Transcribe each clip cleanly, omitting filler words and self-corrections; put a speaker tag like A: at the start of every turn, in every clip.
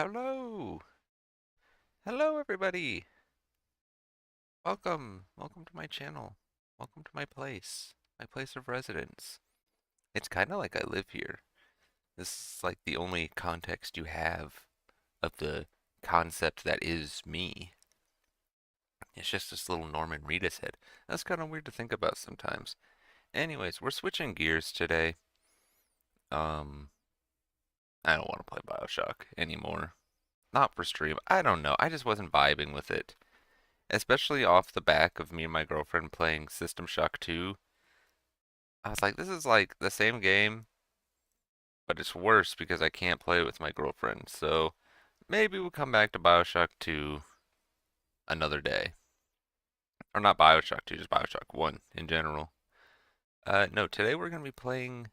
A: Hello. Hello, everybody. Welcome. Welcome to my channel. Welcome to my place of residence. It's kind of like I live here. This is like the only context you have of the concept that is me. It's just this little Norman Reedus head. That's kind of weird to think about sometimes. Anyways, we're switching gears today. Um, I don't want to play BioShock anymore. Not for stream. I don't know. I just wasn't vibing with it. Especially off the back of me and my girlfriend playing System Shock 2. I was like, this is like the same game, but it's worse because I can't play it with my girlfriend. So maybe we'll come back to BioShock 2 another day. Or not BioShock 2, just BioShock 1 in general. No, today we're going to be playing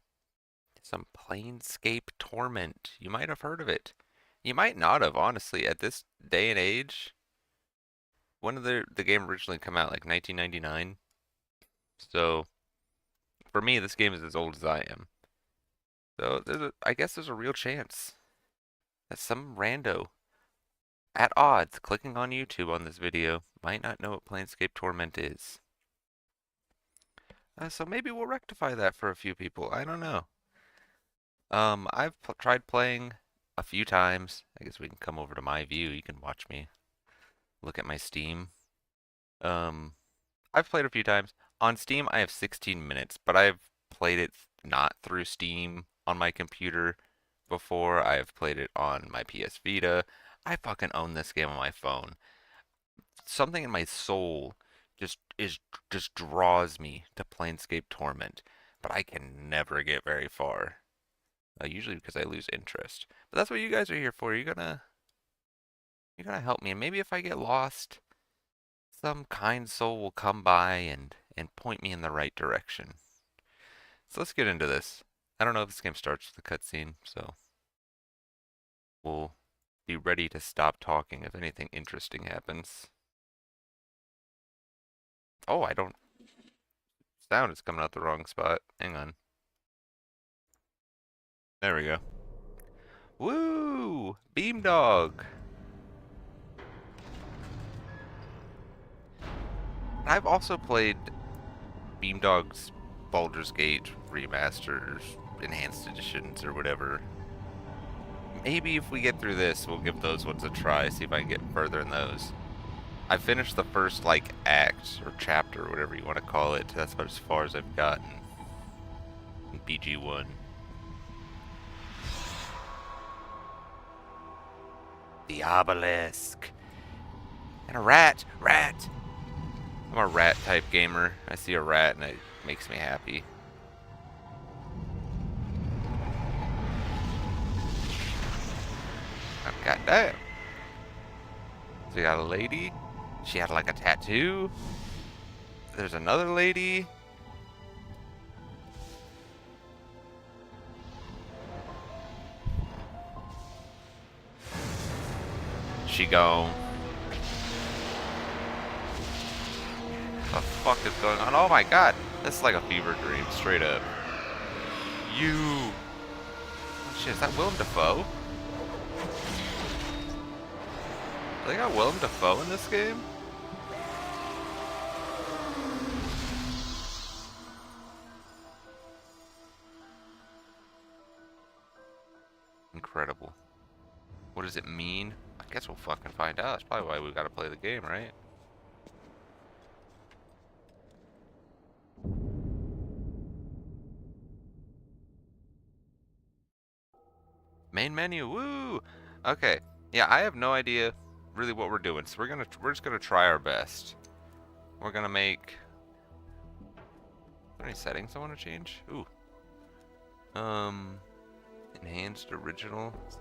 A: some Planescape Torment. You might have heard of it. You might not have, honestly. At this day and age, when did the game originally come out? Like 1999? So for me, this game is as old as I am. So I guess there's a real chance that some rando at odds clicking on YouTube on this video might not know what Planescape Torment is. So maybe we'll rectify that for a few people. I don't know. I've tried playing a few times. I guess we can come over to my view. You can watch me look at my Steam. I've played a few times. On Steam, I have 16 minutes, but I've played it not through Steam on my computer before. I've played it on my PS Vita. I fucking own this game on my phone. Something in my soul just draws me to Planescape Torment, but I can never get very far. Usually because I lose interest. But that's what you guys are here for. You're gonna help me, and maybe if I get lost, some kind soul will come by and point me in the right direction. So let's get into this. I don't know if this game starts with a cutscene, so we'll be ready to stop talking if anything interesting happens. Oh, I don't... Sound is coming out the wrong spot. Hang on. There we go. Woo! Beamdog! I've also played Beamdog's Baldur's Gate remasters, enhanced editions, or whatever. Maybe if we get through this, we'll give those ones a try, see if I can get further in those. I finished the first, like, act, or chapter, or whatever you want to call it. That's about as far as I've gotten in BG1. The obelisk. And a rat! Rat! I'm a rat-type gamer. I see a rat and it makes me happy. Oh, goddamn. So we got a lady. She had like a tattoo. There's another lady. She gone. What the fuck is going on? Oh my god. This is like a fever dream, straight up. You. Oh, shit, is that Willem Dafoe? Do they got Willem Dafoe in this game? Incredible. What does it mean? I guess we'll fucking find out. That's probably why we gotta play the game, right? Main menu, woo! Okay, yeah, I have no idea really what we're doing, so we're just gonna try our best. We're gonna make... Are there any settings I want to change? Ooh. Enhanced original. Is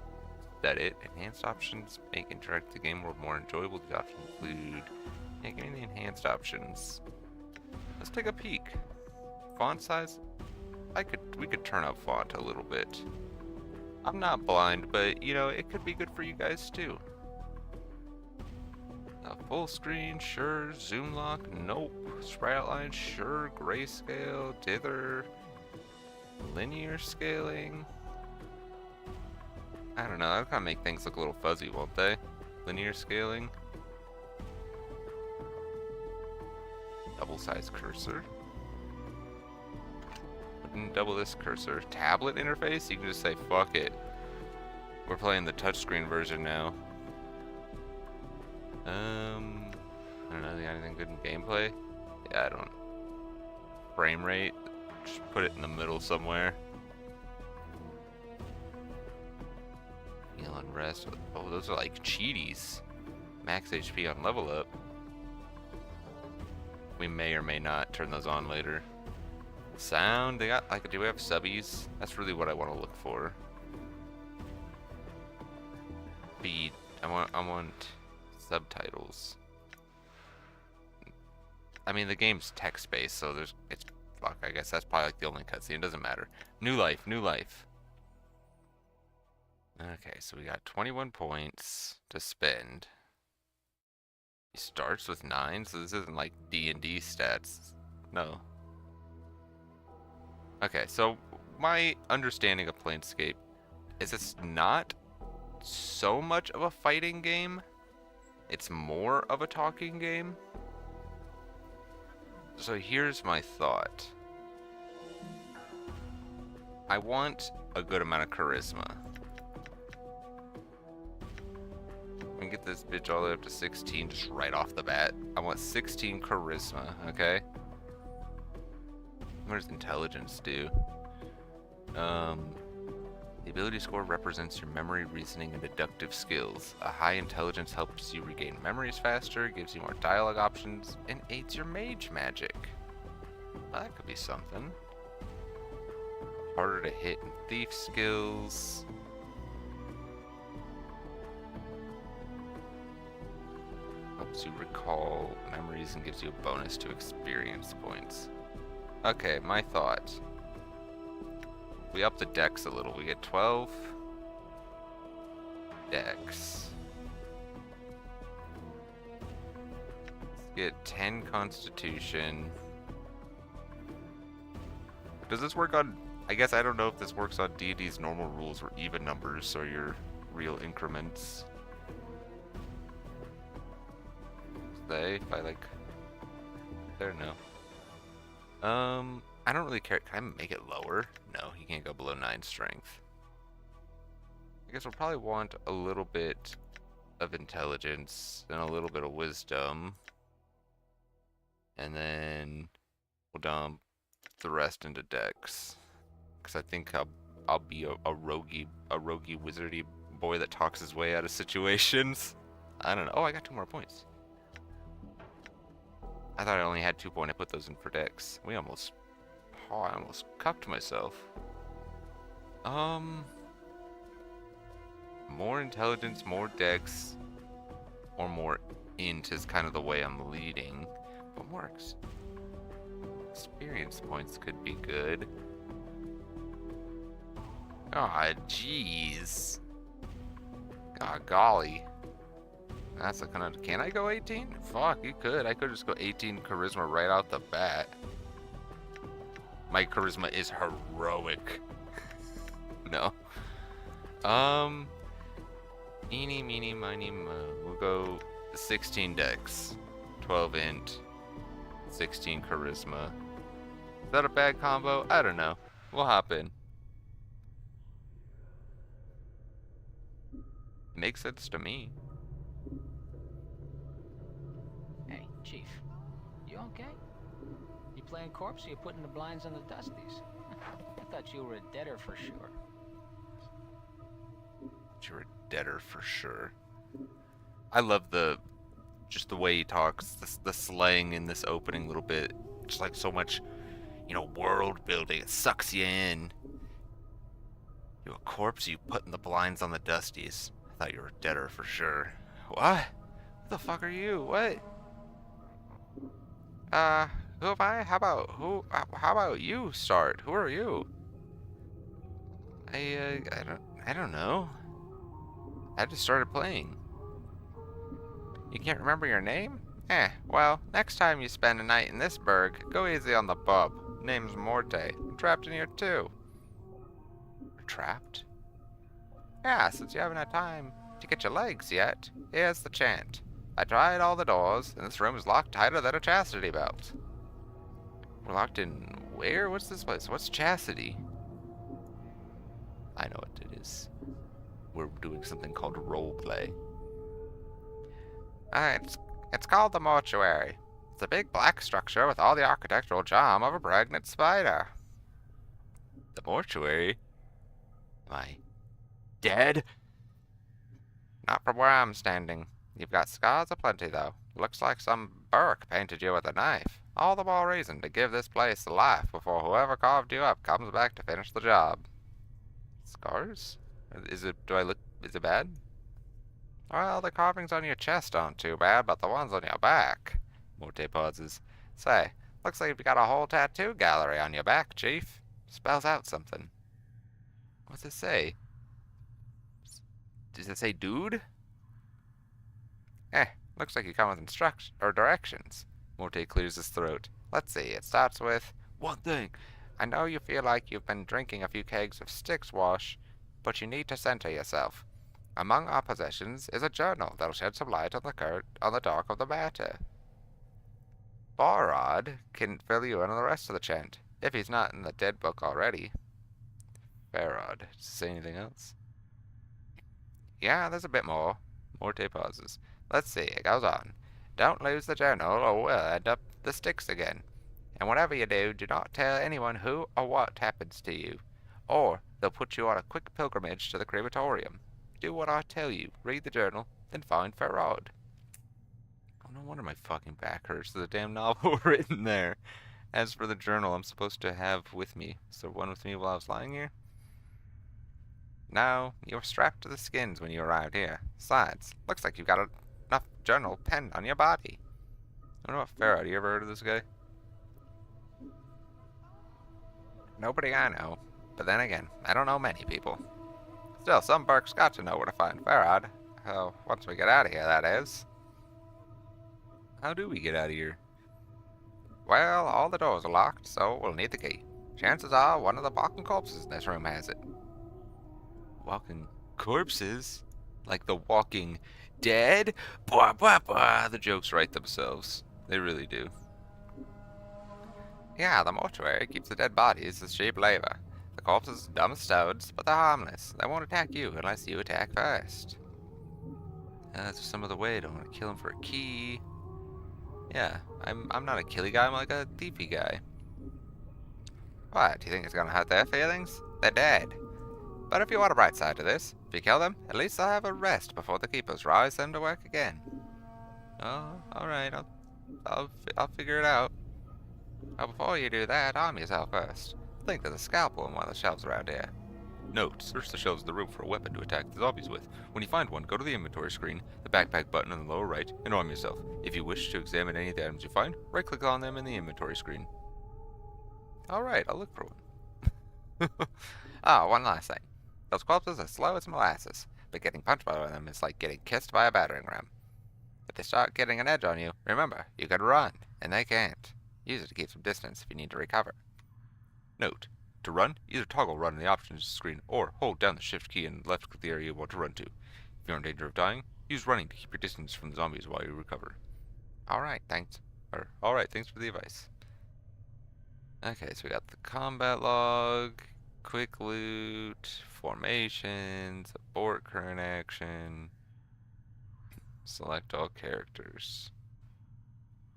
A: that it? Enhanced options make interact the game world more enjoyable. The options include... Yeah, give me the enhanced options. Let's take a peek. Font size? We could turn up font a little bit. I'm not blind, but, you know, it could be good for you guys, too. Full screen, sure. Zoom lock, nope. Sprite outline, sure. Grayscale, dither. Linear scaling. I don't know, that'll kind of make things look a little fuzzy, won't they? Linear scaling. Double-sized cursor. Wouldn't double this cursor. Tablet interface? You can just say, fuck it. We're playing the touchscreen version now. I don't know, you got anything good in gameplay? Yeah, I don't. Frame rate? Just put it in the middle somewhere. Heal and rest. Oh, those are like cheaties. Max HP on level up. We may or may not turn those on later. Sound, they got like, do we have subbies? That's really what I want to look for. Speed, I want subtitles. I mean, the game's text-based, so fuck, I guess that's probably like the only cutscene. It doesn't matter. New life, new life. Okay, so we got 21 points to spend. He starts with 9, so this isn't like D&D stats. No. Okay, so my understanding of Planescape is it's not so much of a fighting game. It's more of a talking game. So here's my thought. I want a good amount of charisma. We can get this bitch all the way up to 16 just right off the bat. I want 16 charisma, okay? What does intelligence do? The ability score represents your memory, reasoning, and deductive skills. A high intelligence helps you regain memories faster, gives you more dialogue options, and aids your mage magic. Well, that could be something. Harder to hit and thief skills. Helps you recall memories and gives you a bonus to experience points. Okay, my thought. We up the dex a little. We get 12 dex. Let's get 10 constitution. Does this work on... I guess I don't know if this works on D&D's normal rules or even numbers or your real increments. If I like... There, no. I don't really care. Can I make it lower? No, you can't go below 9 strength. I guess we'll probably want a little bit of intelligence and a little bit of wisdom. And then we'll dump the rest into dex. Because I think I'll be a roguey wizardy boy that talks his way out of situations. I don't know. Oh, I got 2 more points. I thought I only had 2 points. I put those in for dex. I almost cucked myself. More intelligence, more dex, or more int is kind of the way I'm leading. But more experience points could be good. Aw, jeez. Ah, golly. That's a kind of... Can I go 18? Fuck, you could. I could just go 18 charisma right out the bat. My charisma is heroic. No. Eeny, meeny, miny, mo. We'll go 16 dex, 12 int, 16 charisma. Is that a bad combo? I don't know. We'll hop in. Makes sense to me.
B: Hey, Chief. You okay? You playing corpse or you putting the blinds on the dusties? I thought you were a debtor for sure.
A: You're a debtor for sure. I love just the way he talks, the slang in this opening little bit. Just like so much, world building. It sucks you in. You a corpse, you putting the blinds on the dusties. I thought you were a debtor for sure. What? Who the fuck are you? What? Who am I? How about you start? Who are you? I don't know. I just started playing. You can't remember your name? Well, next time you spend a night in this burg, go easy on the bub. Name's Morte. I'm trapped in here too. You're trapped? Yeah, since you haven't had time to get your legs yet, here's the chant. I tried all the doors, and this room is locked tighter than a chastity belt. We're locked in where? What's this place? What's chastity? I know what it is. We're doing something called roleplay. It's called the mortuary. It's a big black structure with all the architectural charm of a pregnant spider. The mortuary? Am I dead? Not from where I'm standing. You've got scars aplenty, though. Looks like some Burke painted you with a knife. All the more reason to give this place life before whoever carved you up comes back to finish the job. Scars? Is it bad? Well, the carvings on your chest aren't too bad, but the ones on your back. Morte pauses. Say, looks like you've got a whole tattoo gallery on your back, Chief. Spells out something. What's it say? Does it say dude? Looks like you come with instructions or directions. Morte clears his throat. Let's see, it starts with one thing. I know you feel like you've been drinking a few kegs of Styx wash, but you need to center yourself. Among our possessions is a journal that'll shed some light on the dark of the matter. Barrod can fill you in on the rest of the chant, if he's not in the dead book already. Farrod, does it say anything else? Yeah, there's a bit more. Morte pauses. Let's see, it goes on. Don't lose the journal or we'll end up the Styx again. And whatever you do, do not tell anyone who or what happens to you, or they'll put you on a quick pilgrimage to the crematorium. Do what I tell you, read the journal, then find Farrod. Oh, no wonder my fucking back hurts. There's a damn novel written there. As for the journal I'm supposed to have with me, is there one with me while I was lying here? No, you were strapped to the skins when you arrived here. Besides, looks like you've got enough journal pen on your body. I wonder what Farrod, you ever heard of this guy? Nobody I know. But then again, I don't know many people. Still, some Burke's got to know where to find Farrod. Oh, once we get out of here, that is. How do we get out of here? Well, all the doors are locked, so we'll need the key. Chances are one of the walking corpses in this room has it. Walking corpses? Like the Walking Dead? Blah, blah, blah. The jokes write themselves. They really do. Yeah, the mortuary keeps the dead bodies as cheap labor. The corpses are dumb as stones, but they're harmless. They won't attack you unless you attack first. That's some of the way. Don't want to kill him for a key. Yeah, I'm not a killy guy. I'm like a thiefy guy. What? Do you think it's gonna hurt their feelings? They're dead. But if you want a bright side to this, if you kill them, at least they'll have a rest before the keepers rise them to work again. Oh, all right. I'll figure it out. Well, before you do that, arm yourself first. I think there's a scalpel on one of the shelves around here. Note, search the shelves in the room for a weapon to attack the zombies with. When you find one, go to the inventory screen, the backpack button on the lower right, and arm yourself. If you wish to examine any of the items you find, right-click on them in the inventory screen. Alright, I'll look for one. Oh, one last thing. Those corpses are slow as molasses, but getting punched by one of them is like getting kissed by a battering ram. If they start getting an edge on you, remember, you can run, and they can't. Use it to keep some distance if you need to recover. Note, to run, either toggle run in the options screen or hold down the shift key and left click the area you want to run to. If you're in danger of dying, use running to keep your distance from the zombies while you recover. Alright, thanks for the advice. Okay, so we got the combat log, quick loot, formations, abort current action, select all characters.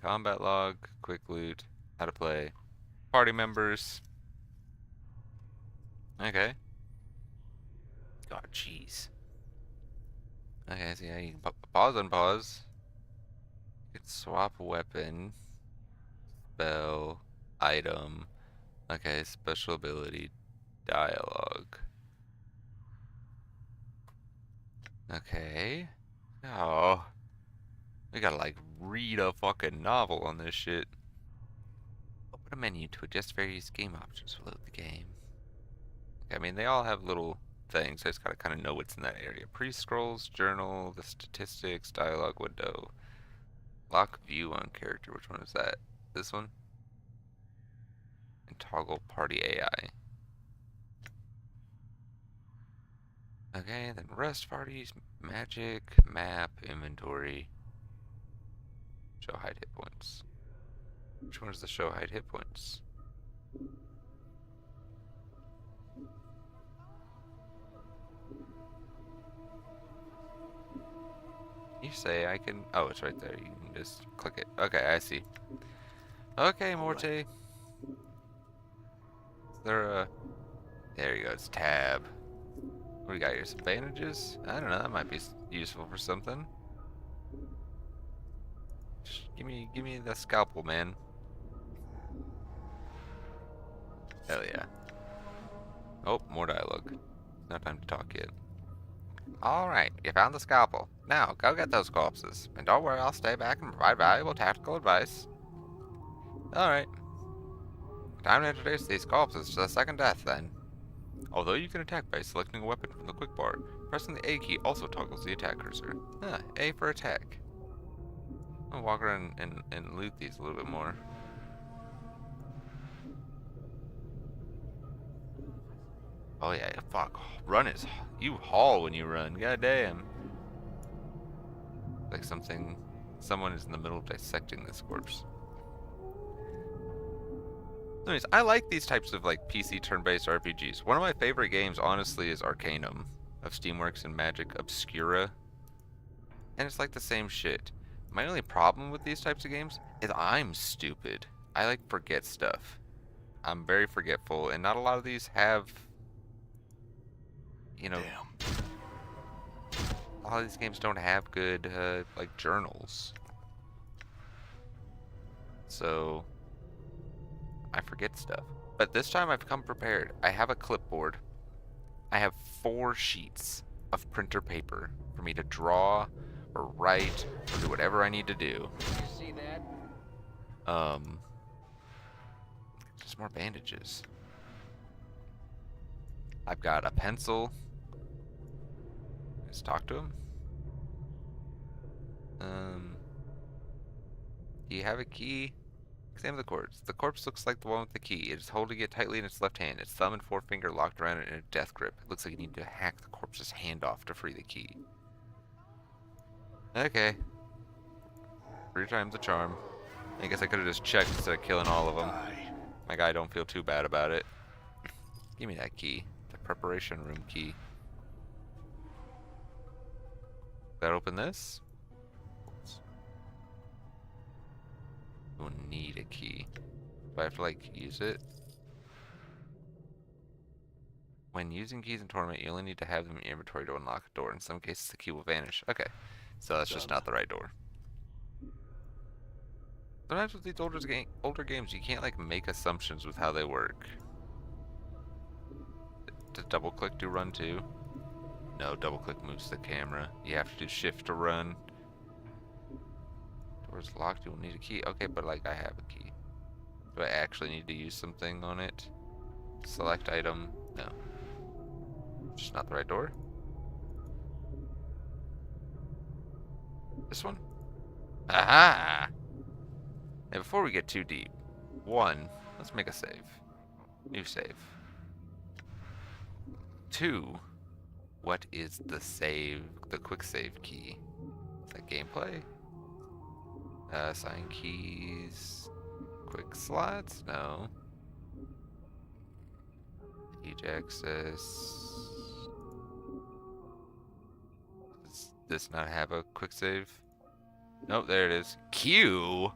A: Combat log, quick loot, how to play, party members. Okay. God, jeez. Okay, so yeah, you can pause and pause. You can swap weapon, spell, item. Okay, special ability, dialogue. Okay. Oh. We gotta like read a fucking novel on this shit. Open a menu to adjust various game options to load the game. Okay, I mean, they all have little things. I just gotta kind of know what's in that area. Pre-scrolls, journal, the statistics, dialogue window. Lock view on character. Which one is that? This one? And toggle party AI. Okay, then rest parties, magic, map, inventory, show hide hit points. Which one is the show hide hit points? You say I can. Oh, it's right there. You can just click it. Okay, I see. Okay, Morte. There, there you go. It's tab. What do we got here? Some bandages? I don't know. That might be useful for something. Just give me the scalpel, man. Hell yeah. Oh, more dialogue. Not time to talk yet. Alright, you found the scalpel. Now, go get those corpses. And don't worry, I'll stay back and provide valuable tactical advice. Alright. Time to introduce these corpses to the second death, then. Although you can attack by selecting a weapon from the quick bar, pressing the A key also toggles the attack cursor. Ah, A for attack. I'll walk around and loot these a little bit more. Oh yeah, fuck. Run is... You haul when you run. God damn. Like someone is in the middle of dissecting this corpse. Anyways, I like these types of like PC turn-based RPGs. One of my favorite games, honestly, is Arcanum of Steamworks and Magic Obscura. And it's like the same shit. My only problem with these types of games is I'm stupid. I like forget stuff. I'm very forgetful, and not a lot of these have, you know, a lot of these games don't have good like journals. So I forget stuff. But this time I've come prepared. I have a clipboard. I have 4 sheets of printer paper for me to draw or write or do whatever I need to do.
B: You see that?
A: Just more bandages. I've got a pencil. Let's talk to him. Do you have a key? Examine the corpse. The corpse looks like the one with the key. It is holding it tightly in its left hand. Its thumb and forefinger locked around it in a death grip. It looks like you need to hack the corpse's hand off to free the key. Okay. 3 times the charm. I guess I could have just checked instead of killing all of them. My guy don't feel too bad about it. Give me that key. The preparation room key. That open this? We'll need a key. Do I have to like use it? When using keys in Torment, you only need to have them in your inventory to unlock a door. In some cases, the key will vanish. Okay, so that's just not the right door. Sometimes with these older games, you can't like make assumptions with how they work. Does double click do run too? No, double click moves the camera. You have to do shift to run. Door's locked, you will need a key. Okay, but like I have a key. Do I actually need to use something on it? Select item. No. Just not the right door. This one? Aha! Now before we get too deep, 1, let's make a save. New save. 2, what is the quick save key? Is that gameplay? Assign keys. Quick slots? No. Page access. Does this not have a quick save? Nope, there it is. Q?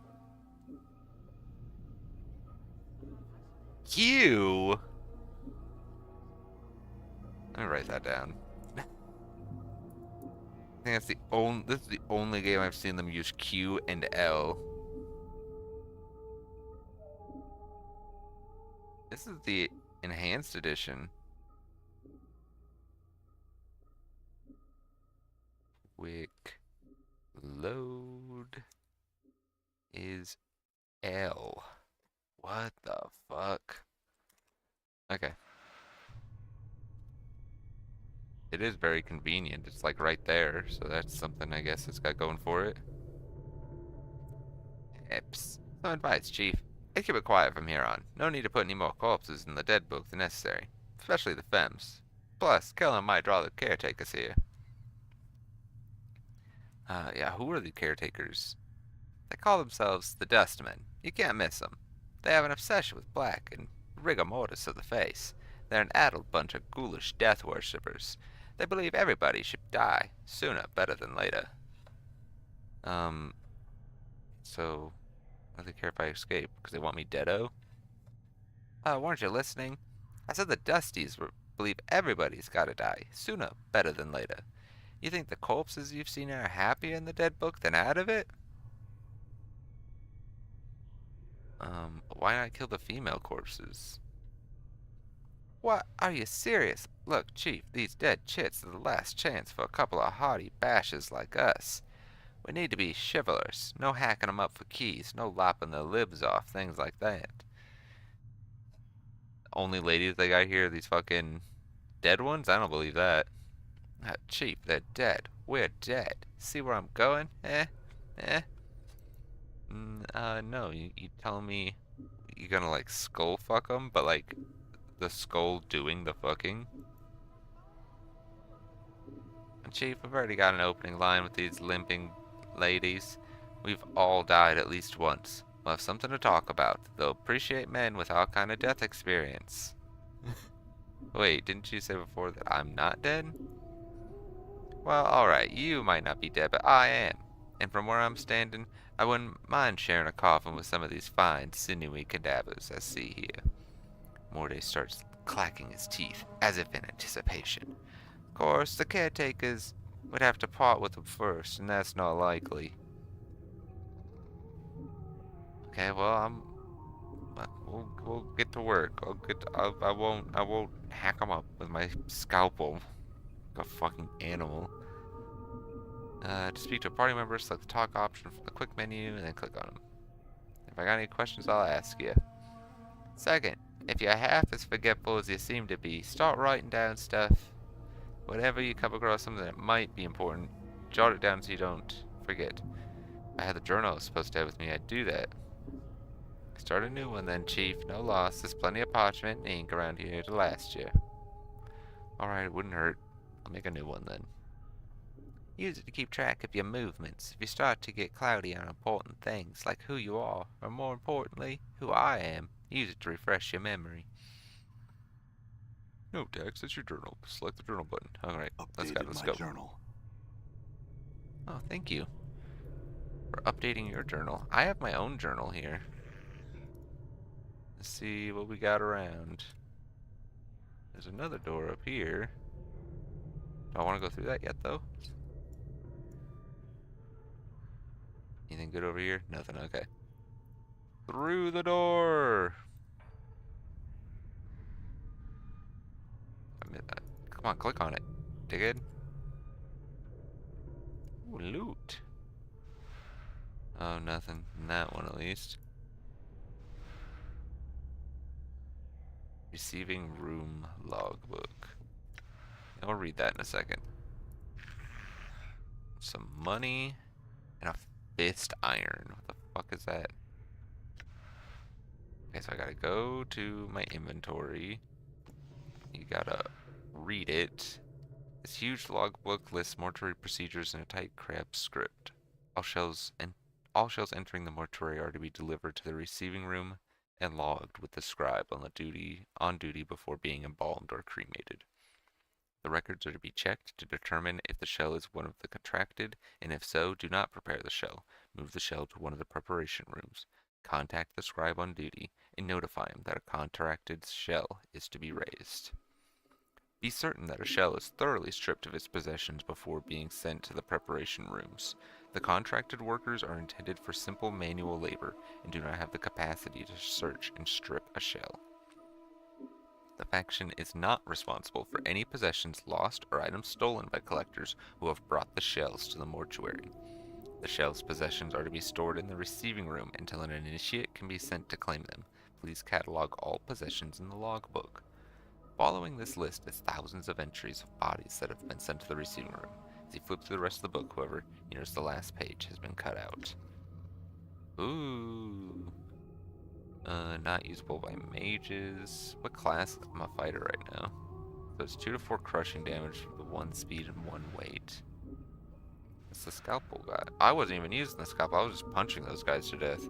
A: Q? Let me write that down. I think this is the only game I've seen them use Q and L. This is the enhanced edition. Quick load is L. What the fuck? Okay. It is very convenient. It's like right there, so that's something I guess it's got going for it. Eps. Some advice, Chief. I keep it quiet from here on. No need to put any more corpses in the dead book than necessary, especially the femmes. Plus, killing might draw the caretakers here. Yeah, who are the caretakers? They call themselves the Dustmen. You can't miss them. They have an obsession with black and rigor mortis of the face. They're an addled bunch of ghoulish death worshippers. They believe everybody should die, sooner better than later. So, why do they care if I escape? Because they want me deado? Weren't you listening? I said the Dusties believe everybody's gotta die, sooner better than later. You think the corpses you've seen are happier in the dead book than out of it? Why not kill the female corpses? What? Are you serious? Look, Chief, these dead chits are the last chance for a couple of hardy bashes like us. We need to be chivalrous. No hacking 'em up for keys, no lopping their libs off, things like that. Only ladies they got here are these fucking dead ones? I don't believe that. Chief, they're dead. We're dead. See where I'm going? Eh? Eh? No. You telling me you're gonna, like, skull fuck them, but, like, the skull doing the fucking? Chief, we've already got an opening line with these limping ladies. We've all died at least once. We'll have something to talk about. They'll appreciate men with our kind of death experience. Wait, didn't you say before that I'm not dead? Well, alright, you might not be dead, but I am. And from where I'm standing, I wouldn't mind sharing a coffin with some of these fine, sinewy cadavers I see here. Morday starts clacking his teeth, as if in anticipation. Of course, the caretakers would have to part with them first, and that's not likely. Okay, well, we'll get to work. I won't hack them up with my scalpel, like a fucking animal. To speak to a party member, select the talk option from the quick menu, and then click on them. If I got any questions, I'll ask you. Second, if you're half as forgetful as you seem to be, start writing down stuff. Whenever you come across something that might be important, jot it down so you don't forget. I had the journal I was supposed to have with me. I'd do that. Start a new one then, Chief. No loss. There's plenty of parchment and ink around here to last you. Alright, it wouldn't hurt. I'll make a new one then. Use it to keep track of your movements. If you start to get cloudy on important things, like who you are, or more importantly, who I am, use it to refresh your memory. No, Dex, that's your journal. Select the journal button. Alright, let's go.
C: Journal.
A: Oh, thank you for updating your journal. I have my own journal here. Let's see what we got around. There's another door up here. Do I want to go through that yet, though? Anything good over here? Nothing, okay. Through the door! Come on, click on it. Dig it. Ooh, loot. Oh, nothing in that one at least. Receiving room logbook. I'll read that in a second. Some money and a fist iron. What the fuck is that? Okay, so I gotta go to my inventory. You gotta read it. This huge logbook lists mortuary procedures in a tight crab script. All shells entering the mortuary are to be delivered to the receiving room and logged with the scribe on duty before being embalmed or cremated. The records are to be checked to determine if the shell is one of the contracted, and if so, do not prepare the shell. Move the shell to one of the preparation rooms. Contact the scribe on duty and notify him that a contracted shell is to be raised. Be certain that a shell is thoroughly stripped of its possessions before being sent to the preparation rooms. The contracted workers are intended for simple manual labor and do not have the capacity to search and strip a shell. The faction is not responsible for any possessions lost or items stolen by collectors who have brought the shells to the mortuary. The shell's possessions are to be stored in the receiving room until an initiate can be sent to claim them. Please catalog all possessions in the logbook. Following this list is thousands of entries of bodies that have been sent to the receiving room. As you flip through the rest of the book, however, you notice the last page has been cut out. Ooh. Not usable by mages. What class? I'm a fighter right now. So it's 2 to 4 crushing damage with 1 speed and 1 weight. It's the scalpel guy. I wasn't even using the scalpel. I was just punching those guys to death.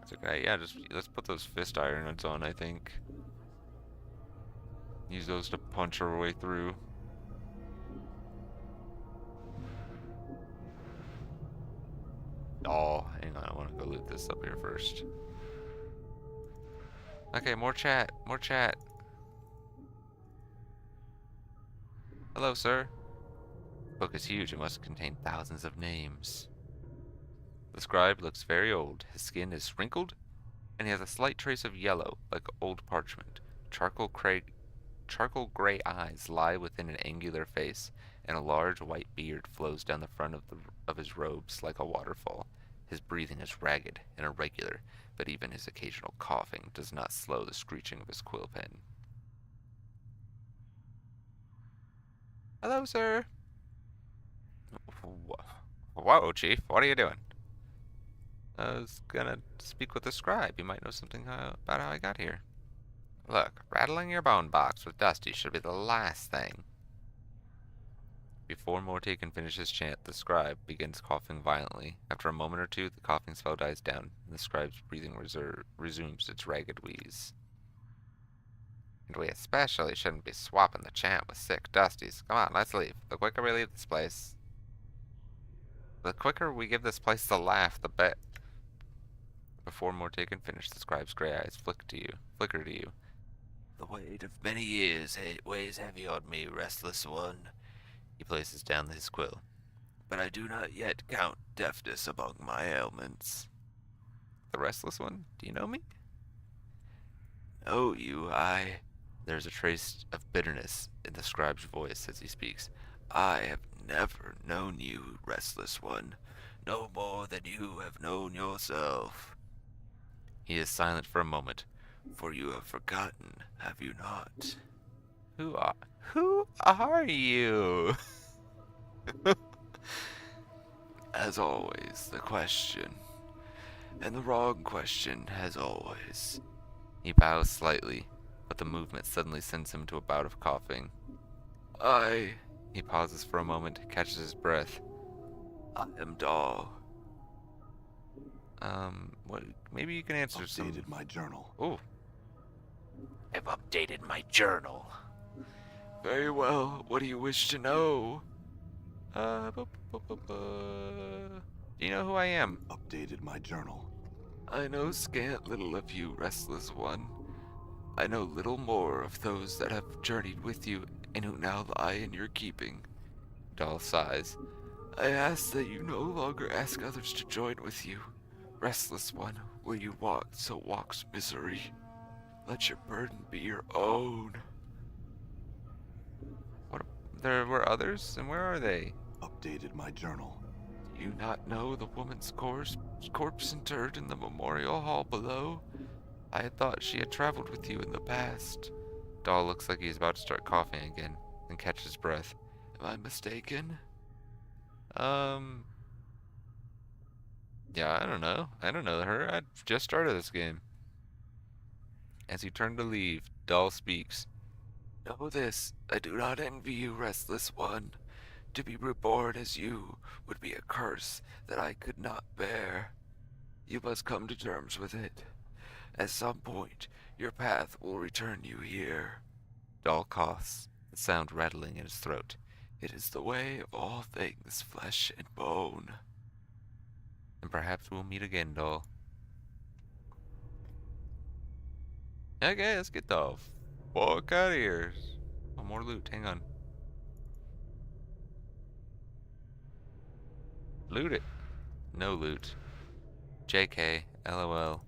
A: It's okay. Yeah, just let's put those fist irons on, I think. Use those to punch our way through. Oh, hang on. I want to go loot this up here first. Okay, more chat. More chat. Hello, sir. The book is huge. It must contain thousands of names. The scribe looks very old. His skin is wrinkled, and he has a slight trace of yellow, like old parchment. Charcoal gray eyes lie within an angular face, and a large white beard flows down the front of his robes like a waterfall. His breathing is ragged and irregular, but even his occasional coughing does not slow the screeching of his quill pen. Hello, sir. Whoa, Chief. What are you doing? I was gonna speak with the scribe. You might know something about how I got here. Look, rattling your bone box with Dusty should be the last thing. Before Morty can finish his chant, the scribe begins coughing violently. After a moment or two, the coughing spell dies down, and the scribe's breathing resumes its ragged wheeze. And we especially shouldn't be swapping the chant with sick Dusties. Come on, let's leave. The quicker we leave this place... The quicker we give this place the laugh, the better. Before Morty can finish, the scribe's gray eyes flicker to you. The weight of many years weighs heavy on me, restless one. He places down his quill. But I do not yet count deafness among my ailments. The restless one? Do you know me? Know you, There's a trace of bitterness in the scribe's voice as he speaks. I have never known you, restless one, no more than you have known yourself. He is silent for a moment, for you have forgotten, have you not? Who are you? As always, the question. And the wrong question, as always. He bows slightly, but the movement suddenly sends him to a bout of coughing. He pauses for a moment, catches his breath. I am Dahl. What? Maybe you can answer
C: Updated my journal.
A: Oh. I've updated my journal. Very well. What do you wish to know? Do you know who I am?
C: Updated my journal.
A: I know scant little of you, restless one. I know little more of those that have journeyed with you and who now lie in your keeping. Dahl sighs. I ask that you no longer ask others to join with you. Restless one, where you walk, so walks misery. Let your burden be your own. What? There were others? And where are they?
C: Updated my journal.
A: Do you not know the woman's corpse interred in the memorial hall below? I had thought she had traveled with you in the past. Dahl looks like he's about to start coughing again, then catches his breath. Am I mistaken? Yeah, I don't know. I don't know her. I just started this game. As you turn to leave, Dahl speaks. Know this, I do not envy you, restless one. To be reborn as you would be a curse that I could not bear. You must come to terms with it. At some point, your path will return you here. Dahl coughs, the sound rattling in his throat. It is the way of all things, flesh and bone. And perhaps we'll meet again, Dahl. Okay, let's get the fuck out of here. Oh, more loot, hang on. Loot it. No loot. JK, LOL.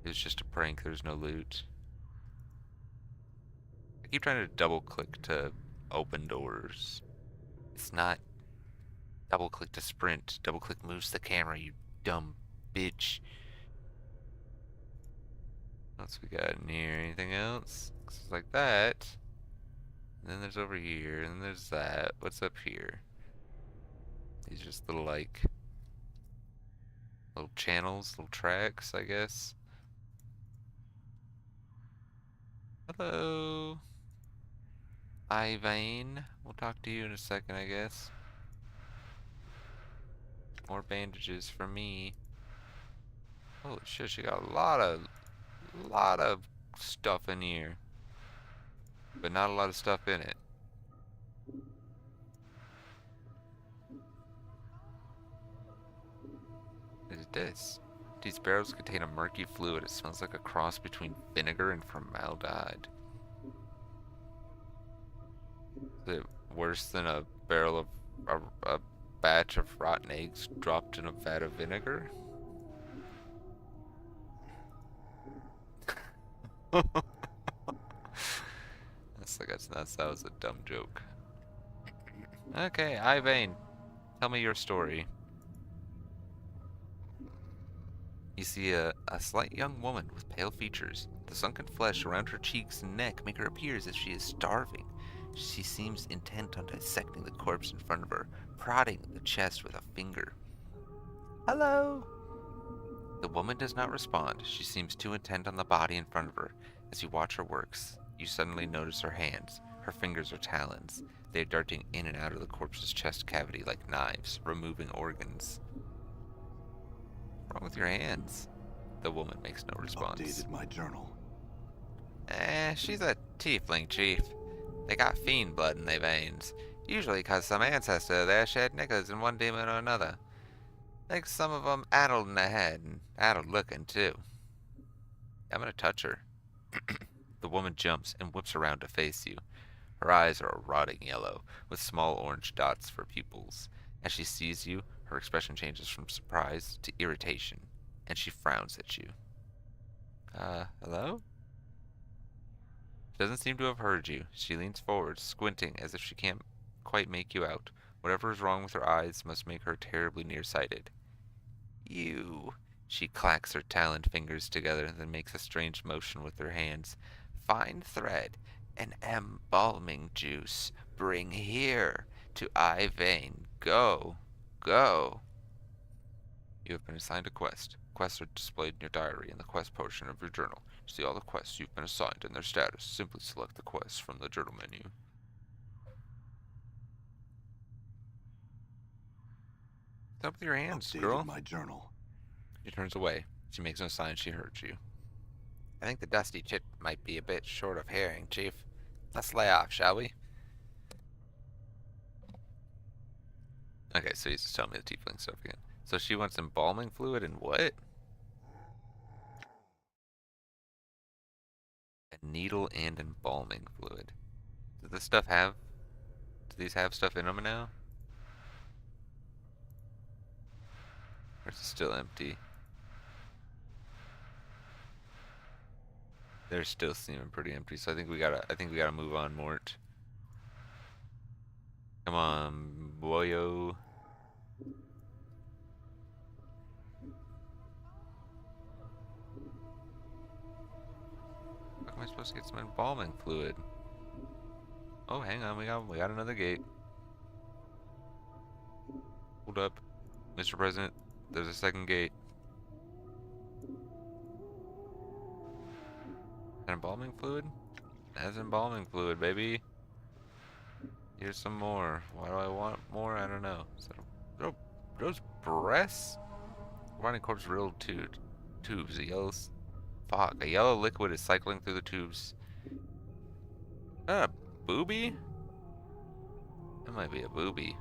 A: It was just a prank, there's no loot. I keep trying to double click to open doors. It's not double click to sprint. Double click moves the camera, you dumb bitch. What else we got in here? Anything else? Looks like that. And then there's over here, and then there's that. What's up here? These are just little like Little channels, little tracks, I guess. Hello, Ivane. We'll talk to you in a second, I guess. More bandages for me. Holy shit, she got a lot of stuff in here, but not a lot of stuff in it. What is this? These barrels contain a murky fluid. It smells like a cross between vinegar and formaldehyde. Is it worse than a barrel of a batch of rotten eggs dropped in a vat of vinegar? That was a dumb joke. Okay, Ivane, tell me your story. You see a slight young woman with pale features. The sunken flesh around her cheeks and neck make her appear as if she is starving. She seems intent on dissecting the corpse in front of her, prodding the chest with a finger. Hello! The woman does not respond. She seems too intent on the body in front of her. As you watch her works, you suddenly notice her hands. Her fingers are talons. They are darting in and out of the corpse's chest cavity like knives, removing organs. What's wrong with your hands? The woman makes no response.
C: Updated my journal.
A: She's a tiefling, Chief. They got fiend blood in their veins. Usually 'cause some ancestor there shared knickers in one demon or another. Like some of them addled in the head, and addled looking, too. I'm gonna touch her. The woman jumps and whips around to face you. Her eyes are a rotting yellow, with small orange dots for pupils. As she sees you, her expression changes from surprise to irritation, and she frowns at you. Hello? She doesn't seem to have heard you. She leans forward, squinting as if she can't quite make you out. Whatever is wrong with her eyes must make her terribly nearsighted. You. She clacks her taloned fingers together, then makes a strange motion with her hands. Fine thread and embalming juice. Bring here to Ivane. Go. Go. You have been assigned a quest. Quests are displayed in your diary in the quest portion of your journal. To see all the quests you've been assigned and their status, simply select the quest from the journal menu. What's up with your hands,
C: Updated
A: girl?
C: my journal.
A: She turns away. She makes no sign she heard you. I think the dusty chit might be a bit short of hearing, Chief. Let's lay off, shall we? Okay, so he's just telling me the tiefling stuff again. So she wants embalming fluid and what? A needle and embalming fluid. Does this stuff have... Do these have stuff in them now? Or is it still empty? They're still seeming pretty empty, so I think we gotta move on, Mort. Come on, boyo. How am I supposed to get some embalming fluid? Oh, hang on, we got another gate. Hold up, Mr. President. There's a second gate. An embalming fluid? That's embalming fluid, baby. Here's some more. Why do I want more? I don't know. Is that those breasts? Running corpse riddled tubes. A yellow liquid is cycling through the tubes. A booby? That might be a booby.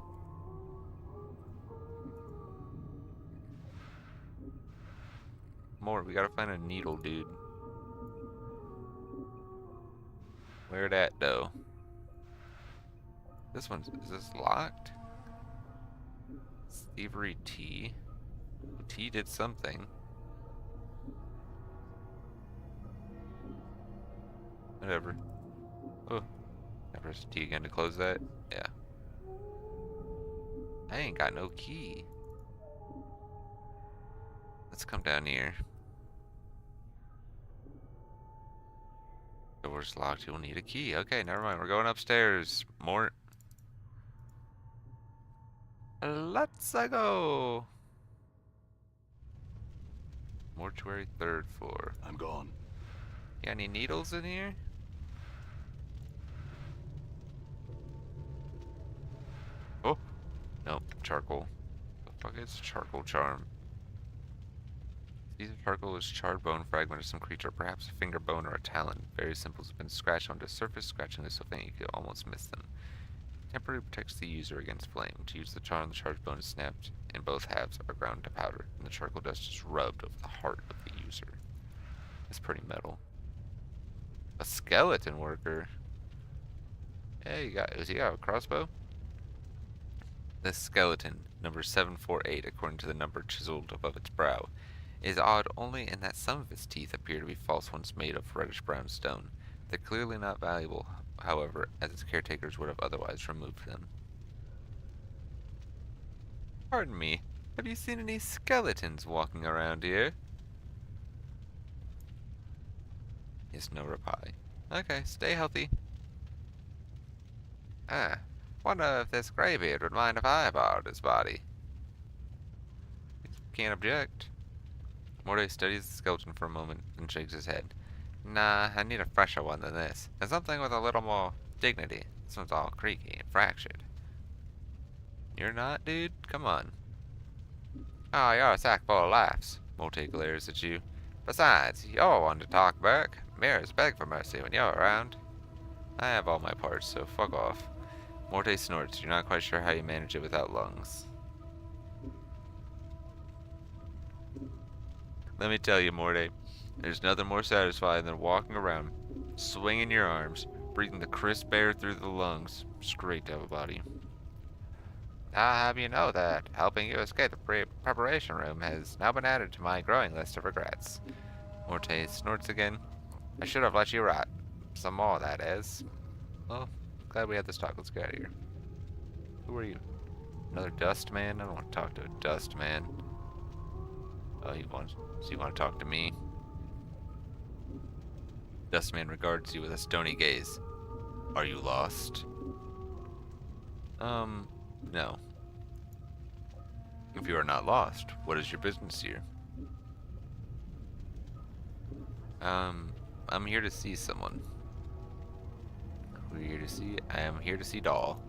A: More. We gotta find a needle, dude. Where that though? Is this locked? Thievery T. T did something. Whatever. Oh, I press T again to close that. Yeah. I ain't got no key. Let's come down here. Door's locked. You'll need a key. Okay, never mind. We're going upstairs. Mort. Let's go. Mortuary, 3rd floor.
C: I'm gone.
A: Got any needles in here? Oh, nope, charcoal. The fuck is charcoal charm? Piece of charcoal is charred bone fragment of some creature, perhaps a finger bone or a talon. Various symbols have been scratched onto the surface, scratching is so faint you could almost miss them. Temporarily protects the user against flame. To use the charm, the charged bone is snapped, and both halves are ground to powder, and the charcoal dust is rubbed over the heart of the user. That's pretty metal. A skeleton worker. Hey, does he got a crossbow? This skeleton, number 748, according to the number chiseled above its brow, is odd only in that some of its teeth appear to be false ones made of reddish-brown stone. They're clearly not valuable, however, as its caretakers would have otherwise removed them. Pardon me, have you seen any skeletons walking around here? Yes, no reply. Okay, stay healthy. Wonder if this graybeard would mind if I borrowed his body. Can't object. Morty studies the skeleton for a moment, then shakes his head. Nah, I need a fresher one than this. And something with a little more dignity. This one's all creaky and fractured. You're not, dude? Come on. Oh, you're a sack full of laughs. Morty glares at you. Besides, you're one to talk back. Mirrors beg for mercy when you're around. I have all my parts, so fuck off. Morty snorts. You're not quite sure how you manage it without lungs. Let me tell you, Morty, there's nothing more satisfying than walking around, swinging your arms, breathing the crisp air through the lungs. It's great to have a body. I'll have you know that helping you escape the preparation room has now been added to my growing list of regrets. Morte snorts again. I should have let you rot. Some more, that is. Well, glad we had this talk. Let's get out of here. Who are you? Another dust man? I don't want to talk to a dust man. Oh, so you want to talk to me? Dustman regards you with a stony gaze. Are you lost? No. If you are not lost, what is your business here? I'm here to see someone. Who are you here to see? I am here to see Doll.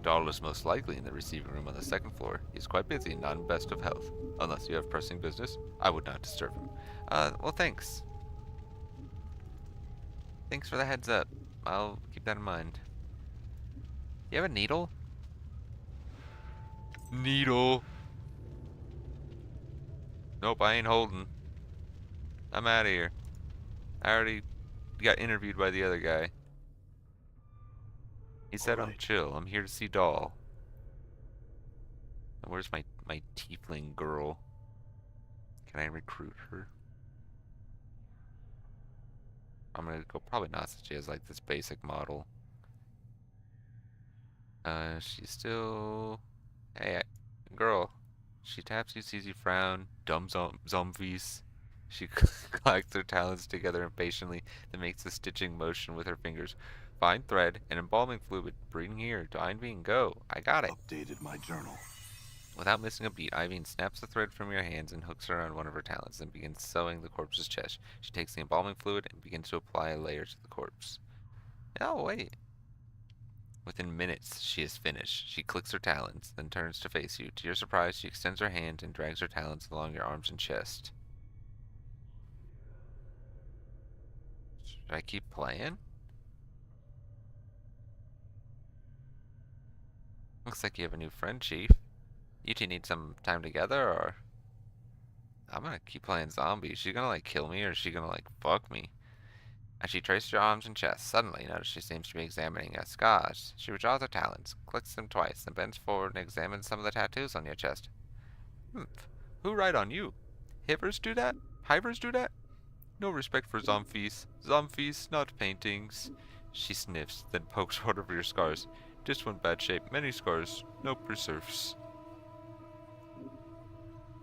A: Doll is most likely in the receiving room on the 2nd floor. He is quite busy and not in best of health. Unless you have pressing business, I would not disturb him. Well, thanks. Thanks for the heads up. I'll keep that in mind. You have a needle? Needle. Nope, I ain't holding. I'm out of here. I already got interviewed by the other guy. He said I'm chill. I'm here to see Doll. And where's my tiefling girl? Can I recruit her? I'm gonna go probably not since she has like this basic model. She's still... Hey, girl. She taps you, sees you frown. Dumb zombies. She collects her talons together impatiently, then makes a stitching motion with her fingers. Find thread and embalming fluid. Bring here to Iveen. Go. I got it.
C: Updated my journal.
A: Without missing a beat, Iveen snaps the thread from your hands and hooks it around one of her talons, then begins sewing the corpse's chest. She takes the embalming fluid and begins to apply a layer to the corpse. Oh, wait. Within minutes, she is finished. She clicks her talons, then turns to face you. To your surprise, she extends her hand and drags her talons along your arms and chest. Should I keep playing? Looks like you have a new friend, Chief. You two need some time together, or... I'm gonna keep playing zombie. Is she gonna, like, kill me, or is she gonna, like, fuck me? As she traces your arms and chest, suddenly notice she seems to be examining your scars. She withdraws her talons, clicks them twice, then bends forward and examines some of the tattoos on your chest. Who write on you? Hivers do that? Hivers do that? No respect for zombies. Zombies, not paintings. She sniffs, then pokes hard over your scars. Just one bad shape, many scars, no preserves.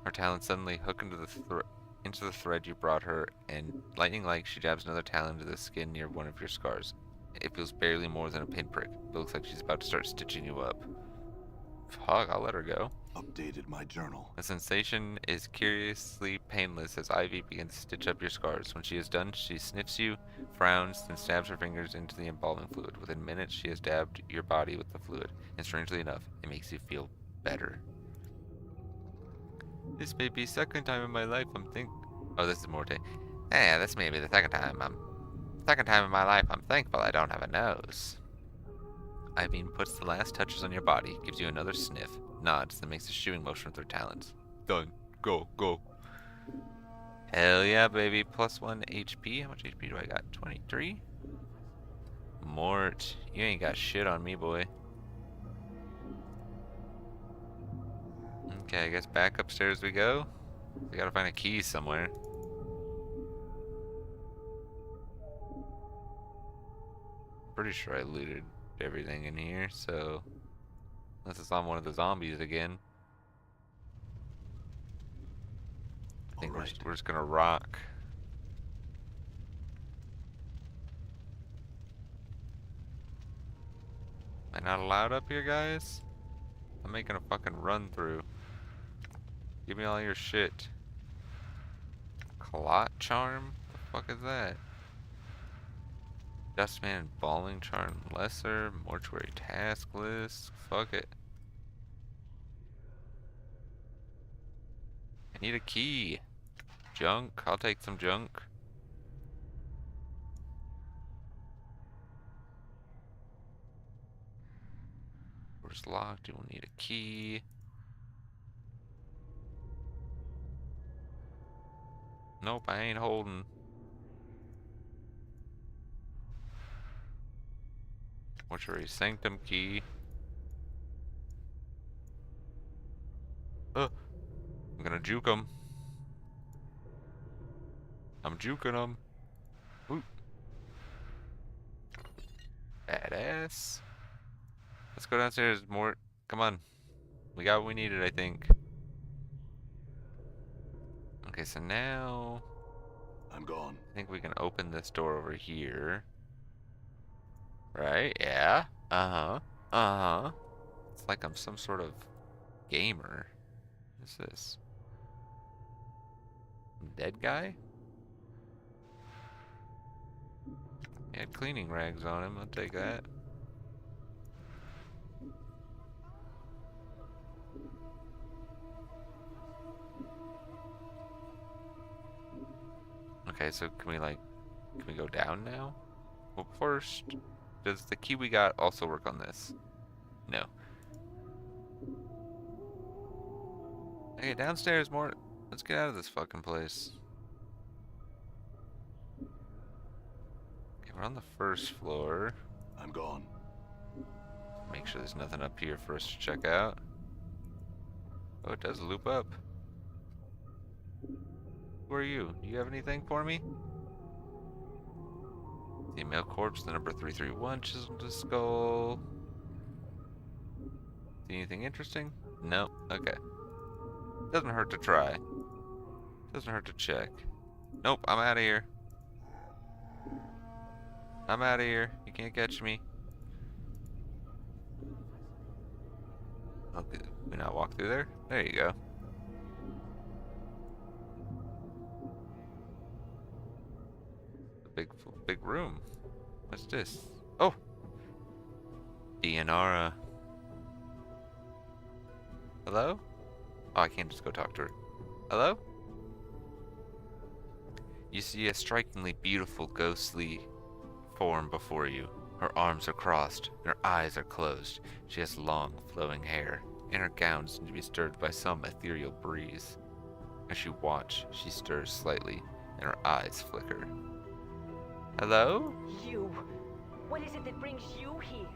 A: Her talons suddenly hook into the thread you brought her, and lightning-like, she jabs another talon into the skin near one of your scars. It feels barely more than a pinprick, but looks like she's about to start stitching you up. Fuck, I'll let her go.
C: Updated my journal.
A: The sensation is curiously painless as Ivy begins to stitch up your scars. When she is done, she sniffs you, frowns, then stabs her fingers into the embalming fluid. Within minutes, she has dabbed your body with the fluid, and strangely enough, it makes you feel better. This may be second time in my life Oh, this is Morte. Yeah, this may be the second time in my life I'm thankful I don't have a nose. Ivy puts the last touches on your body, gives you another sniff, nods, then makes a shooing motion with her talons. Done. Go, go. Hell yeah, baby. +1 HP. How much HP do I got? 23? Mort, you ain't got shit on me, boy. Okay, I guess back upstairs we go. We gotta find a key somewhere. Pretty sure I looted everything in here, so unless it's on one of the zombies again. I think we're just gonna rock. Am I not allowed up here, guys? I'm making a fucking run through. Give me all your shit. Clot charm? The fuck is that? Dustman balling charm lesser, mortuary task list. Fuck it. I need a key. Junk. I'll take some junk. Door's locked. You will need a key. Nope, I ain't holding. Mortuary sanctum key. I'm gonna juke him. I'm juking him. Ooh. Badass. Let's go downstairs, Mort. Come on. We got what we needed, I think. Okay, so now
C: I'm gone.
A: I think we can open this door over here. Right? Yeah. Uh-huh. Uh-huh. It's like I'm some sort of gamer. What is this? Dead guy? He had cleaning rags on him. I'll take that. Okay, so can we go down now? Well, first, does the key we got also work on this? No. Okay, downstairs, Mort. Let's get out of this fucking place. Okay, we're on the first floor.
C: I'm gone.
A: Make sure there's nothing up here for us to check out. Oh, it does loop up. Who are you? Do you have anything for me? Female corpse, the number 331, chiseled to skull. See anything interesting? No. Okay. Doesn't hurt to try. Doesn't hurt to check. Nope, I'm out of here. I'm out of here. You can't catch me. Okay, we not walk through there? There you go. Big room. What's this? Oh! Dianara. Hello? Oh, I can't just go talk to her. Hello? You see a strikingly beautiful ghostly form before you. Her arms are crossed, and her eyes are closed. She has long, flowing hair, and her gown seems to be stirred by some ethereal breeze. As you watch, she stirs slightly, and her eyes flicker. Hello?
D: You. What is it that brings you here?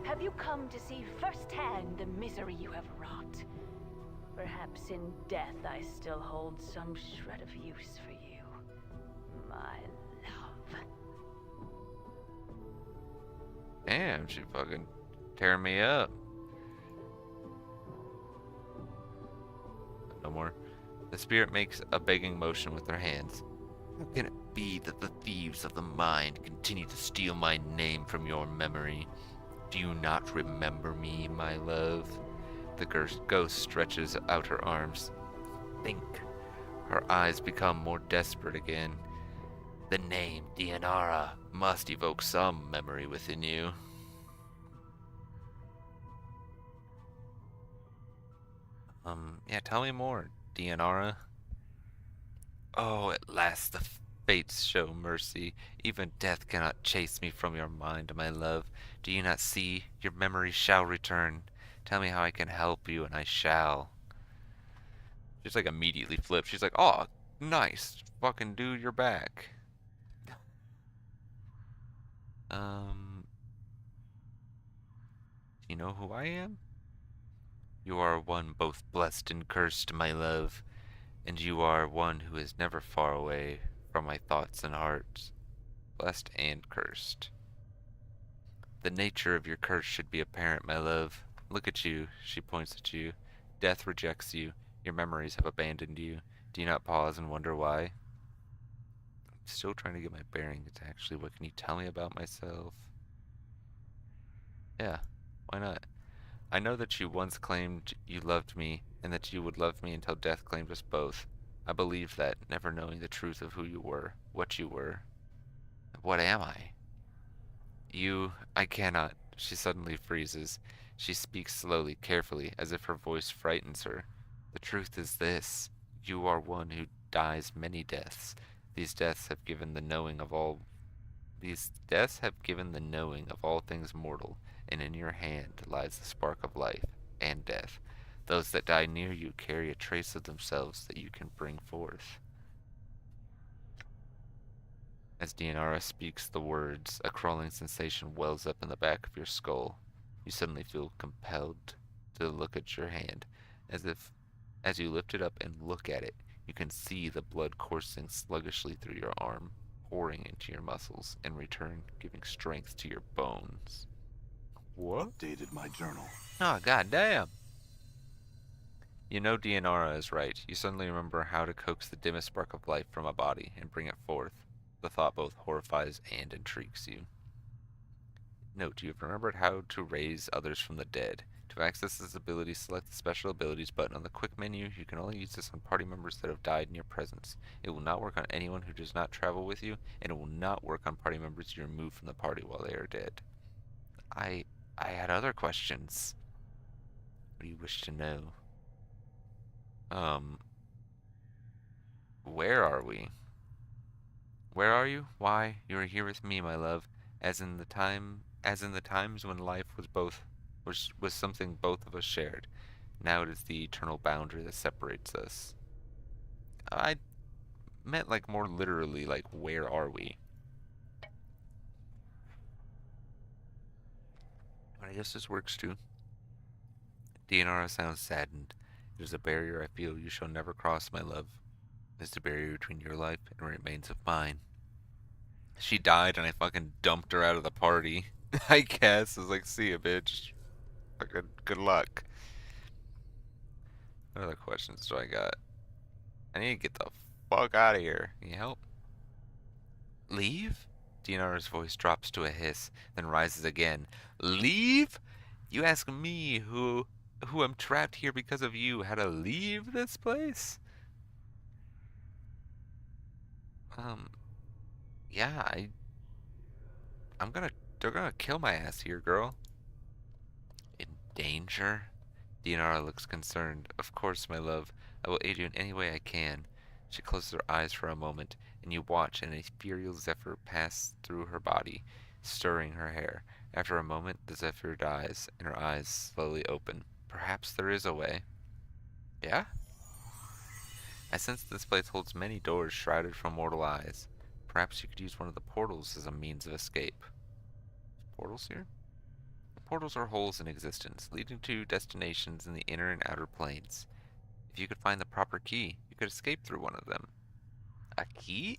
D: Have you come to see firsthand the misery you have wrought? Perhaps in death I still hold some shred of use for you, my love.
A: Damn, she fucking tearing me up. No more. The spirit makes a begging motion with her hands. How can it be that the thieves of the mind continue to steal my name from your memory? Do you not remember me, my love? The ghost stretches out her arms. Think. Her eyes become more desperate again. The name Dianara must evoke some memory within you. Yeah, tell me more, Dianara. Oh, at last the fates show mercy. Even death cannot chase me from your mind, my love. Do you not see? Your memory shall return. Tell me how I can help you, and I shall. She's like immediately flipped. She's like, oh, nice. Fucking dude, you're back. Do you know who I am? You are one both blessed and cursed, my love, and you are one who is never far away from my thoughts and hearts. Blessed and cursed. The nature of your curse should be apparent, my love. Look at you, she points at you. Death rejects you. Your memories have abandoned you. Do you not pause and wonder why? I'm still trying to get my bearings, actually. What can you tell me about myself? Yeah, why not? I know that you once claimed you loved me, and that you would love me until death claimed us both. I believed that, never knowing the truth of who you were, what you were. What am I? I cannot. She suddenly freezes. She speaks slowly, carefully, as if her voice frightens her. The truth is this. You are one who dies many deaths. These deaths have given the knowing of all things mortal, and in your hand lies the spark of life and death. Those that die near you carry a trace of themselves that you can bring forth. As Dianara speaks the words, a crawling sensation wells up in the back of your skull. You suddenly feel compelled to look at your hand, as you lift it up and look at it, you can see the blood coursing sluggishly through your arm, pouring into your muscles, in return giving strength to your bones. What?
C: Updated my journal.
A: Oh, goddamn! You know Dianara is right. You suddenly remember how to coax the dimmest spark of life from a body and bring it forth. The thought both horrifies and intrigues you. Note, you have remembered how to raise others from the dead. To access this ability, select the Special Abilities button on the Quick menu. You can only use this on party members that have died in your presence. It will not work on anyone who does not travel with you, and it will not work on party members you remove from the party while they are dead. I had other questions. What do you wish to know? Where are we? Where are you? Why, you are here with me, my love, as in the times when life was something both of us shared. Now it is the eternal boundary that separates us. I meant like more literally, like where are we? But I guess this works too. Dianara sounds saddened. It is a barrier I feel you shall never cross, my love. It is the barrier between your life and remains of mine. She died and I fucking dumped her out of the party. I guess. I was like, see ya, bitch. Fucking good luck. What other questions do I got? I need to get the fuck out of here. Can you help? Leave? Dianara's voice drops to a hiss, then rises again. Leave? You ask me, who am trapped here because of you, how to leave this place? Yeah, they're gonna kill my ass here, girl. In danger? Dianara looks concerned. Of course, my love. I will aid you in any way I can. She closes her eyes for a moment, and you watch an ethereal zephyr pass through her body, stirring her hair. After a moment, the zephyr dies, and her eyes slowly open. Perhaps there is a way. Yeah? I sense this place holds many doors shrouded from mortal eyes. Perhaps you could use one of the portals as a means of escape. Portals here? Portals are holes in existence, leading to destinations in the inner and outer planes. If you could find the proper key, you could escape through one of them. A key?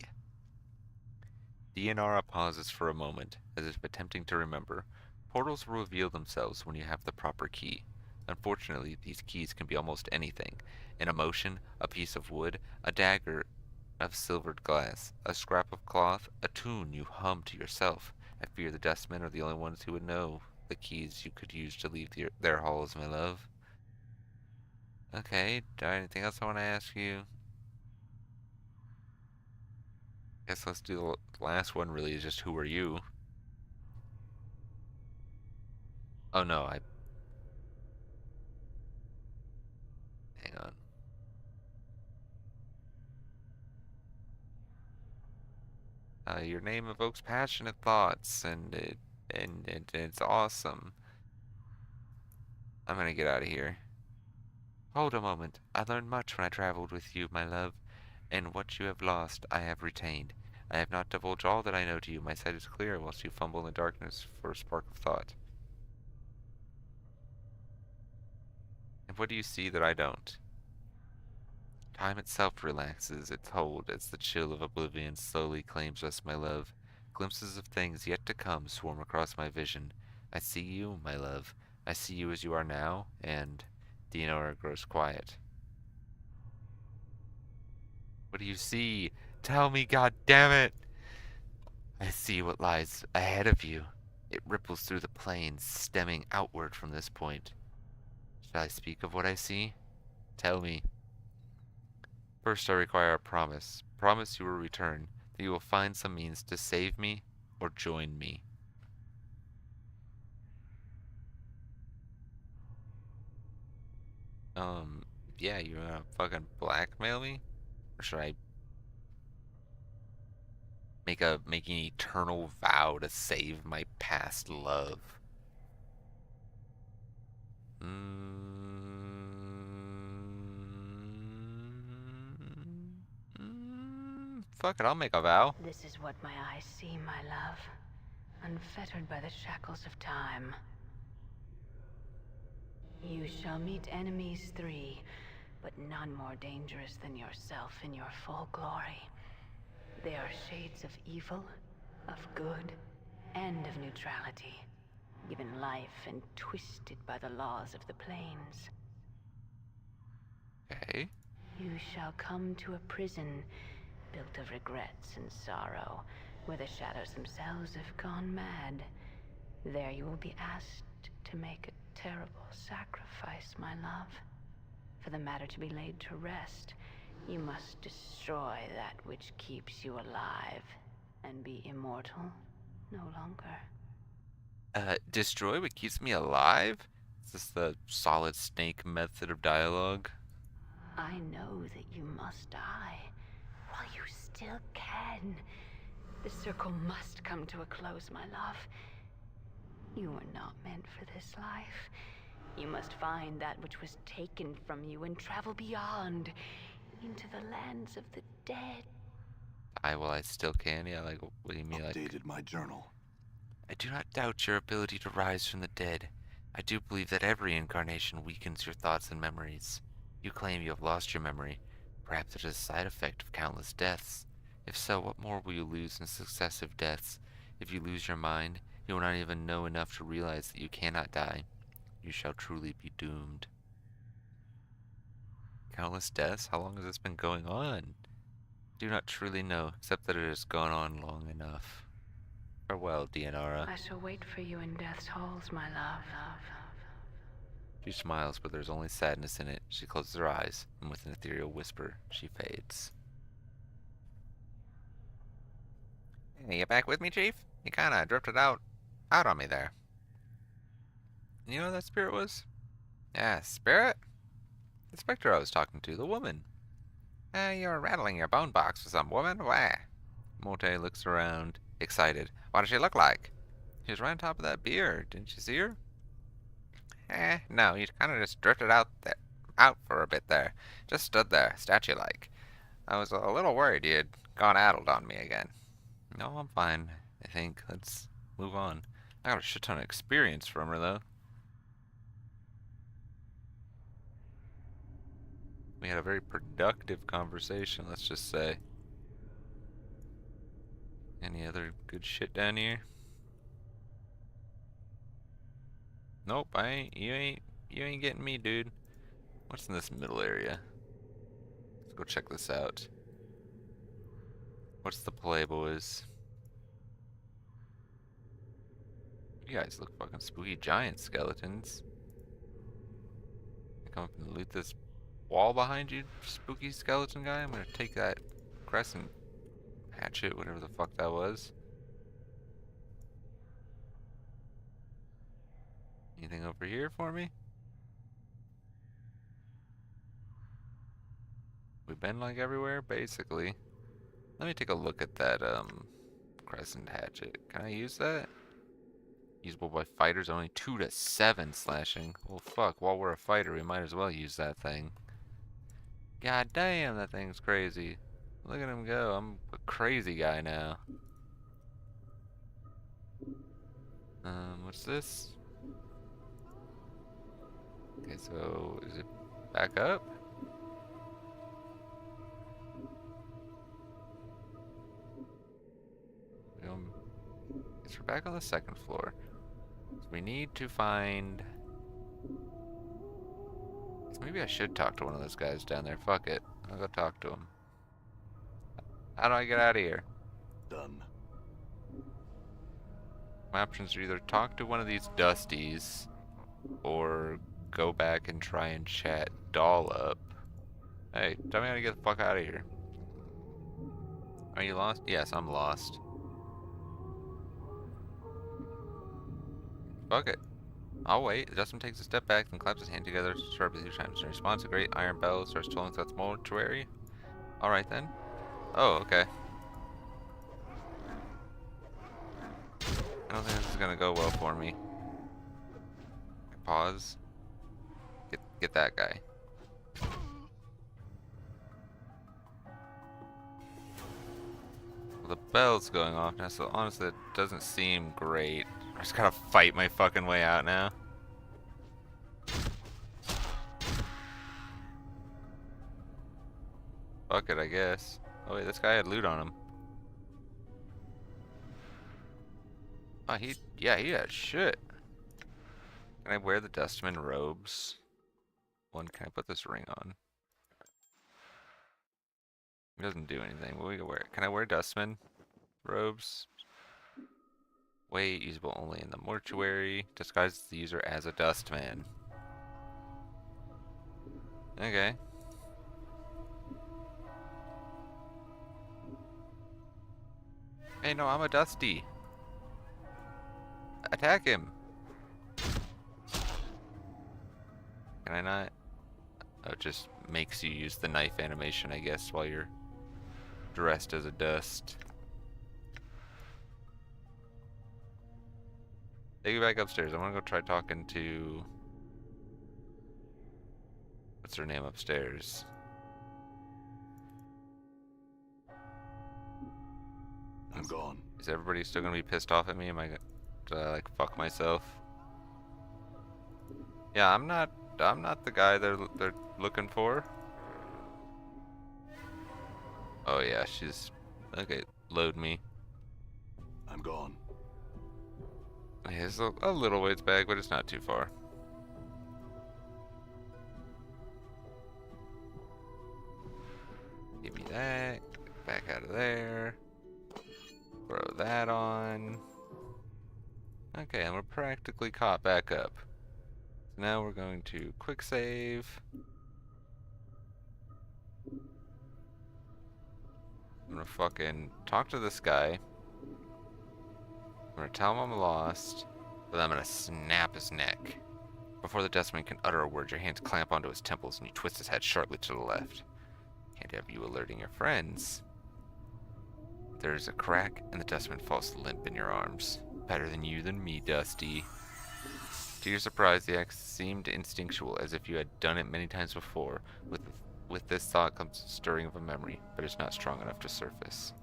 A: Dianara pauses for a moment, as if attempting to remember. Portals will reveal themselves when you have the proper key. Unfortunately, these keys can be almost anything. An emotion, a piece of wood, a dagger of silvered glass, a scrap of cloth, a tune you hum to yourself. I fear the dustmen are the only ones who would know the keys you could use to leave their halls, my love. Okay, anything else I want to ask you? Guess let's do the last one really is just who are you? Oh no, hang on. Your name evokes passionate thoughts and it's awesome. I'm gonna get out of here. Hold a moment. I learned much when I traveled with you, my love, and what you have lost I have retained. I have not divulged all that I know to you. My sight is clear whilst you fumble in the darkness for a spark of thought. And what do you see that I don't? Time itself relaxes its hold as the chill of oblivion slowly claims us, my love. Glimpses of things yet to come swarm across my vision. I see you, my love. I see you as you are now, and Dianora grows quiet. What do you see? Tell me, God damn it! I see what lies ahead of you. It ripples through the plains, stemming outward from this point. Shall I speak of what I see? Tell me. First, I require a promise. Promise you will return, that you will find some means to save me or join me. Um, yeah, you wanna fucking blackmail me? Or should I make an eternal vow to save my past love? Fuck it, I'll make a vow.
D: This is what my eyes see, my love. Unfettered by the shackles of time. You shall meet enemies 3, but none more dangerous than yourself in your full glory. They are shades of evil, of good, and of neutrality, given life and twisted by the laws of the plains.
A: Okay.
D: You shall come to a prison built of regrets and sorrow, where the shadows themselves have gone mad. There you will be asked to make a terrible sacrifice, my love. For the matter to be laid to rest, you must destroy that which keeps you alive, and be immortal no longer.
A: Destroy what keeps me alive? Is this the solid snake method of dialogue?
D: I know that you must die, while you still can. The circle must come to a close, my love. You were not meant for this life. You must find that which was taken from you and travel beyond, into the lands of the dead.
A: I still can? Yeah, like, what do you mean, like...
C: Updated my journal.
A: I do not doubt your ability to rise from the dead. I do believe that every incarnation weakens your thoughts and memories. You claim you have lost your memory. Perhaps it is a side effect of countless deaths. If so, what more will you lose in successive deaths? If you lose your mind, you will not even know enough to realize that you cannot die. You shall truly be doomed. Countless deaths? How long has this been going on? Do not truly know, except that it has gone on long enough. Farewell, Dianora.
D: I shall wait for you in death's halls, my love.
A: She smiles, but there's only sadness in it. She closes her eyes, and with an ethereal whisper, she fades. Hey, you back with me, Chief? You kinda drifted out on me there. You know who that spirit was? Yeah, spirit? The specter I was talking to, the woman. You're rattling your bone box for some woman? Why? Mote looks around, excited. What does she look like? She was right on top of that beer. Didn't you see her? No, you kinda just drifted out for a bit there. Just stood there, statue-like. I was a little worried you had gone addled on me again. No, I'm fine, I think. Let's move on. I got a shit ton of experience from her, though. We had a very productive conversation, let's just say. Any other good shit down here? Nope, you ain't getting me, dude. What's in this middle area? Let's go check this out. What's the play, boys? You guys look fucking spooky giant skeletons. Come up and loot this wall behind you, spooky skeleton guy. I'm gonna take that crescent hatchet, whatever the fuck that was. Anything over here for me? We've been like everywhere, basically. Let me take a look at that crescent hatchet. Can I use that? Usable by fighters, only 2 to 7 slashing. Well, fuck, while we're a fighter, we might as well use that thing. God damn, that thing's crazy. Look at him go. I'm a crazy guy now. What's this? Okay, so is it back up? Guess we're back on the second floor. So we need to find. Maybe I should talk to one of those guys down there. Fuck it. I'll go talk to him. How do I get out of here?
C: Done.
A: My options are either talk to one of these dusties or go back and try and chat Doll up. Hey, tell me how to get the fuck out of here. Are you lost? Yes, I'm lost. Fuck it. I'll wait. Justin takes a step back and claps his hand together sharply 2 times. In response, a great iron bell starts tolling throughout the mortuary. Alright then. Oh, okay. I don't think this is gonna go well for me. Pause. Get that guy. Well, the bell's going off now, so honestly, it doesn't seem great. I just gotta fight my fucking way out now. Fuck it, I guess. Oh wait, this guy had loot on him. Oh, he had shit. Can I wear the Dustman robes? One, can I put this ring on? It doesn't do anything. What we can wear? Can I wear Dustman robes? Wait, usable only in the mortuary. Disguises the user as a Dustman. Okay. Hey, no, I'm a Dusty. Attack him. Can I not? Oh, it just makes you use the knife animation, I guess, while you're dressed as a dust. Take you back upstairs. I want to go try talking to... What's her name upstairs?
C: I'm gone.
A: Is everybody still gonna be pissed off at me? Am I gonna like fuck myself? Yeah, I'm not the guy they're looking for. Oh yeah, she's okay. Load me.
C: I'm gone.
A: Yeah, it's a little ways back, but it's not too far. Give me that. Back out of there. Throw that on. Okay, and we're practically caught back up. So now we're going to quick save. I'm gonna fucking talk to this guy. I'm gonna tell him I'm lost, but then I'm gonna snap his neck. Before the dustman can utter a word, your hands clamp onto his temples and you twist his head sharply to the left. Can't have you alerting your friends. There's a crack and the dustman falls limp in your arms. Better than you than me, Dusty. To your surprise, the act seemed instinctual, as if you had done it many times before. With this thought comes a stirring of a memory, but it's not strong enough to surface.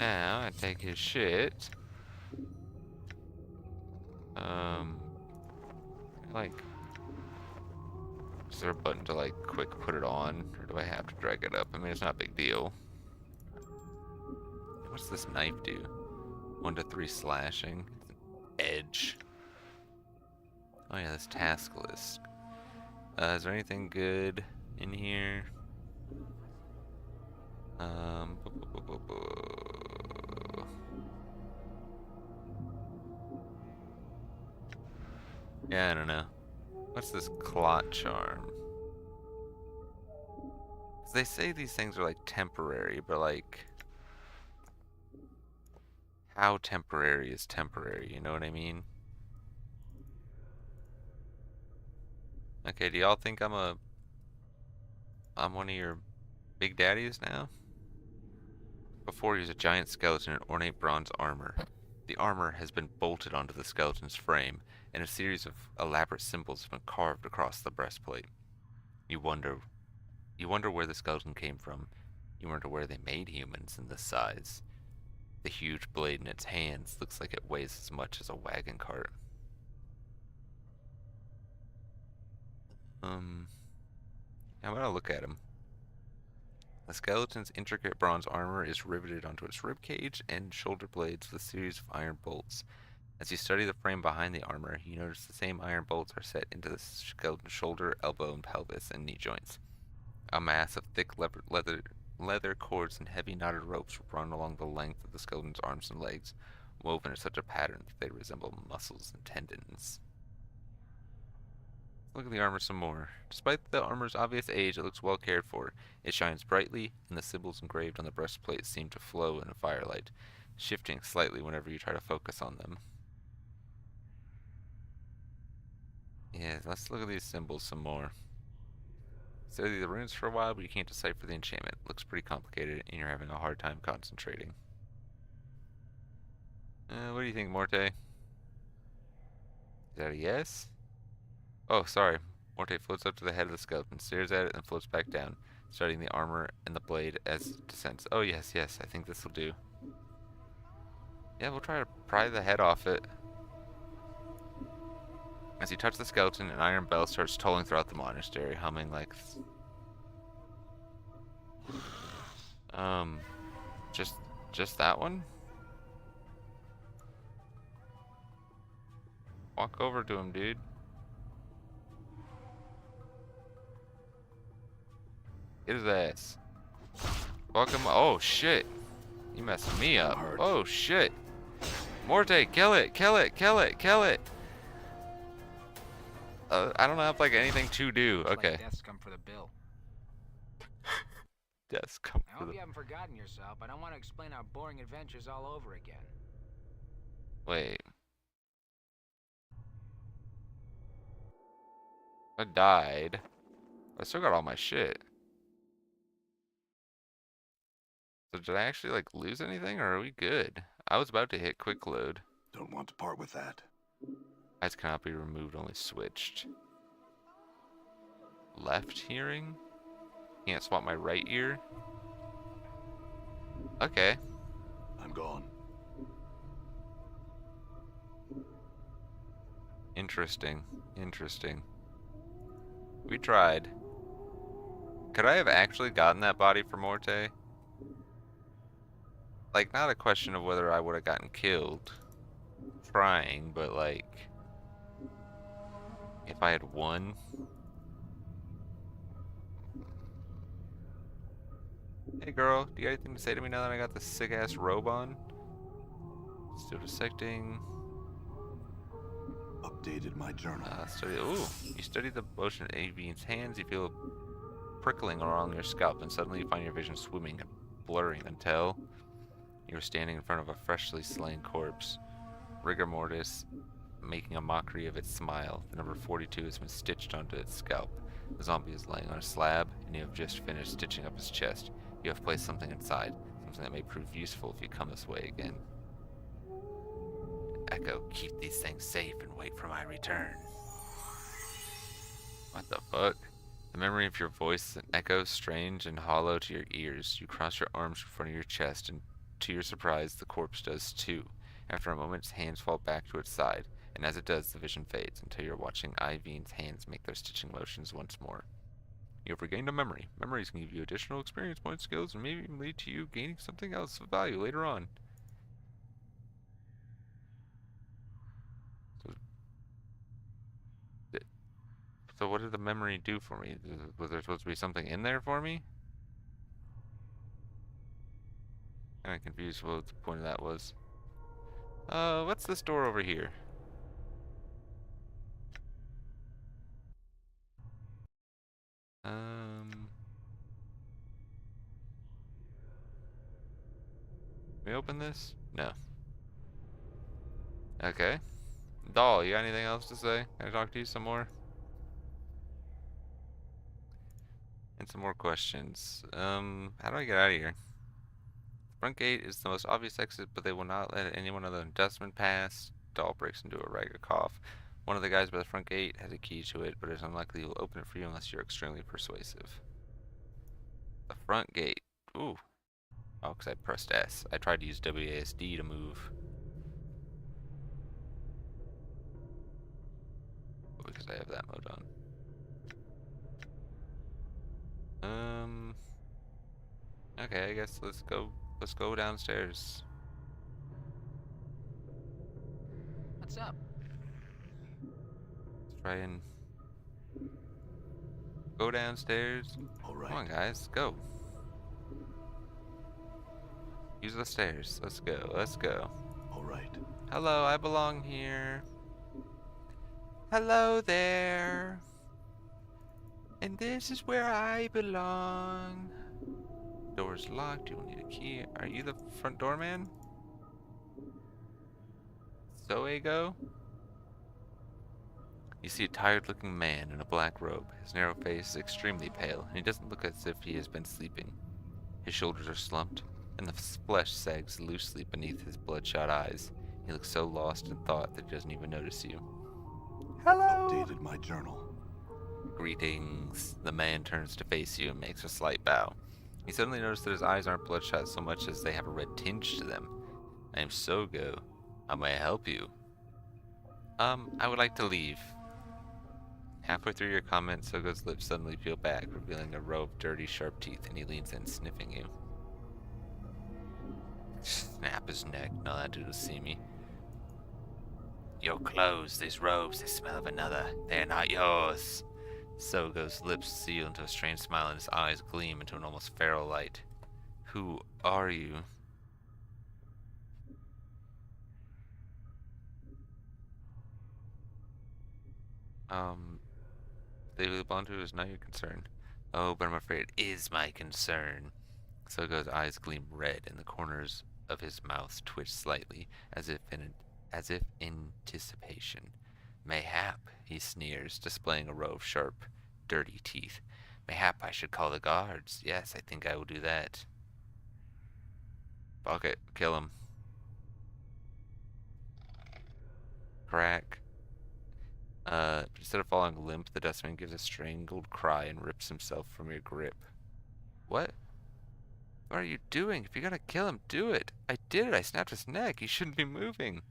A: Now, I take his shit. Like... Is there a button to, like, quick put it on? Or do I have to drag it up? I mean, it's not a big deal. What's this knife do? 1 to 3 slashing. Edge. Oh yeah, this task list. Is there anything good in here? Yeah, I don't know. What's this clot charm? 'Cause they say these things are like temporary, but like, how temporary is temporary? You know what I mean? Okay, do y'all think I'm one of your big daddies now? Before he was a giant skeleton in ornate bronze armor. The armor has been bolted onto the skeleton's frame, and a series of elaborate symbols have been carved across the breastplate. You wonder where the skeleton came from. You wonder where they made humans in this size. The huge blade in its hands looks like it weighs as much as a wagon cart. I'm gonna look at him. The skeleton's intricate bronze armor is riveted onto its ribcage and shoulder blades with a series of iron bolts. As you study the frame behind the armor, you notice the same iron bolts are set into the skeleton's shoulder, elbow, and pelvis and knee joints. A mass of thick leather cords and heavy knotted ropes run along the length of the skeleton's arms and legs, woven in such a pattern that they resemble muscles and tendons. Look at the armor some more. Despite the armor's obvious age, it looks well cared for. It shines brightly, and the symbols engraved on the breastplate seem to flow in a firelight, shifting slightly whenever you try to focus on them. Yeah, let's look at these symbols some more. Study the runes for a while, but you can't decipher the enchantment. It looks pretty complicated, and you're having a hard time concentrating. What do you think, Morte? Is that a yes? Oh, sorry. Morte floats up to the head of the skeleton, stares at it, and floats back down, studying the armor and the blade as it descends. Oh, yes, yes, I think this will do. Yeah, we'll try to pry the head off it. As you touch the skeleton, an iron bell starts tolling throughout the monastery, humming like... just that one? Walk over to him, dude. Get his ass. Fuck him. Oh, shit. You messing me up. Oh, shit. Morte, kill it, kill it, kill it, kill it. I don't have like anything to do. Okay.
B: Like death's come for the bill.
A: Death's come
B: I
A: for
B: hope
A: the...
B: you haven't forgotten yourself. I don't want to explain our boring adventures all over again.
A: Wait. I died. I still got all my shit. So did I actually like lose anything, or are we good? I was about to hit quick load.
C: Don't want to part with that.
A: Eyes cannot be removed, only switched. Left hearing? Can't swap my right ear? Okay.
C: I'm gone.
A: Interesting. Interesting. We tried. Could I have actually gotten that body for Morte? Like, not a question of whether I would have gotten killed trying, but like, if I had won. Hey girl, do you got anything to say to me now that I got this sick ass robe on? Still dissecting.
C: Updated my journal.
A: You study the motion of Avian's hands. You feel prickling along your scalp, and suddenly you find your vision swimming and blurring until you're standing in front of a freshly slain corpse. Rigor mortis making a mockery of its smile. The number 42 has been stitched onto its scalp. The zombie is laying on a slab, and you have just finished stitching up his chest. You have placed something inside, something that may prove useful if you come this way again. Echo, keep these things safe and wait for my return. What the fuck? The memory of your voice echoes strange and hollow to your ears. You cross your arms in front of your chest, and to your surprise, the corpse does too. After a moment, its hands fall back to its side, and as it does, the vision fades until you're watching Ivine's hands make their stitching motions once more. You have regained a memory. Memories can give you additional experience point skills and maybe even lead to you gaining something else of value later on. So what did the memory do for me? Was there supposed to be something in there for me? Kinda confused what the point of that was. What's this door over here? Can we open this? No. Okay. Doll, you got anything else to say? Can I talk to you some more? And some more questions. How do I get out of here? Front gate is the most obvious exit, but they will not let anyone other than Dustman pass. Doll breaks into a ragged cough. One of the guys by the front gate has a key to it, but it's unlikely he will open it for you unless you're extremely persuasive. The front gate. Ooh. Oh, because I pressed S. I tried to use WASD to move. Because I have that mode on. Okay, I guess let's go downstairs.
B: What's up?
A: Let's try and go downstairs.
C: All
A: Come on,
C: right.
A: guys, go. Use the stairs. Let's go. Let's go.
C: All right.
A: Hello, I belong here. Hello there. And this is where I belong. Door's locked. You will need a key. Are you the front door man? Zoego? You see a tired-looking man in a black robe. His narrow face is extremely pale, and he doesn't look as if he has been sleeping. His shoulders are slumped, and the flesh sags loosely beneath his bloodshot eyes. He looks so lost in thought that he doesn't even notice you. Hello!
C: Updated my journal.
A: Greetings. The man turns to face you and makes a slight bow. You suddenly notice that his eyes aren't bloodshot so much as they have a red tinge to them. I am Sogo. How may I help you? I would like to leave. Halfway through your comment, Sogo's lips suddenly peel back, revealing a row of dirty, sharp teeth, and he leans in, sniffing you. Snap his neck. No, that dude will see me. Your clothes, these robes, they smell of another. They're not yours. Sogo's lips seal into a strange smile and his eyes gleam into an almost feral light. Who are you? They belong to is not your concern. Oh, but I'm afraid it is my concern. Sogo's eyes gleam red and the corners of his mouth twitch slightly, as if in anticipation. Mayhap, he sneers, displaying a row of sharp, dirty teeth. Mayhap I should call the guards. Yes, I think I will do that. Fuck it, kill him. Crack. But instead of falling limp, the dustman gives a strangled cry and rips himself from your grip. What? What are you doing? If you're gonna kill him, do it. I did it. I snapped his neck. He shouldn't be moving.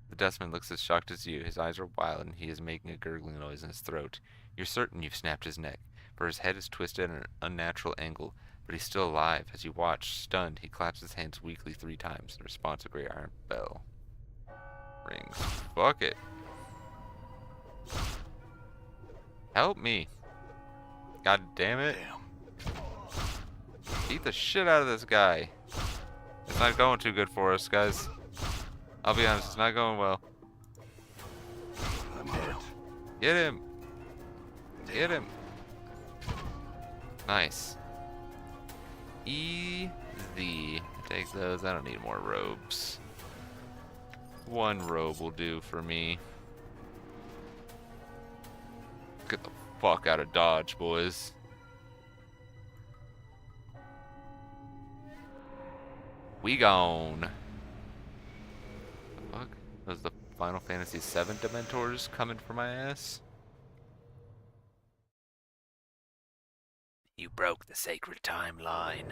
A: The dustman looks as shocked as you. His eyes are wild and he is making a gurgling noise in his throat. You're certain you've snapped his neck, for his head is twisted at an unnatural angle, but he's still alive. As you watch, stunned, he claps his hands weakly 3 times. In response, a gray iron bell rings. Fuck it. Help me. God damn it.
C: Damn.
A: Beat the shit out of this guy. It's not going too good for us, guys. I'll be honest, it's not going well.
C: I'm hit.
A: Get him. Get him. Nice. Easy. Take those. I don't need more robes. 1 robe will do for me. Get the fuck out of Dodge, boys. We gone. The fuck? Those the Final Fantasy VII Dementors coming for my ass? You broke the sacred timeline.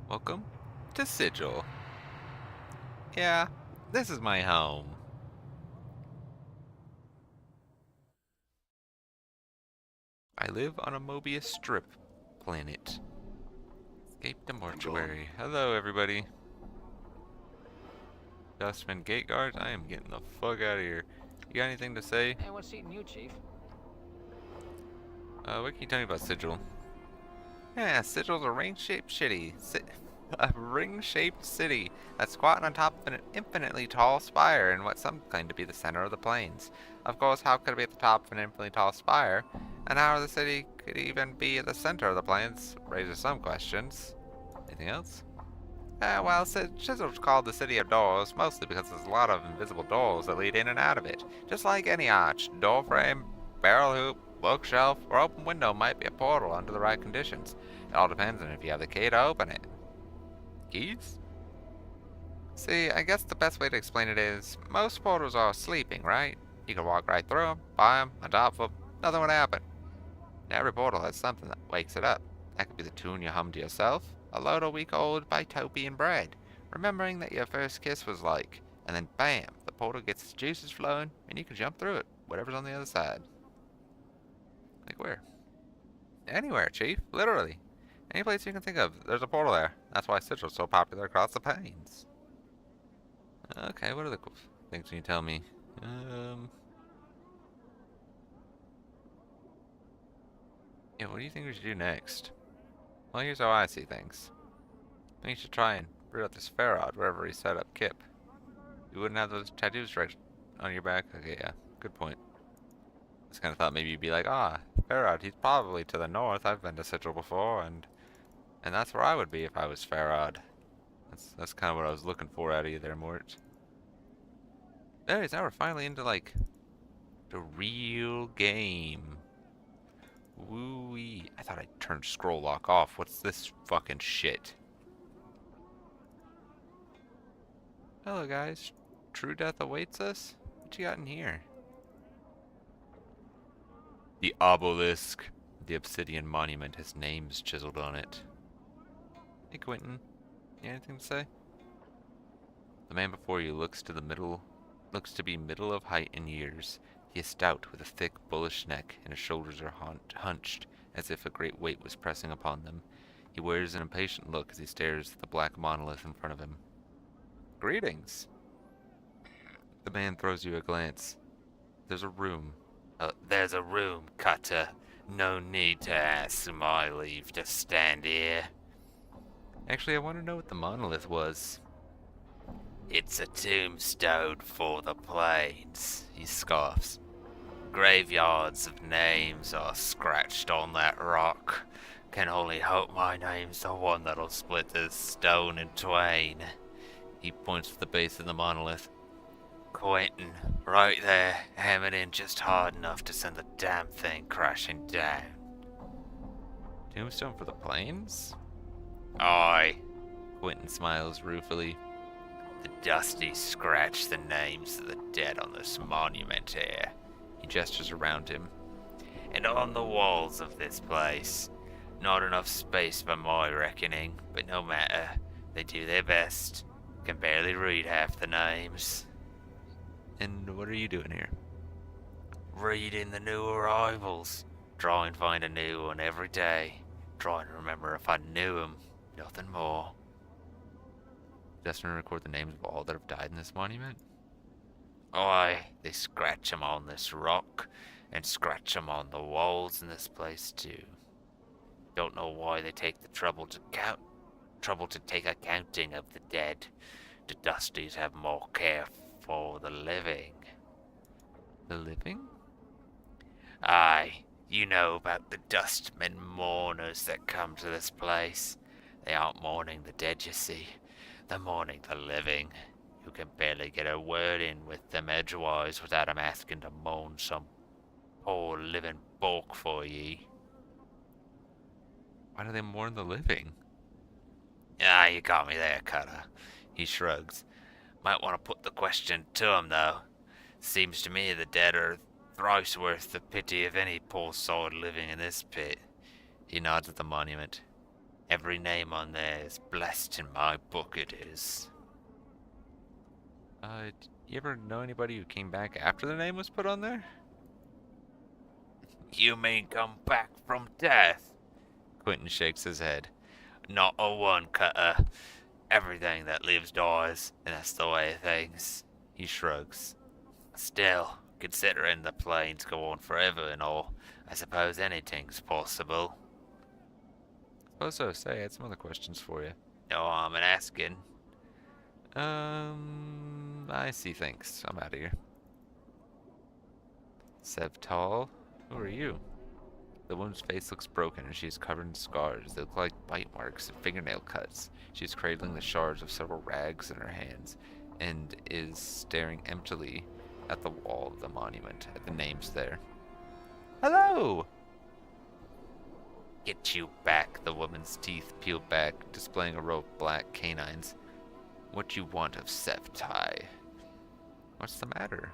A: Welcome to Sigil. Yeah, this is my home. I live on a Mobius Strip planet. Escape the mortuary. Hello, everybody. Dustman gate guards, I am getting the fuck out of here. You got anything to say?
B: Hey, what's eating you, Chief?
A: What can you tell me about Sigil? Yeah, Sigil's a ring-shaped shitty. A ring-shaped city that's squatting on top of an infinitely tall spire in what some claim to be the center of the plains. Of course, how could it be at the top of an infinitely tall spire? And how the city could even be at the center of the plains raises some questions. Anything else? Well, Chisel's called the City of Doors, mostly because there's a lot of invisible doors that lead in and out of it. Just like any arch, door frame, barrel hoop, bookshelf, or open window might be a portal under the right conditions. It all depends on if you have the key to open it. Keys? See, I guess the best way to explain it is, most portals are sleeping, right? You can walk right through them, by them, on top of them, nothing would happen. Every portal has something that wakes it up. That could be the tune you hum to yourself, a load of week-old Bitopian bread, remembering that your first kiss was like, and then bam, the portal gets its juices flowing, and you can jump through it, whatever's on the other side. Like where? Anywhere, Chief, literally. Any place you can think of, there's a portal there. That's why Sigil's so popular across the plains. Okay, what are the cool things can you tell me? Yeah, what do you think we should do next? Well, here's how I see things. I think you should try and root out this Farod wherever he set up Kip. You wouldn't have those tattoos right on your back? Okay, yeah, good point. I just kind of thought maybe you'd be like, Farod, he's probably to the north. I've been to Sigil before, and that's where I would be if I was Farod. That's kind of what I was looking for out of you there, Mort. There he is. Now we're finally into, like, the real game. Woo-wee. I thought I turned scroll lock off. What's this fucking shit? Hello, guys. True death awaits us? What you got in here? The obelisk. The obsidian monument has names chiseled on it. Hey, Quentin. You got anything to say? The man before you looks to be middle of height in years. He is stout, with a thick, bullish neck, and his shoulders are hunched, as if a great weight was pressing upon them. He wears an impatient look as he stares at the black monolith in front of him. Greetings. The man throws you a glance. There's a room. There's a room, Cutter. No need to ask my leave to stand here. Actually, I want to know what the monolith was. It's a tombstone for the plains, he scoffs. Graveyards of names are scratched on that rock. Can only hope my name's the one that'll split this stone in twain. He points to the base of the monolith. Quentin, right there, hammering in just hard enough to send the damn thing crashing down. Tombstone for the plains? Aye. Quentin smiles ruefully. The dusty scratch the names of the dead on this monument here. He gestures around him. And on the walls of this place. Not enough space by my reckoning, but no matter. They do their best. Can barely read half the names. And what are you doing here? Reading the new arrivals. Try and find a new one every day. Trying to remember if I knew him. Nothing more. Just to record the names of all that have died in this monument? Aye, they scratch 'em on this rock, and scratch 'em on the walls in this place too. Don't know why they take the trouble to take accounting of the dead. The Dusties have more care for the living. The living? Aye, you know about the dustmen mourners that come to this place. They aren't mourning the dead, you see. They're mourning the living. You can barely get a word in with them edgewise without 'em asking to mourn some poor living bulk for ye. Why do they mourn the living? Ah, you got me there, Cutter. He shrugs. Might want to put the question to 'em, though. Seems to me the dead are thrice worth the pity of any poor soul living in this pit. He nods at the monument. Every name on there is blessed in my book, it is. You ever know anybody who came back after the name was put on there? You mean come back from death? Quentin shakes his head. Not a one, Cutter. Everything that lives dies, and that's the way of things. He shrugs. Still, considering the plains go on forever and all, I suppose anything's possible. Suppose so. Say, I had some other questions for you. No, I'm asking. I see, thanks. I'm out of here. Sevtal, who are you? The woman's face looks broken and she is covered in scars. They look like bite marks and fingernail cuts. She is cradling the shards of several rags in her hands and is staring emptily at the wall of the monument, at the names there. Hello! Get you back, the woman's teeth peeled back, displaying a row of black canines. What you want of Sevtai? What's the matter?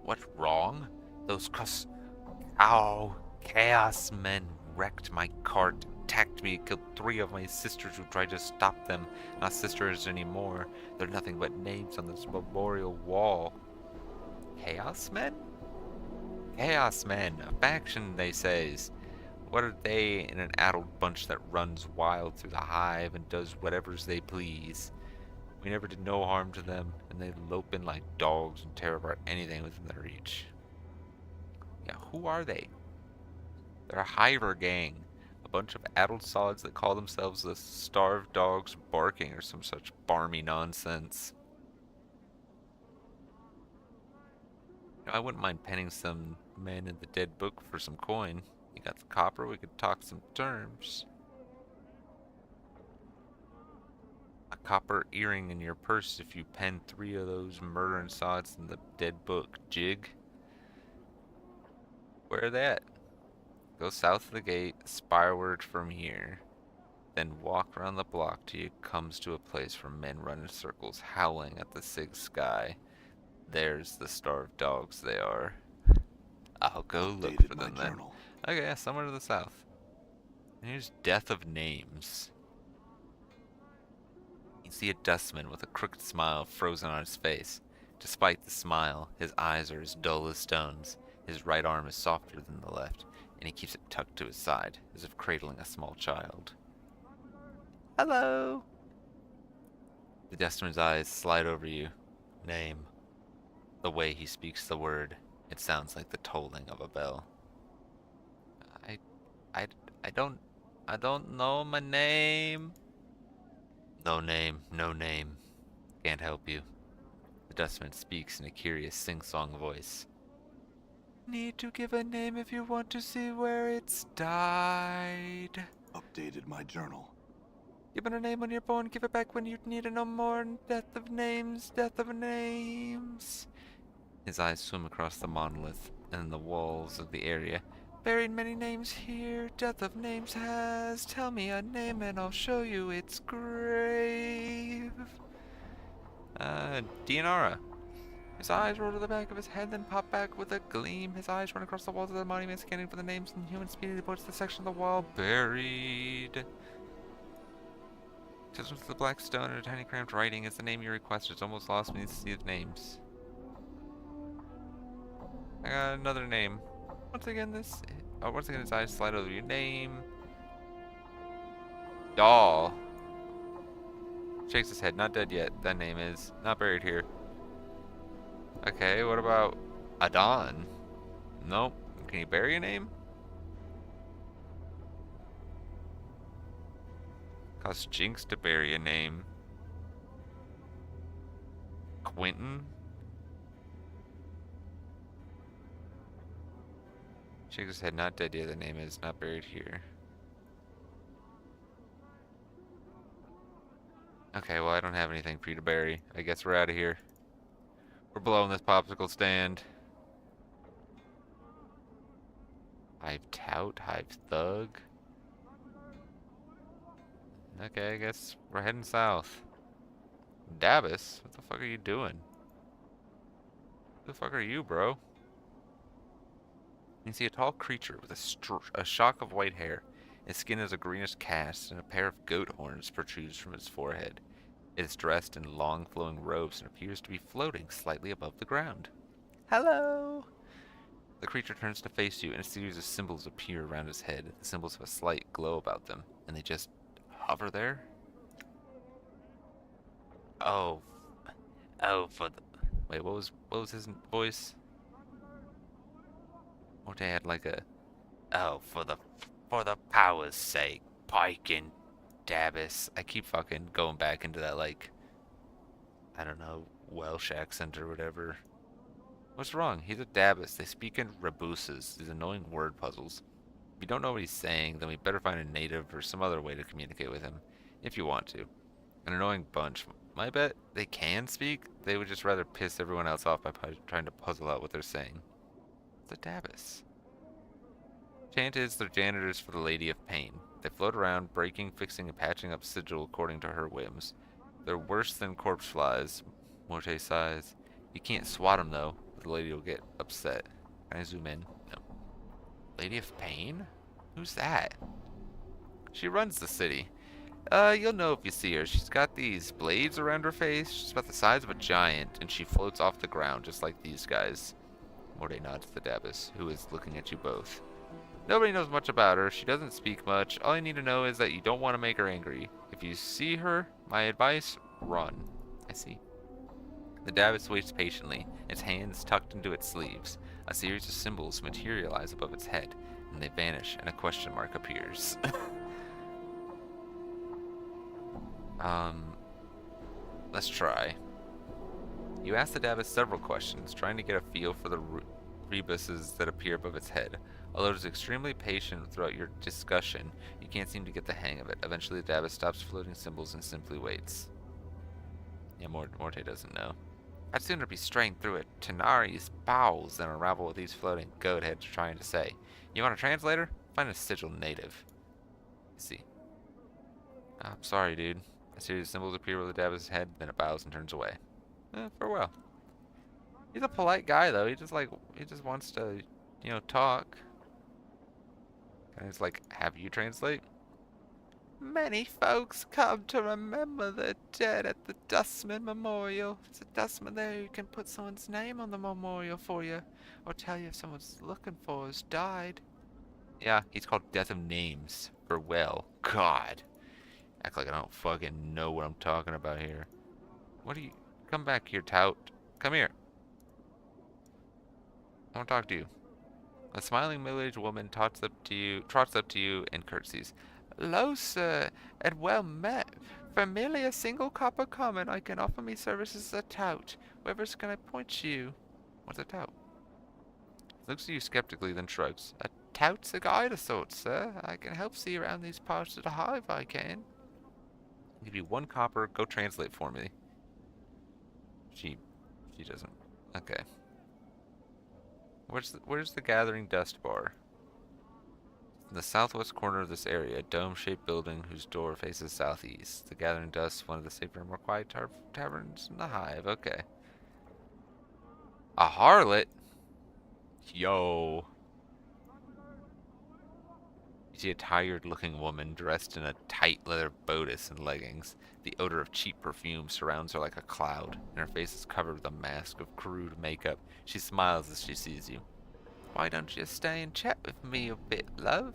A: What's wrong? Those Chaos men wrecked my cart, attacked me, killed 3 of my sisters who tried to stop them. Not sisters anymore. They're nothing but names on this memorial wall. Chaos men? Chaos men, a faction, they says. What are they in an addled bunch that runs wild through the hive and does whatever's they please? We never did no harm to them, and they lope in like dogs and tear apart anything within their reach. Yeah, who are they? They're a hiver gang. A bunch of addled solids that call themselves the Starved Dogs Barking or some such barmy nonsense. I wouldn't mind penning some men in the dead book for some coin. You got the copper, we could talk some terms. A copper earring in your purse if you pen 3 of those murdering sods in the dead book. Jig? Where are they at? Go south of the gate, spireward from here. Then walk around the block till you comes to a place where men run in circles, howling at the sig sky. There's the starved dogs they are. I'll go look
C: Updated
A: for
C: my
A: them then.
C: journal.
A: Okay, yeah, somewhere to the south. And here's Death of Names. You see a dustman with a crooked smile frozen on his face. Despite the smile, his eyes are as dull as stones. His right arm is softer than the left, and he keeps it tucked to his side, as if cradling a small child. Hello! The dustman's eyes slide over you. Name. The way he speaks the word, it sounds like the tolling of a bell. I, I don't know my name. No name, no name. Can't help you. The dustman speaks in a curious sing-song voice. Need to give a name if you want to see where it's died.
C: Updated my journal.
A: Given a name when you're born, give it back when you need it no more. Death of names, death of names. His eyes swim across the monolith and the walls of the area. Buried many names here, death of names has. Tell me a name and I'll show you its grave. Dianara. His eyes roll to the back of his head, then pop back with a gleam. His eyes run across the walls of the monument, scanning for the names, and human speedily approaches the section of the wall buried. Just with the black stone and a tiny cramped writing is the name you requested. It's almost lost when you see the names. I got another name. Once again, his eyes slide over your name. Doll. Shakes his head. Not dead yet. That name is not buried here. Okay, what about Adon? Nope. Can you bury a name? Costs Jinx to bury a name. Quentin? Shakes his head, not dead yet. The name is not buried here. Okay, well I don't have anything for you to bury. I guess we're out of here. We're blowing this popsicle stand. Hive Tout, Hive Thug. Okay, I guess we're heading south. Dabus? What the fuck are you doing? Who the fuck are you, bro? You see a tall creature with a shock of white hair. Its skin is a greenish cast, and a pair of goat horns protrudes from its forehead. It is dressed in long flowing robes and appears to be floating slightly above the ground. Hello! The creature turns to face you, and a series of symbols appear around his head. The symbols have a slight glow about them, and they just hover there. Oh, for the... Wait, what was his voice? Morte had like a... Oh, for the power's sake, Pikin. Dabbis. I keep fucking going back into that, like, I don't know, Welsh accent or whatever. What's wrong? He's a Dabbis. They speak in rebuses, these annoying word puzzles. If you don't know what he's saying, then we better find a native or some other way to communicate with him, if you want to. An annoying bunch. My bet they can speak, they would just rather piss everyone else off by trying to puzzle out what they're saying. It's a Dabbis. Chant is they're janitors for the Lady of Pain. They float around, breaking, fixing, and patching up sigil according to her whims. They're worse than corpse flies, Morte sighs. You can't swat them though, the lady will get upset. Can I zoom in? No. Lady of Pain? Who's that? She runs the city. You'll know if you see her. She's got these blades around her face. She's about the size of a giant, and she floats off the ground just like these guys. Morte nods to the Dabbis, who is looking at you both. Nobody knows much about her. She doesn't speak much. All you need to know is that you don't want to make her angry. If you see her, my advice, run. I see. The Dabbis waits patiently, its hands tucked into its sleeves. A series of symbols materialize above its head, and they vanish, and a question mark appears. Let's try. You ask the Dabbis several questions, trying to get a feel for the rebuses that appear above its head. Although it is extremely patient throughout your discussion, you can't seem to get the hang of it. Eventually, the Dabbis stops floating symbols and simply waits. Yeah, Morte doesn't know. I'd sooner be strained through a Tanari's bowels than unravel what these floating goat heads are trying to say. You want a translator? Find a sigil native. Let's see. I'm sorry, dude. A series of symbols appear over the Dabbis' head, then it bows and turns away. Farewell. He's a polite guy, though. He just wants to, talk. And it's like, have you translate? Many folks come to remember the dead at the Dustman Memorial. There's a dustman there who can put someone's name on the memorial for you, or tell you if someone's looking for has died. Yeah, he's called Death of Names. Farewell. God. Act like I don't fucking know what I'm talking about here. What do you... Come back here, tout. Come here. I want to talk to you. A smiling middle-aged woman trots up to you and curtsies. Hello, sir, and well met. For merely a single copper common, I can offer me services as a tout. Wherever's can I point you? What's a tout? Looks at you skeptically, then shrugs. A tout's a guide of sorts, sir. I can help see around these parts of the hive, I can. I'll give you 1 copper. Go translate for me. She doesn't. Okay. Where's the gathering dust bar? In the southwest corner of this area, a dome-shaped building whose door faces southeast. The gathering dust, one of the safer and more quiet taverns in the hive. Okay. A harlot? Yo. You see a tired-looking woman dressed in a tight leather bodice and leggings. The odor of cheap perfume surrounds her like a cloud, and her face is covered with a mask of crude makeup. She smiles as she sees you. Why don't you stay and chat with me a bit, love?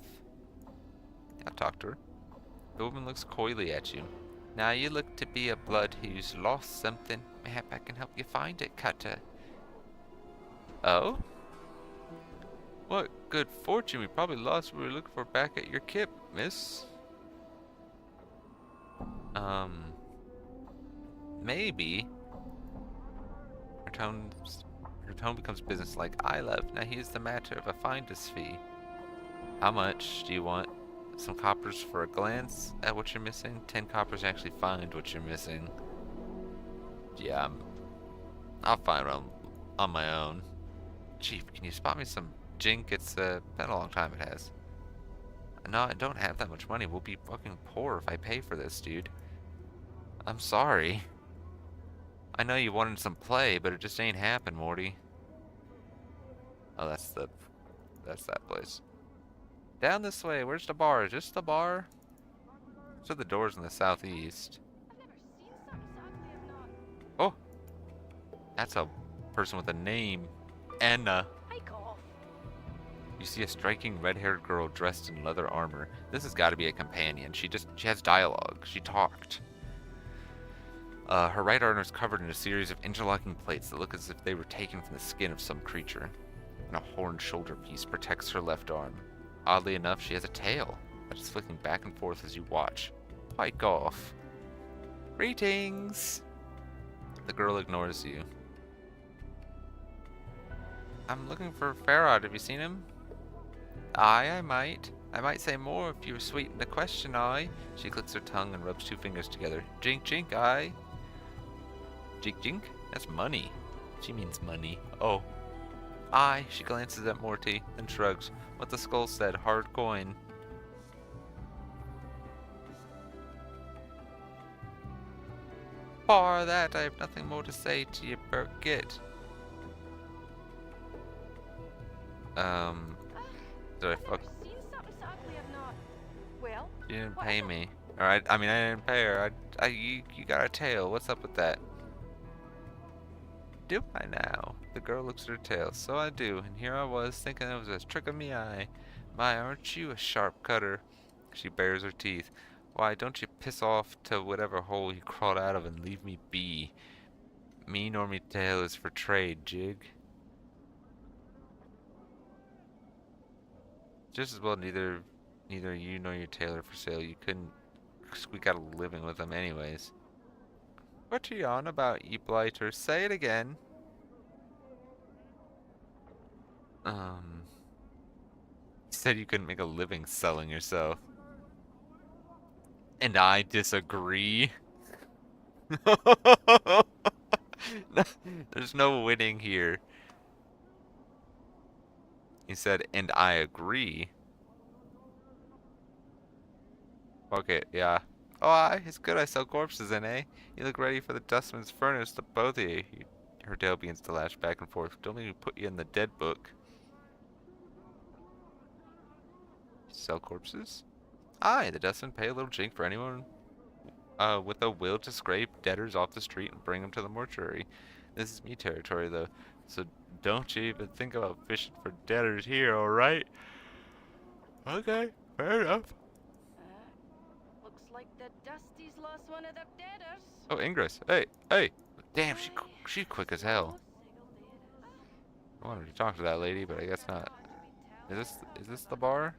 A: I'll talk to her. The woman looks coyly at you. Now you look to be a blood who's lost something. Mayhap I can help you find it, Cutter. Oh? What good fortune we probably lost what we were looking for back at your kip, miss. Maybe. Her tone becomes businesslike. I love. Now here's the matter of a finder's fee. How much do you want? Some coppers for a glance at what you're missing? 10 coppers to actually find what you're missing. Yeah, I'll find one on my own. Chief, can you spot me some jink? It's been a long time, it has. No, I don't have that much money. We'll be fucking poor if I pay for this, dude. I'm sorry. I know you wanted some play, but it just ain't happened, Morty. Oh, that's that place. Down this way. Where's the bar? Is this the bar? So the door's in the southeast. Oh, that's a person with a name. Anna. You see a striking red-haired girl dressed in leather armor. This has got to be a companion. She has dialogue. She talked. Her right arm is covered in a series of interlocking plates that look as if they were taken from the skin of some creature. And a horned shoulder piece protects her left arm. Oddly enough, she has a tail that is flicking back and forth as you watch. Pike off. Greetings! The girl ignores you. I'm looking for Farad. Have you seen him? Aye, I might. I might say more if you were sweet in the question, aye. She clicks her tongue and rubs two fingers together. Jink, jink, aye. Jink, jink? That's money. She means money. Oh. Aye. She glances at Morty, then shrugs. What the skull said, hard coin. Bar that, I have nothing more to say to you, Burkett. Did I fuck?
E: Seen something so ugly I've not. Well,
A: You didn't
E: what
A: pay
E: is it?
A: me. Alright, I mean, I didn't pay her. You got a tail. What's up with that? Do I now? The girl looks at her tail. So I do. And here I was, thinking it was a trick of me eye. My, aren't you a sharp cutter? She bares her teeth. Why, don't you piss off to whatever hole you crawled out of and leave me be. Me nor me tail is for trade, jig. Just as well neither you nor your tail are for sale. You couldn't squeak out a living with them anyways. What are you on about, you blighter? Say it again. You said you couldn't make a living selling yourself. And I disagree. There's no winning here. He said, and I agree. Okay, yeah. Oh, it's good I sell corpses in, eh? You look ready for the dustman's furnace, the both of you. Her tail begins to lash back and forth. Don't make me put you in the dead book. Sell corpses? Aye, the dustman pay a little jink for anyone with a will to scrape debtors off the street and bring them to the mortuary. This is me territory, though, so don't you even think about fishing for debtors here, alright? Okay, fair enough.
E: Looks like the Dusty's lost one of their debtors.
A: Oh, Ingress. Hey. Damn, she's quick as hell. I wanted to talk to that lady, but I guess not. Is this the bar?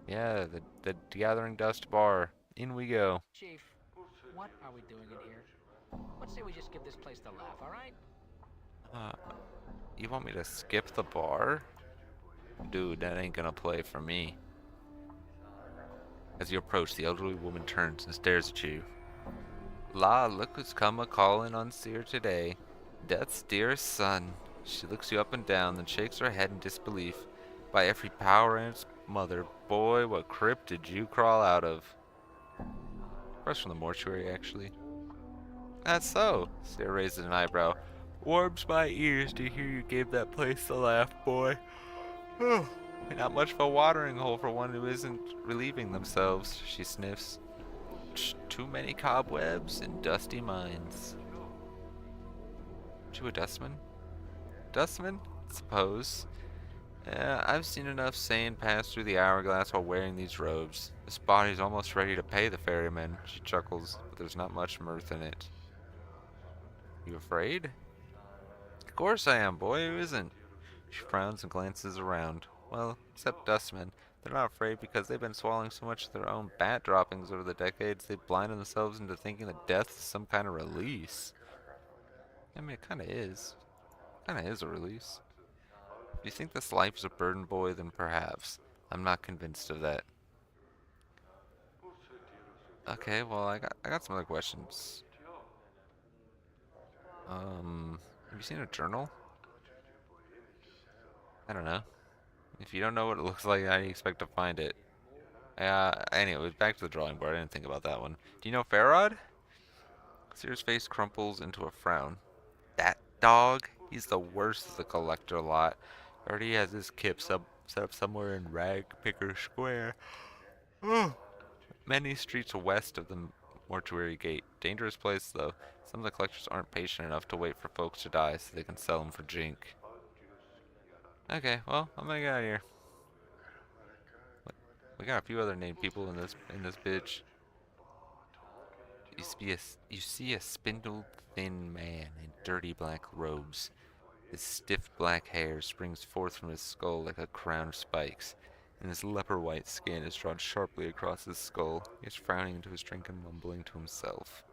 A: Yeah, the Gathering Dust bar. In we go.
B: Chief, what are we doing in here? Let's say we just give this place the laugh, all right?
A: You want me to skip the bar? Dude, that ain't gonna play for me. As you approach, the elderly woman turns and stares at you. La, look who's come a-calling on Seer today. Death's dearest son. She looks you up and down, then shakes her head in disbelief. By every power in its mother, boy, what crypt did you crawl out of? Fresh from the mortuary, actually. That's so. Seer raises an eyebrow. Warms my ears to hear you gave that place the laugh, boy. Not much of a watering hole for one who isn't relieving themselves, she sniffs. Too many cobwebs and dusty minds. Aren't you a dustman? Dustman? Suppose. I've seen enough sand pass through the hourglass while wearing these robes. This body's almost ready to pay the ferryman. She chuckles, but there's not much mirth in it. You afraid? Of course I am, boy. Who isn't? She frowns and glances around. Well, except dustmen. They're not afraid because they've been swallowing so much of their own bat droppings over the decades they've blinded themselves into thinking that death is some kind of release. I mean, it kinda is. Kinda is a release. If you think this life is a burden, boy, then perhaps. I'm not convinced of that. Okay, well, I got some other questions. Have you seen a journal? I don't know. If you don't know what it looks like, how do you expect to find it? Anyway, back to the drawing board. I didn't think about that one. Do you know Farad? Seer's face crumples into a frown. That dog? He's the worst of the collector lot. Already has his kip set up somewhere in Rag Picker Square. Many streets west of the mortuary gate. Dangerous place, though. Some of the collectors aren't patient enough to wait for folks to die so they can sell them for jink. Okay, well, I'm gonna get out of here. We got a few other named people in this bitch. You see a spindled thin man in dirty black robes. His stiff black hair springs forth from his skull like a crown of spikes. and his leper-white skin is drawn sharply across his skull. He is frowning into his drink and mumbling to himself.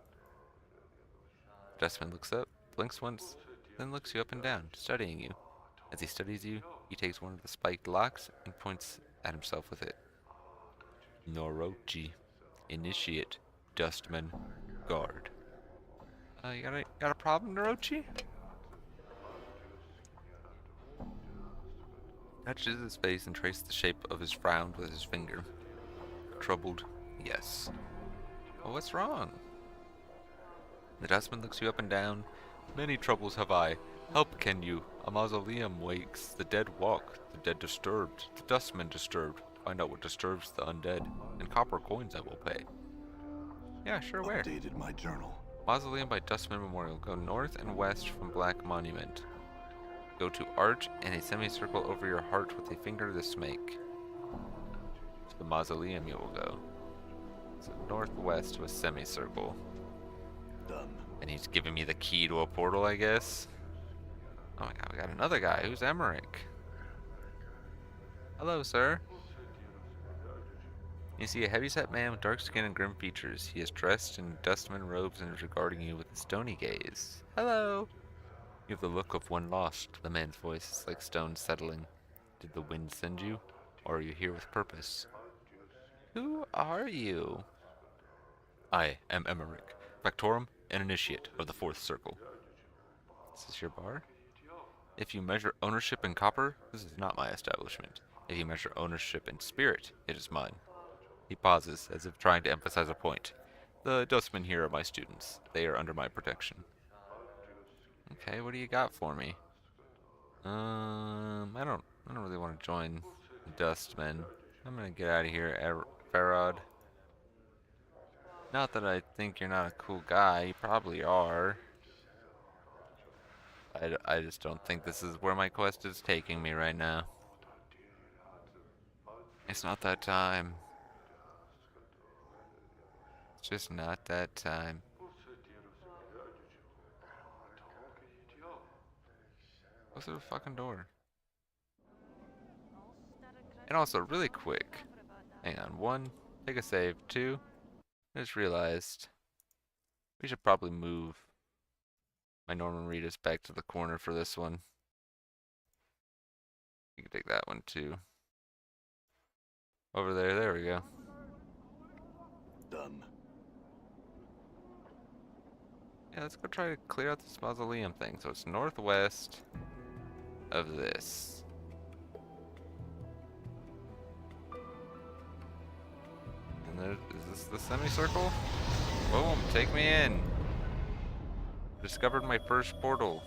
A: Dustman looks up, blinks once, then looks you up and down, studying you. As he studies you, he takes one of the spiked locks and points at himself with it. Norochi. Initiate. Dustman. Guard. You got a problem, Norochi? Touches his face and traces the shape of his frown with his finger. Troubled? Yes. Well, what's wrong? The dustman looks you up and down. Many troubles have I. Help can you. A mausoleum wakes. The dead walk. The dead disturbed. The dustman disturbed. Find out what disturbs the undead. And copper coins I will pay. Yeah, sure, where?
C: Updated my journal.
A: Mausoleum by Dustman Memorial. Go north and west from Black Monument. Go to Arch and a semicircle over your heart with a finger to smake. To the mausoleum you will go. So northwest to a semicircle.
C: Done.
A: And he's giving me the key to a portal, I guess. Oh my god, we got another guy. Who's Emmerich? Hello, sir. You see a heavyset man with dark skin and grim features. He is dressed in dustman robes and is regarding you with a stony gaze. Hello. You have the look of one lost. The man's voice is like stone settling. Did the wind send you? Or are you here with purpose? Who are you? I am Emmerich, Factorum and Initiate of the Fourth Circle. Is this your bar? If you measure ownership in copper, this is not my establishment. If you measure ownership in spirit, it is mine. He pauses, as if trying to emphasize a point. The dustmen here are my students. They are under my protection. Okay, what do you got for me? I don't really want to join the dustmen. I'm gonna get out of here, Farad. Not that I think you're not a cool guy. You probably are. I just don't think this is where my quest is taking me right now. It's not that time. It's just not that time. Go through the fucking door. And also, really quick. Hang on. 1, take a save. 2, I just realized we should probably move my Norman Reedus back to the corner for this one. You can take that one too. Over there we go.
C: Done.
A: Yeah, let's go try to clear out this mausoleum thing. So it's northwest of this. And there, is this the semicircle? Boom, take me in. Discovered my first portal.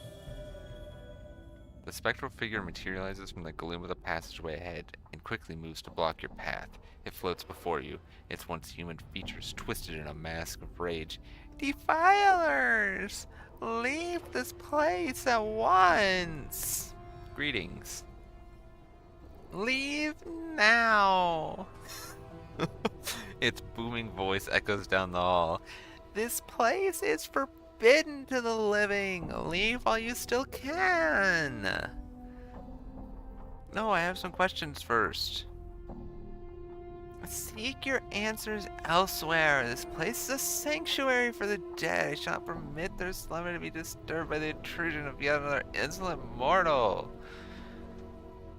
A: The spectral figure materializes from the gloom of the passageway ahead and quickly moves to block your path. It floats before you, its once human features twisted in a mask of rage. Defilers! Leave this place at once! Greetings. Leave now! Its booming voice echoes down the hall. This place is forbidden to the living. Leave while you still can. No, I have some questions first. Seek your answers elsewhere. This place is a sanctuary for the dead. I shall not permit their slumber to be disturbed by the intrusion of yet another insolent mortal.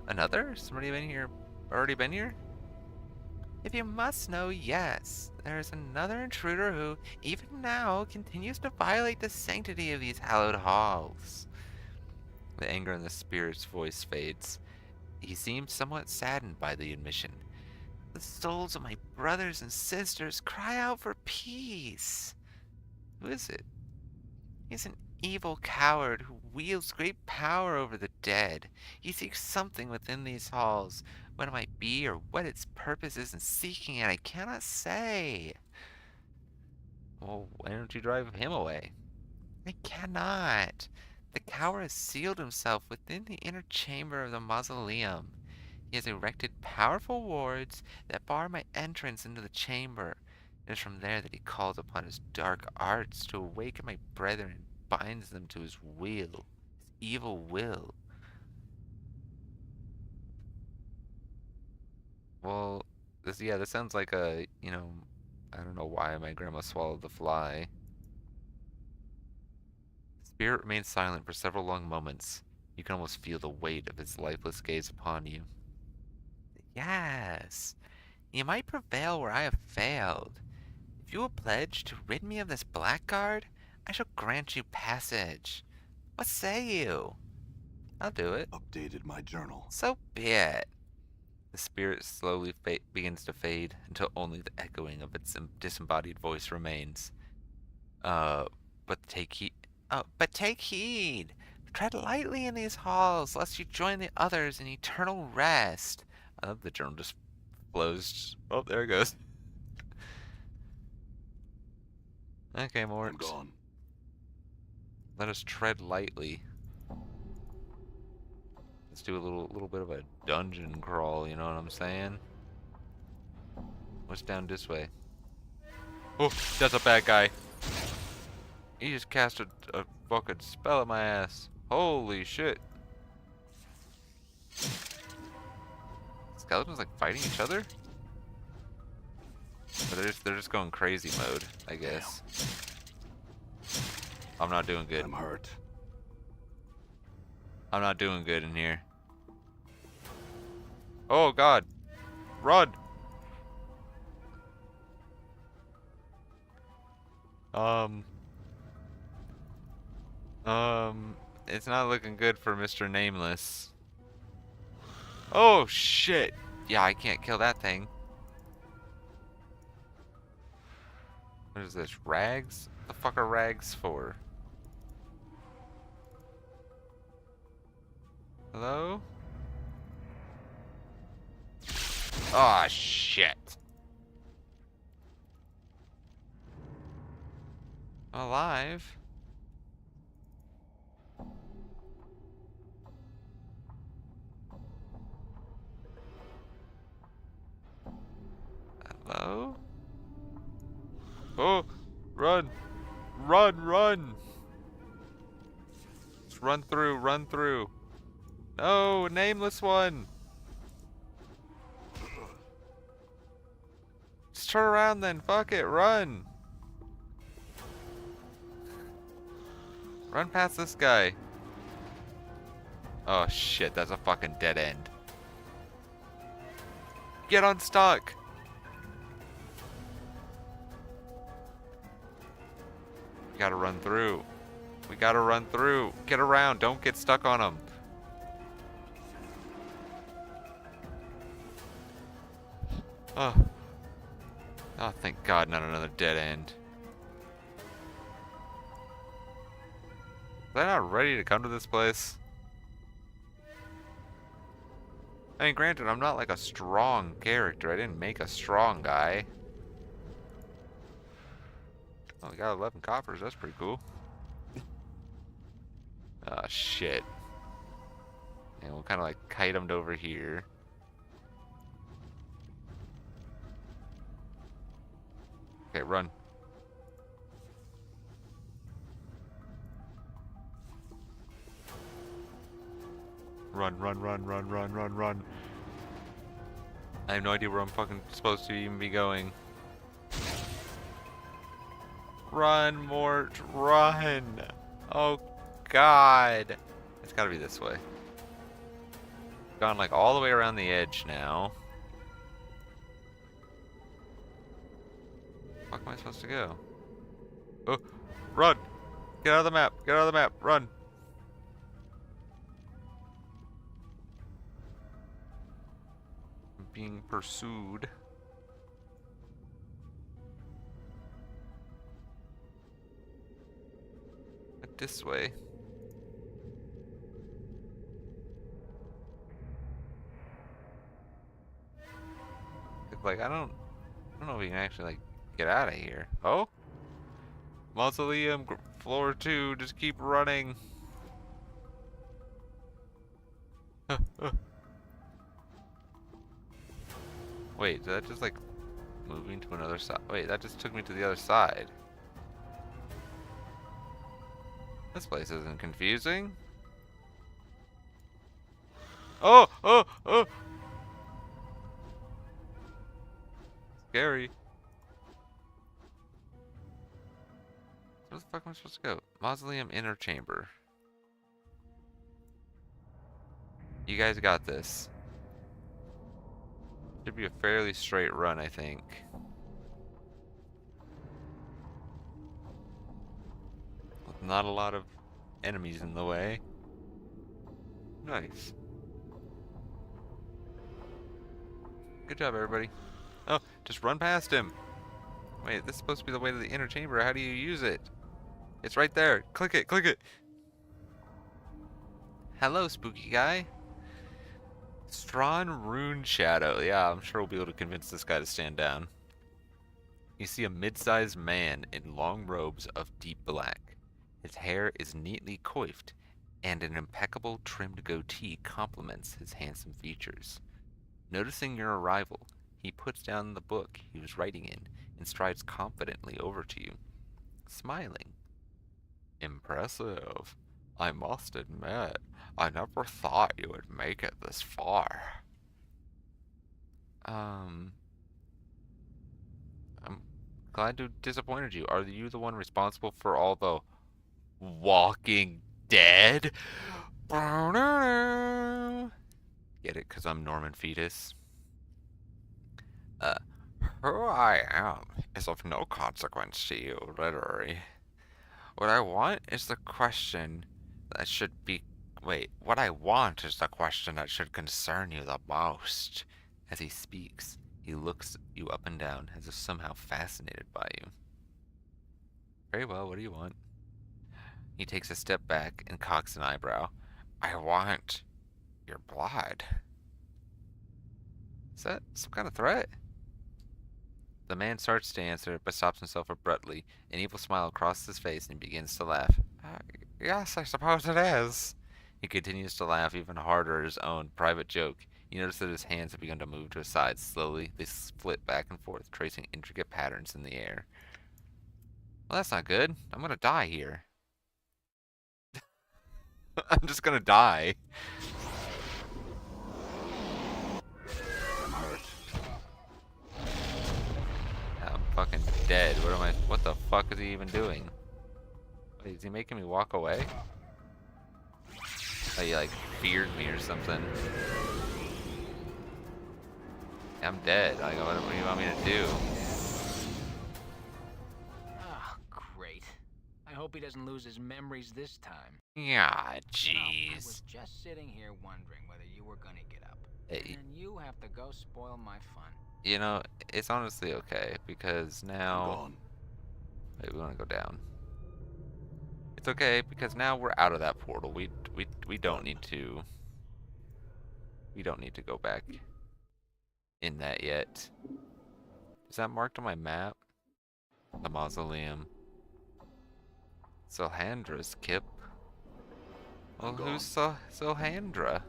A: Another? Somebody been here? Already been here? If you must know, yes. There is another intruder who, even now, continues to violate the sanctity of these hallowed halls. The anger in the spirit's voice fades. He seems somewhat saddened by the admission. The souls of my brothers and sisters cry out for peace. Who is it? He's an evil coward who wields great power over the dead. He seeks something within these halls. What it might be or what its purpose is in seeking it, I cannot say. Well, why don't you drive him away? I cannot. The coward has sealed himself within the inner chamber of the mausoleum. He has erected powerful wards that bar my entrance into the chamber. It is from there that he calls upon his dark arts to awaken my brethren and binds them to his will, his evil will. Well, this sounds like a, I don't know why my grandma swallowed the fly. The spirit remains silent for several long moments. You can almost feel the weight of its lifeless gaze upon you. Yes, you might prevail where I have failed. If you will pledge to rid me of this blackguard, I shall grant you passage. What say you? I'll do it.
C: Updated my journal.
A: So be it. The spirit slowly begins to fade until only the echoing of its disembodied voice remains. But take heed. Oh, but take heed. Tread lightly in these halls, lest you join the others in eternal rest. I love the journal just flows. Oh, there it goes. Okay,
C: I'm
A: Mort.
C: gone.
A: Let us tread lightly. Let's do a little bit of a dungeon crawl, you know what I'm saying? What's down this way? Oh, that's a bad guy. He just cast a fucking spell at my ass. Holy shit. Skeletons like fighting each other? Or they're just going crazy mode, I guess. I'm not doing good.
C: I'm hurt.
A: I'm not doing good in here. Oh god. Run! It's not looking good for Mr. Nameless. Oh shit! Yeah, I can't kill that thing. What is this? Rags? What the fuck are rags for? Hello? Oh shit. Alive? Hello? Oh! Run! Run! Run! Just run through! Run through! No! Nameless one! Just turn around then! Fuck it! Run! Run past this guy! Oh shit, that's a fucking dead end. Get unstuck! We gotta run through. We gotta run through. Get around, don't get stuck on him. Oh. Oh, thank God, not another dead end. Was I not ready to come to this place? I mean, granted, I'm not like a strong character. I didn't make a strong guy. Oh, we got 11 coppers. That's pretty cool. Oh, shit. And we'll kind of like kite him over here. Okay, run. Run, run, run, run, run, run, run. I have no idea where I'm fucking supposed to even be going. Run, Mort, run! Oh, God. It's gotta be this way. Gone like all the way around the edge now. Where the fuck am I supposed to go? Oh, run! Get out of the map! Get out of the map! Run! I'm being pursued. This way. Like I don't know if we can actually like get out of here. Oh, mausoleum floor 2. Just keep running. Wait, did that just like moving to another side? Wait, that just took me to the other side. This place isn't confusing. Oh, oh, oh! Scary. Where the fuck am I supposed to go? Mausoleum inner chamber. You guys got this. Should be a fairly straight run, I think. With not a lot of enemies in the way. Nice. Good job, everybody. Oh, just run past him. Wait, this is supposed to be the way to the inner chamber. How do you use it? It's right there. Click it, click it. Hello, spooky guy. Strawn Rune Shadow. Yeah, I'm sure we'll be able to convince this guy to stand down. You see a mid-sized man in long robes of deep black. His hair is neatly coiffed, and an impeccable trimmed goatee complements his handsome features. Noticing your arrival, he puts down the book he was writing in and strides confidently over to you, smiling. Impressive. I must admit, I never thought you would make it this far. I'm glad to have disappointed you. Are you the one responsible for all the Walking Dead? Get it? Because I'm Norman Fetus. Who I am is of no consequence to you, literally. What I want is the question that should be... Wait, what I want is the question that should concern you the most. As he speaks, he looks you up and down as if somehow fascinated by you. Very well, what do you want? He takes a step back and cocks an eyebrow. I want your blood. Is that some kind of threat? The man starts to answer, but stops himself abruptly. An evil smile crosses his face and he begins to laugh. Yes, I suppose it is. He continues to laugh even harder at his own private joke. You notice that his hands have begun to move to his sides. Slowly, they split back and forth, tracing intricate patterns in the air. Well, that's not good. I'm gonna die here. I'm just gonna die.
C: I'm hurt.
A: I'm fucking dead. What the fuck is he even doing? Wait, is he making me walk away? Oh, he like feared me or something. I'm dead. Like, what do you want me to do?
B: Oh, great. I hope he doesn't lose his memories this time.
A: Yeah,
B: I
A: jeez.
B: was just sitting here wondering whether you were gonna get up.
A: Hey,
B: And you have to go spoil my fun.
A: you know, it's honestly okay because
C: I'm
A: now.
C: gone.
A: Wait, we want to go down. It's okay because now we're out of that portal. We don't need to. We don't need to go back in that yet. Is that marked on my map? The mausoleum. Silhandra's Kip. Well, who's Silhandra?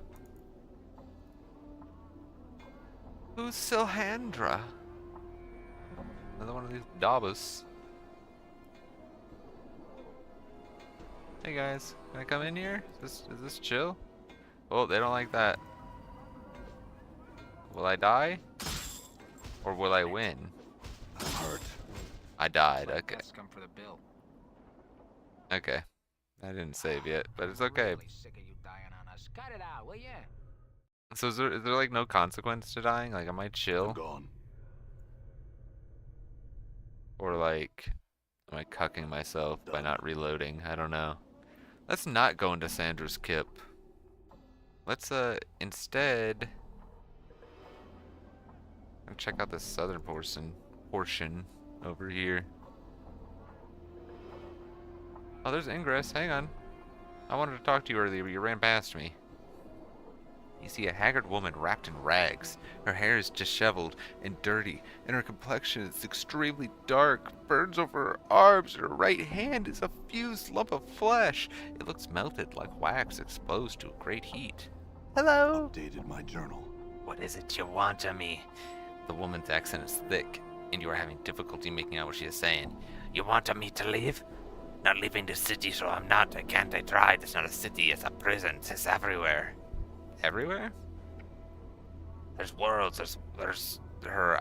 A: Who's Silhandra? Another one of these Dabbas. Hey guys, can I come in here? Is this chill? Oh, they don't like that. Will I die? Or will I win?
C: I'm hurt.
A: I died,
B: Let
A: okay.
B: Gus come for the bill.
A: Okay. I didn't save yet, but it's okay.
B: Really sick of you dying on us. Cut it out, will ya?
A: So is there like no consequence to dying? Like, am I
C: I'm
A: chill?
C: gone.
A: Or like, am I cucking myself by not reloading? I don't know. Let's not go into Sandra's Kip. Let's instead check out this southern portion over here. Oh, there's Ingress. Hang on. I wanted to talk to you earlier, but you ran past me. You see a haggard woman wrapped in rags. Her hair is disheveled and dirty, and her complexion is extremely dark. Burns over her arms, and her right hand is a fused lump of flesh. It looks melted like wax exposed to a great heat. Hello.
C: Updated my journal.
A: What is it you want of me? The woman's accent is thick, and you are having difficulty making out what she is saying. You want me to leave? Not leaving the city, so I'm not. I can't. I tried. It's not a city. It's a prison. It's everywhere. Everywhere? There's worlds. There's. Her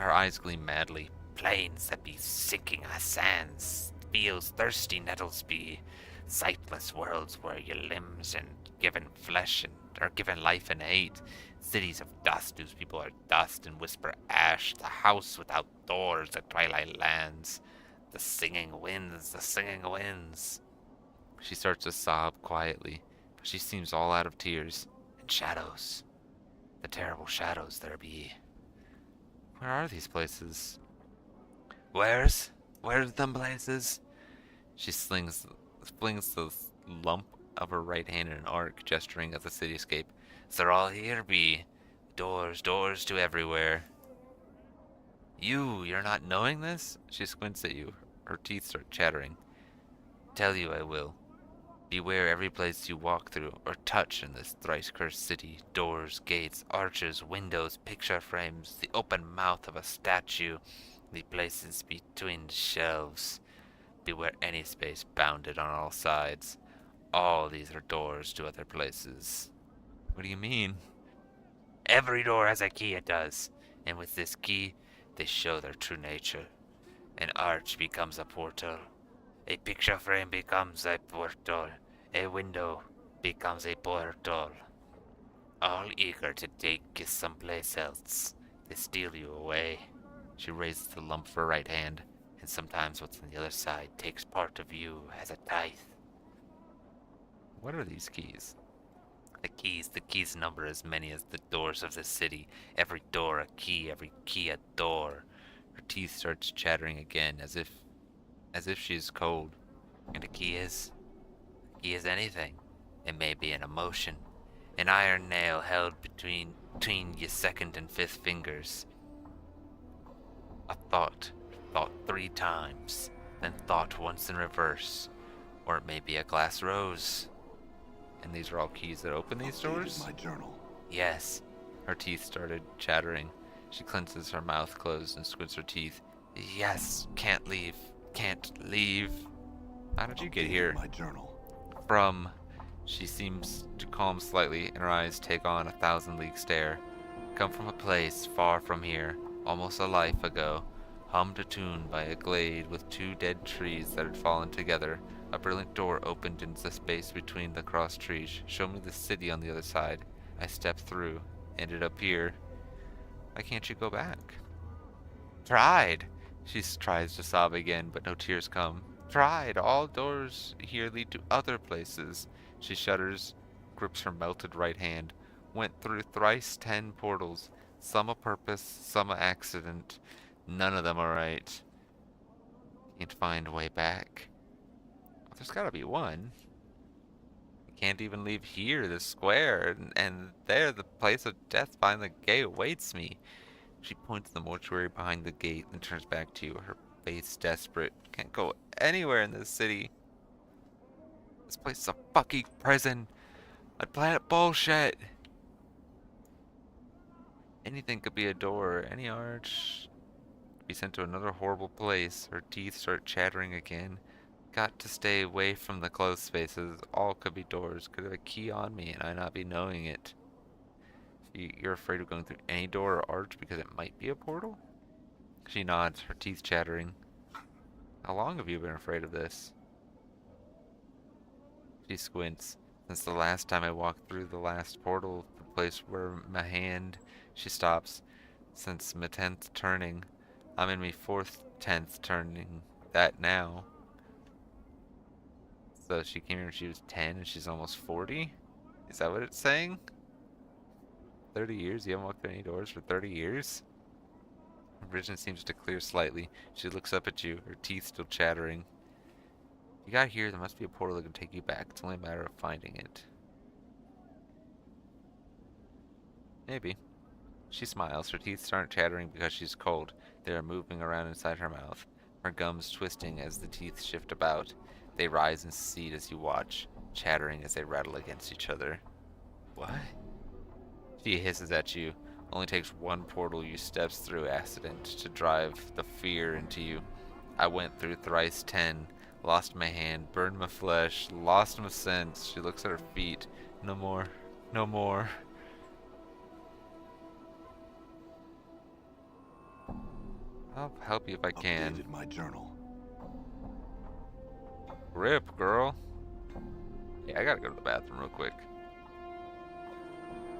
A: Her eyes gleam madly. Plains that be sinking our sands, feels thirsty nettles be, sightless worlds where your limbs and given flesh and are given life and hate, cities of dust whose people are dust and whisper ash, the house without doors, the twilight lands, the singing winds, the singing winds. She starts to sob quietly, but she seems all out of tears. And shadows, the terrible shadows there be. Where are these places? Where's them places? She flings the lump of her right hand in an arc, gesturing at the cityscape. They're all here be. Doors to everywhere. You're not knowing this? She squints at you. Her teeth start chattering. Tell you I will. Beware every place you walk through or touch in this thrice-cursed city. Doors, gates, arches, windows, picture frames, the open mouth of a statue, the places between shelves. Beware any space bounded on all sides. All these are doors to other places. What do you mean? Every door has a key, it does. And with this key, they show their true nature. An arch becomes a portal. A picture frame becomes a portal. A window becomes a portal. All eager to take you someplace else. They steal you away. She raises the lump of her right hand, and sometimes what's on the other side takes part of you as a tithe. What are these keys? The keys number as many as the doors of the city. Every door a key, every key a door. Her teeth starts chattering again, as if she's cold. And a key is anything. It may be an emotion, an iron nail held between your second and fifth fingers. A thought 3 times, then thought once in reverse. Or it may be a glass rose. And these are all keys that open these doors?
C: My journal.
A: Yes. Her teeth started chattering. She clenches her mouth closed and squints her teeth. Yes, can't leave. How did you get here?
C: My journal.
A: From. She seems to calm slightly, and her eyes take on a 1,000-league stare. Come from a place far from here, almost a life ago. Hummed a tune by a glade with 2 dead trees that had fallen together. A brilliant door opened into the space between the crossed trees. Show me the city on the other side. I stepped through, ended up here. Why can't you go back? Tried. She tries to sob again, but no tears come. Tried. All doors here lead to other places. She shudders, grips her melted right hand. Went through thrice 10 portals. Some a purpose, some a accident. None of them are right. Can't find a way back. Well, there's gotta be one. You can't even leave here, the square, and there, the place of death behind the gate awaits me. She points to the mortuary behind the gate and turns back to you, her face desperate. Can't go anywhere in this city. This place is a fucking prison. A planet bullshit. Anything could be a door, any arch. Be sent to another horrible place. Her teeth start chattering again. Got to stay away from the closed spaces. All could be doors. Could have a key on me and I not be knowing it. You're afraid of going through any door or arch because it might be a portal? She nods, her teeth chattering. How long have you been afraid of this? She squints. Since the last time I walked through the last portal, the place where my hand... She stops. Since my 10th turning. I'm in my 4th 10th turning that now. So she came here when she was 10 and she's almost 40? Is that what it's saying? 30 years? You haven't walked through any doors for 30 years? Her vision seems to clear slightly. She looks up at you, her teeth still chattering. You got here, there must be a portal that can take you back. It's only a matter of finding it. Maybe. She smiles, her teeth aren't chattering because she's cold. They are moving around inside her mouth, her gums twisting as the teeth shift about. They rise and secede as you watch, chattering as they rattle against each other. What? She hisses at you. Only takes one portal you steps through accident to drive the fear into you. I went through thrice 10, lost my hand, burned my flesh, lost my sense. She looks at her feet. No more. No more. I'll help you if I can.
C: Updated my journal.
A: Rip, girl. Yeah, I gotta go to the bathroom real quick.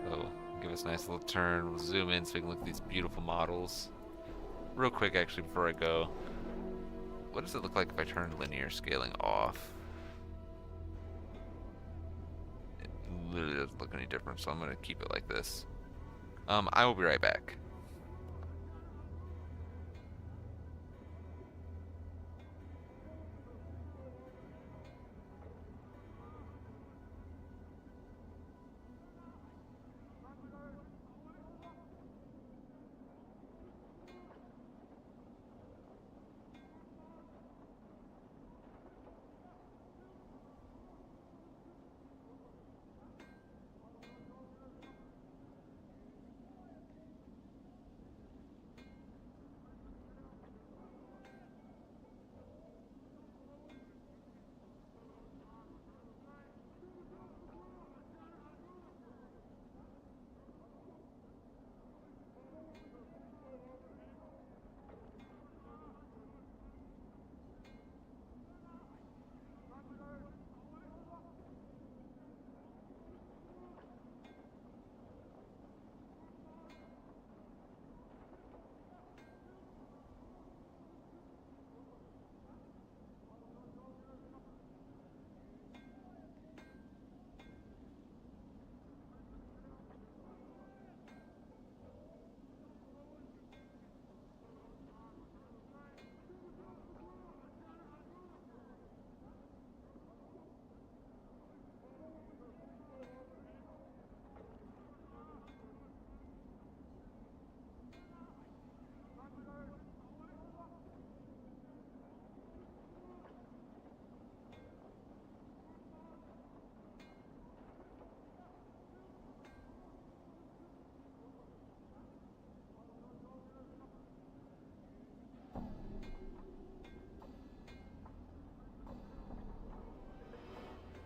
A: So, give us a nice little turn. We'll zoom in so we can look at these beautiful models. Real quick, actually, before I go. What does it look like if I turn linear scaling off? It literally doesn't look any different, so I'm gonna keep it like this. I will be right back.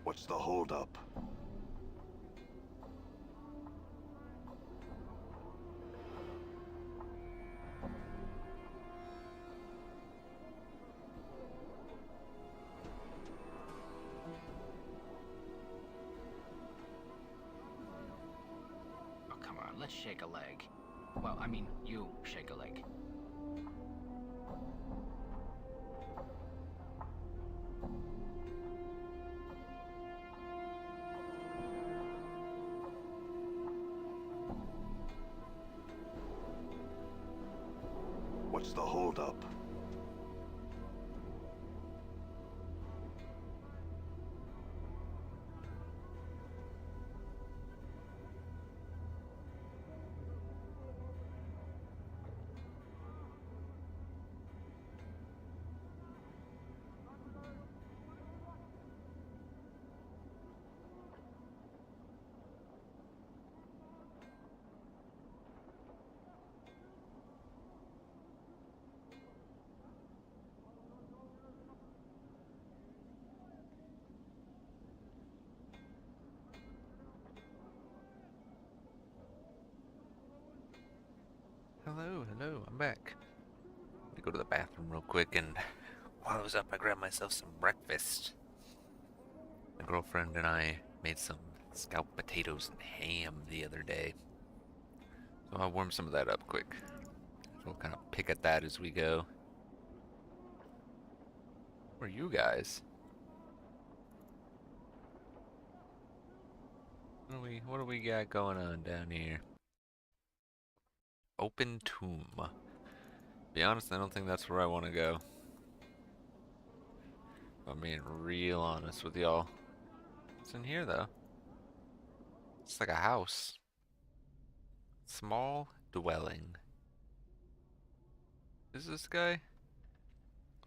C: What's the holdup?
B: Oh, come on, let's shake a leg. Well, I mean, you shake a leg.
C: What's the holdup?
A: Hello, I'm back. Let me go to the bathroom real quick, and while I was up, I grabbed myself some breakfast. My girlfriend and I made some scalloped potatoes and ham the other day. So I'll warm some of that up quick. So we'll kind of pick at that as we go. Where are you guys? What do we got going on down here? Open tomb. Be honest, I don't think that's where I want to go. If I'm being real honest with y'all. What's in here though? It's like a house. Small dwelling. Is this guy?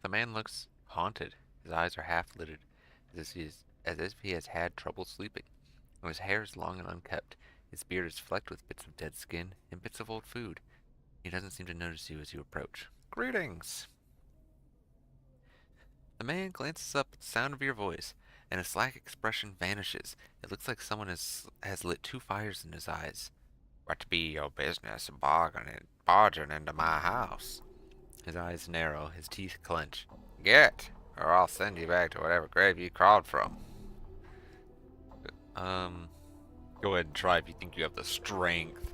A: The man looks haunted. His eyes are half lidded, as if he has had trouble sleeping. His hair is long and unkempt. His beard is flecked with bits of dead skin and bits of old food. He doesn't seem to notice you as you approach. Greetings! The man glances up at the sound of your voice, and his slack expression vanishes. It looks like someone has lit two fires in his eyes. What be your business barging into my house? His eyes narrow, his teeth clench. Get, or I'll send you back to whatever grave you crawled from. Go ahead and try if you think you have the strength.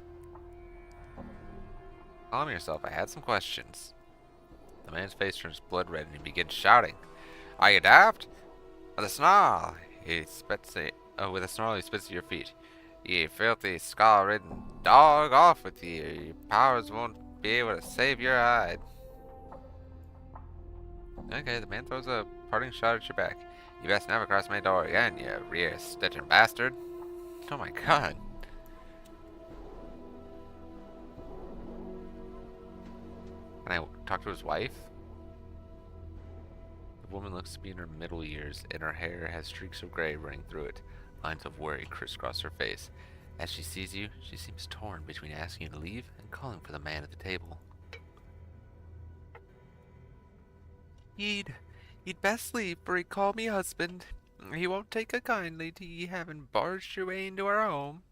A: Calm yourself, I had some questions. The man's face turns blood red and he begins shouting. Are you daft? With a snarl, he spits it. With a snarl, he spits at your feet. You filthy, skull-ridden dog, off with you. Your powers won't be able to save your hide. Okay, the man throws a parting shot at your back. You best never cross my door again, you rear-stitching bastard. Oh my god. Can I talk to his wife? The woman looks to be in her middle years, and her hair has streaks of gray running through it. Lines of worry crisscross her face. As she sees you, she seems torn between asking you to leave and calling for the man at the table. You'd best leave, for he called me husband. He won't take a kindly to ye having barged your way into our home.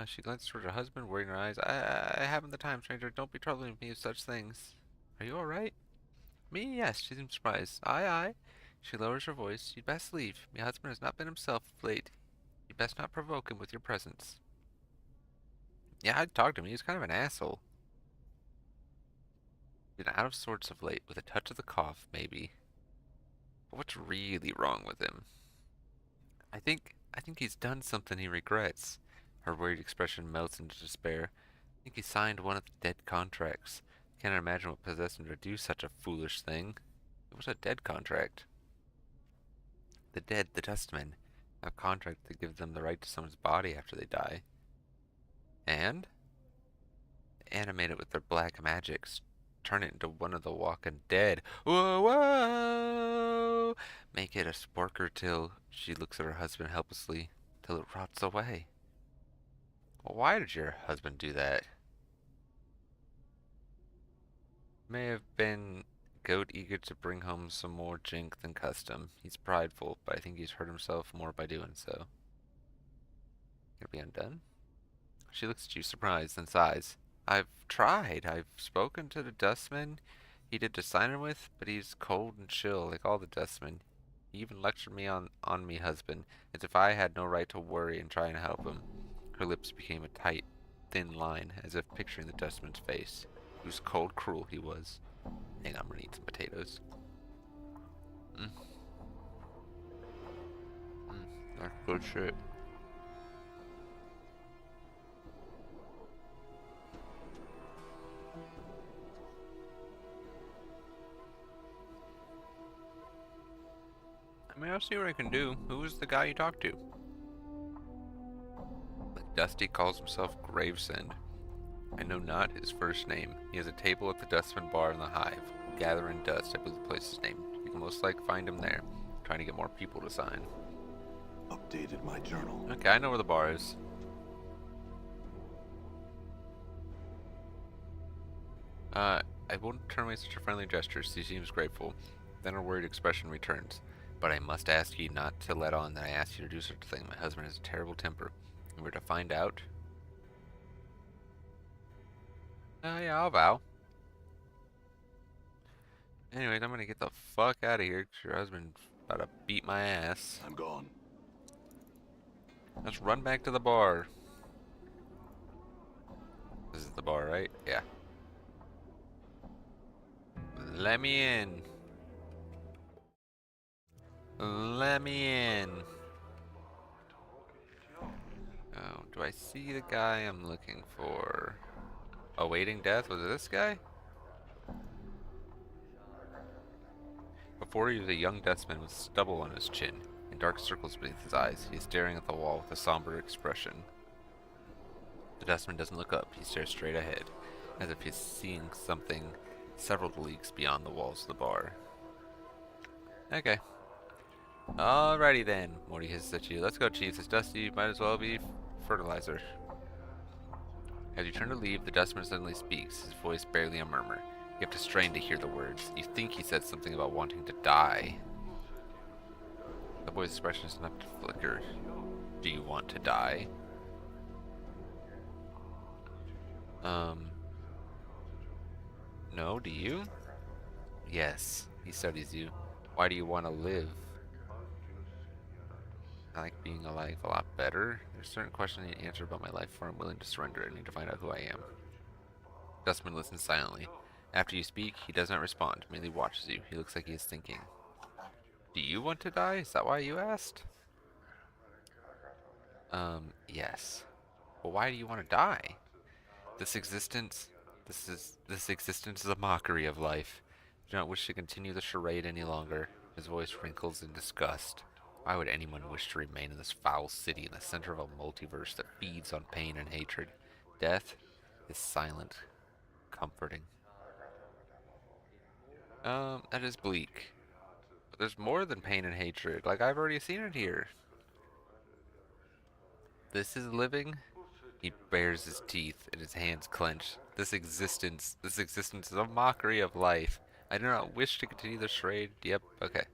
A: She glances toward her husband, worrying her eyes. I haven't the time, stranger. Don't be troubling me with such things. Are you alright? Me? Yes, she seems surprised. Aye. She lowers her voice. You'd best leave. My husband has not been himself of late. You'd best not provoke him with your presence. Yeah, I'd talk to him. He's kind of an asshole. Been out of sorts of late, with a touch of the cough, maybe. But what's really wrong with him? I think he's done something he regrets. Her worried expression melts into despair. I think he signed one of the dead contracts. Can't imagine what possessed him to do such a foolish thing. It was a dead contract. The dead, the dustmen, have a contract that gives them the right to someone's body after they die. And? Animate it with their black magics. Turn it into one of the walking dead. Whoa! Make it a sporker till she looks at her husband helplessly, till it rots away. Well, why did your husband do that? May have been goat eager to bring home some more jink than custom. He's prideful, but I think he's hurt himself more by doing so. Gonna be undone? She looks at you surprised, then sighs. I've tried. I've spoken to the dustman he did to sign him with, but he's cold and chill like all the dustmen. He even lectured me on me husband, as if I had no right to worry and try and help him. Her lips became a tight, thin line, as if picturing the dustman's face. He was cold, cruel, he was. Hang on, I'm gonna eat some potatoes. That's good shit. I mean, I'll see what I can do. Who was the guy you talked to? Dusty calls himself Gravesend. I know not his first name. He has a table at the Dustman Bar in the Hive. Gathering Dust, I believe the place is named. You can most likely find him there, trying to get more people to sign.
C: Updated my journal.
A: Okay, I know where the bar is. I won't turn away such a friendly gesture. She seems grateful. Then her worried expression returns. But I must ask you not to let on that I asked you to do such a thing. My husband has a terrible temper. And we're to find out. Yeah, I'll vow. Anyways, I'm gonna get the fuck out of here, 'cause your husband's about to beat my ass.
C: I'm gone.
A: Let's run back to the bar. This is the bar, right? Yeah. Let me in. Let me in. Oh, do I see the guy I'm looking for? Awaiting death? Was it this guy? Before he was a young dustman with stubble on his chin and dark circles beneath his eyes. He is staring at the wall with a somber expression. The dustman doesn't look up. He stares straight ahead, as if he's seeing something several leagues beyond the walls of the bar. Okay. Alrighty then, Morty hisses at you. Let's go, Chief. This Dusty might as well be fertilizer. As you turn to leave, the dustman suddenly speaks, his voice barely a murmur. You have to strain to hear the words. You think he said something about wanting to die. The boy's expression is not to flicker. Do you want to die? Um, no, do you? Yes, he studies you. Why do you want to live? I like being alive a lot better. There's certain questions I need to answer about my life before I'm willing to surrender. I need to find out who I am. Dustman listens silently. After you speak, he does not respond, merely watches you. He looks like he is thinking. Do you want to die? Is that why you asked? Yes. But why do you want to die? This existence, this existence is a mockery of life. I do not wish to continue the charade any longer. His voice wrinkles in disgust. Why would anyone wish to remain in this foul city in the center of a multiverse that feeds on pain and hatred? Death is silent, comforting. That is bleak. But there's more than pain and hatred. Like, I've already seen it here. This is living. He bares his teeth and his hands clench. This existence is a mockery of life. I do not wish to continue the charade. Yep, okay.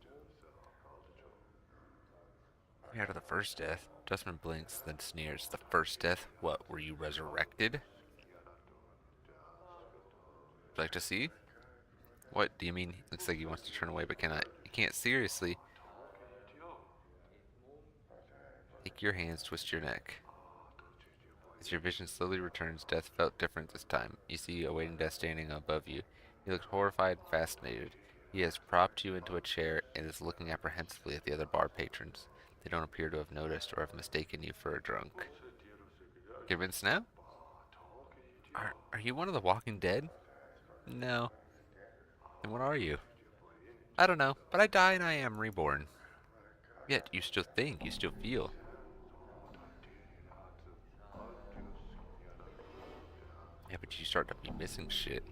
A: Out of the first death. Dustman blinks, then sneers. The first death? What, were you resurrected? Would you like to see? What do you mean? Looks like he wants to turn away but cannot. You can't seriously. Take your hands, twist your neck. As your vision slowly returns, death felt different this time. You see awaiting death standing above you. He looks horrified and fascinated. He has propped you into a chair and is looking apprehensively at the other bar patrons. They don't appear to have noticed or have mistaken you for a drunk. Convinced now? Are you one of the Walking Dead? No. Then what are you? I don't know, but I die and I am reborn. Yet you still think, you still feel. Yeah, but you start to be missing shit.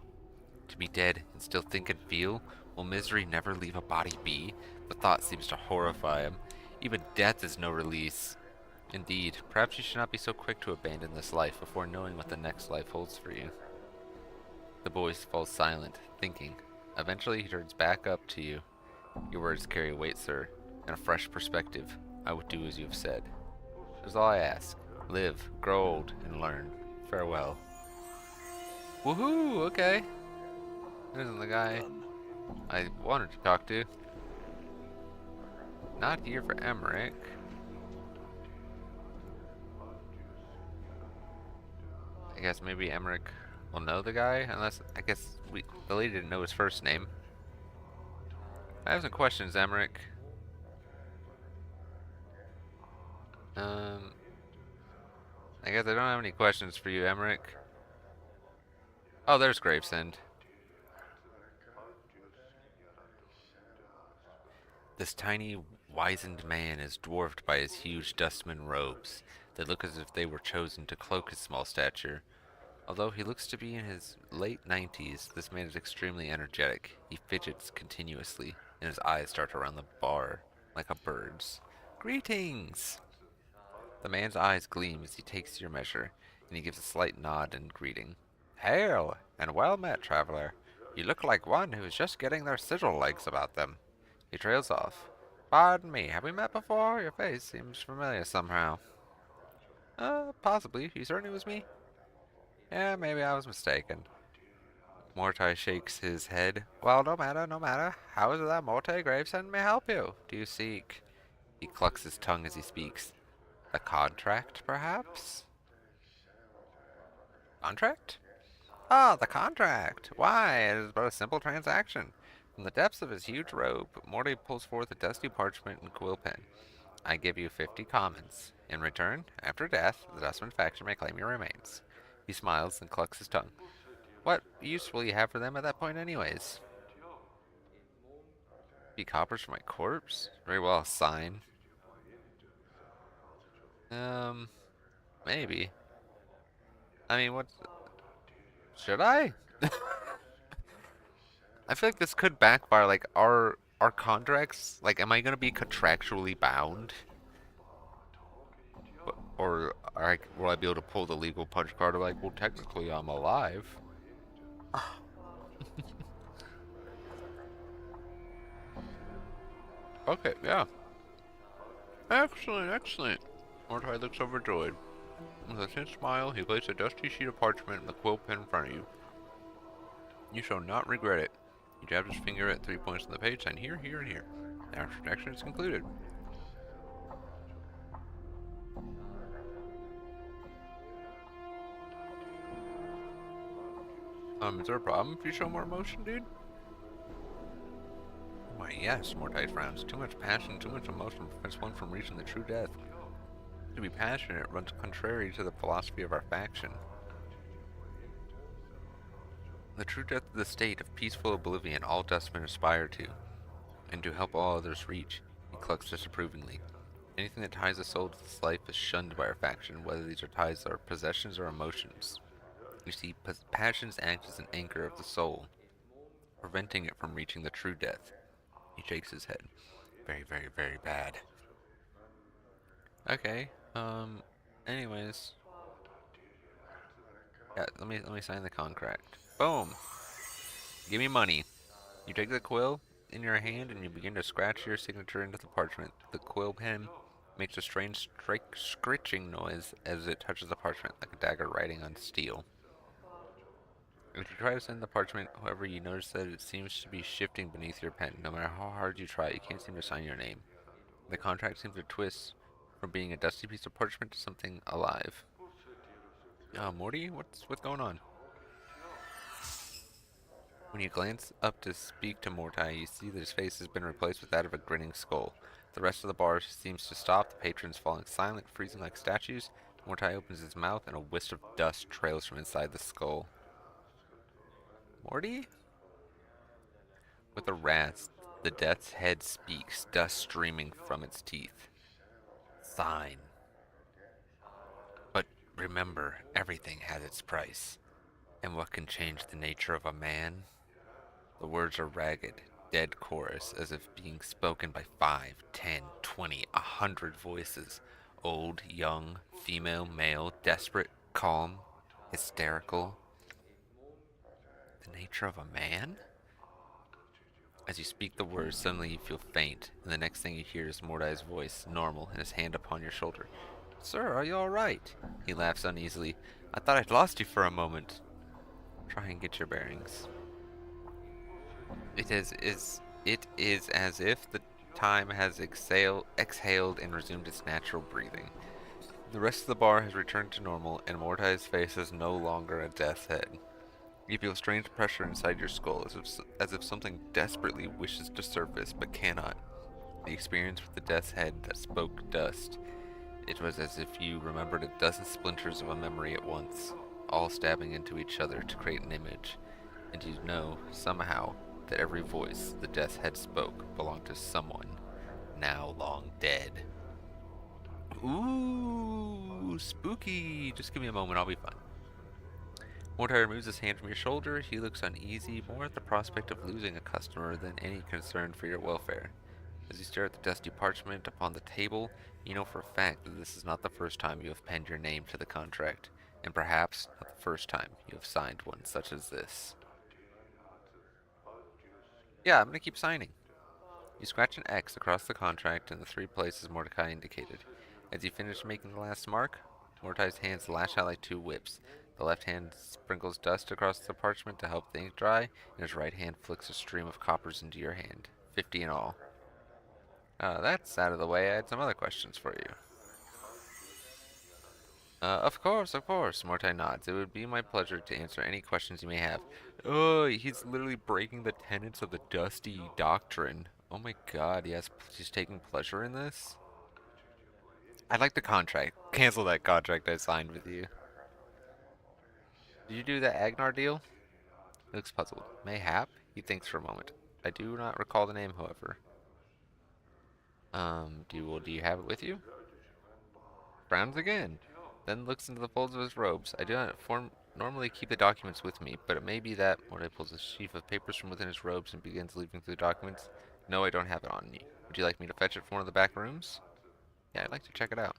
A: To be dead and still think and feel? Will misery never leave a body be? The thought seems to horrify him. Even death is no release. Indeed, perhaps you should not be so quick to abandon this life before knowing what the next life holds for you. The boy falls silent, thinking. Eventually he turns back up to you. Your words carry weight, sir, and a fresh perspective. I would do as you have said. That is all I ask. Live, grow old, and learn. Farewell. Woohoo! Okay. This isn't the guy I wanted to talk to. Not here for Emmerich. I guess maybe Emmerich will know the guy, unless I guess the lady didn't know his first name. I have some questions, Emmerich. I guess I don't have any questions for you, Emmerich. Oh, there's Gravesend. This tiny, wizened man is dwarfed by his huge dustman robes that look as if they were chosen to cloak his small stature. Although he looks to be in his late 90s, this man is extremely energetic. He fidgets continuously, and his eyes dart around the bar like a bird's. Greetings! The man's eyes gleam as he takes your measure, and he gives a slight nod in greeting. Hail, and well met, traveler. You look like one who is just getting their sigil legs about them. He trails off. Pardon me, have we met before? Your face seems familiar somehow. Possibly. You certain it was me? Yeah, maybe I was mistaken. Mortai shakes his head. Well, no matter, no matter. How is it that Mortai Gravesend may help you? Do you seek? He clucks his tongue as he speaks. The contract, perhaps? Contract? Ah, the contract. Why, it is but a simple transaction. From the depths of his huge robe, Morty pulls forth a dusty parchment and quill pen. I give you 50 commons. In return, after death, the Dustman faction may claim your remains. He smiles and clucks his tongue. What use will you have for them at that point anyways? 50 coppers for my corpse? Very well, sign. Maybe. I mean, what... Should I? I feel like this could backfire, like, our contracts, like, am I gonna be contractually bound? Or will I be able to pull the legal punch card of like, well, technically I'm alive. Okay, yeah. Excellent, excellent. Mordecai looks overjoyed. With a thin smile, he placed a dusty sheet of parchment and the quill pen in front of you. You shall not regret it. He jabbed his finger at 3 points on the page, saying here, here, and here. The introduction is concluded. Is there a problem if you show more emotion, dude? Why, yes, Mortai frowns. Too much passion, too much emotion prevents one from reaching the true death. To be passionate runs contrary to the philosophy of our faction. The true death is the state of peaceful oblivion all dustmen aspire to, and to help all others reach. He clucks disapprovingly. Anything that ties a soul to this life is shunned by our faction, whether these are ties or possessions or emotions. You see, passions act as an anchor of the soul, preventing it from reaching the true death. He shakes his head. Very, very, very bad. Okay, anyways. Yeah, let me sign the contract. Boom! Give me money. You take the quill in your hand and you begin to scratch your signature into the parchment. The quill pen makes a strange scritching noise as it touches the parchment, like a dagger writing on steel. If you try to send the parchment, however, you notice that it seems to be shifting beneath your pen. No matter how hard you try, you can't seem to sign your name. The contract seems to twist from being a dusty piece of parchment to something alive. Morty, what's going on? When you glance up to speak to Mortai, you see that his face has been replaced with that of a grinning skull. The rest of the bar seems to stop, the patrons falling silent, freezing like statues. Mortai opens his mouth and a wisp of dust trails from inside the skull. Morty? With a rasp, the death's head speaks, dust streaming from its teeth. Sign. But remember, everything has its price. And what can change the nature of a man? The words are ragged, dead chorus, as if being spoken by 5, 10, 20, 100 voices. Old, young, female, male, desperate, calm, hysterical. The nature of a man? As you speak the words, suddenly you feel faint, and the next thing you hear is Mordai's voice, normal, and his hand upon your shoulder. Sir, are you alright? He laughs uneasily. I thought I'd lost you for a moment. Try and get your bearings. It is as if the time has exhaled and resumed its natural breathing. The rest of the bar has returned to normal, and Mordai's face is no longer a death's head. You feel strange pressure inside your skull, as if something desperately wishes to surface but cannot. The experience with the death's head that spoke dust. It was as if you remembered a dozen splinters of a memory at once, all stabbing into each other to create an image. And you know, somehow, that every voice the death's head spoke belonged to someone now long dead. Ooh, spooky! Just give me a moment, I'll be fine. Mortar removes his hand from your shoulder. He looks uneasy, more at the prospect of losing a customer than any concern for your welfare. As you stare at the dusty parchment upon the table, you know for a fact that this is not the first time you have penned your name to the contract, and perhaps not the first time you have signed one such as this. Yeah, I'm gonna keep signing. You scratch an X across the contract in the 3 places Mordecai indicated. As you finish making the last mark, Mordecai's hands lash out like 2 whips. The left hand sprinkles dust across the parchment to help the ink dry, and his right hand flicks a stream of coppers into your hand. 50 in all. That's out of the way. I had some other questions for you. Of course, Mortai nods. It would be my pleasure to answer any questions you may have. Oh, he's literally breaking the tenets of the Dusty Doctrine. Oh my god, yes, he's taking pleasure in this? I'd like the contract. Cancel that contract I signed with you. Did you do the Agnar deal? He looks puzzled. Mayhap? He thinks for a moment. I do not recall the name, however. Do you have it with you? Frowns again. Then looks into the folds of his robes. I do not normally keep the documents with me, but it may be that. Mordai pulls a sheaf of papers from within his robes and begins leafing through the documents. No, I don't have it on me. Would you like me to fetch it from one of the back rooms? Yeah, I'd like to check it out.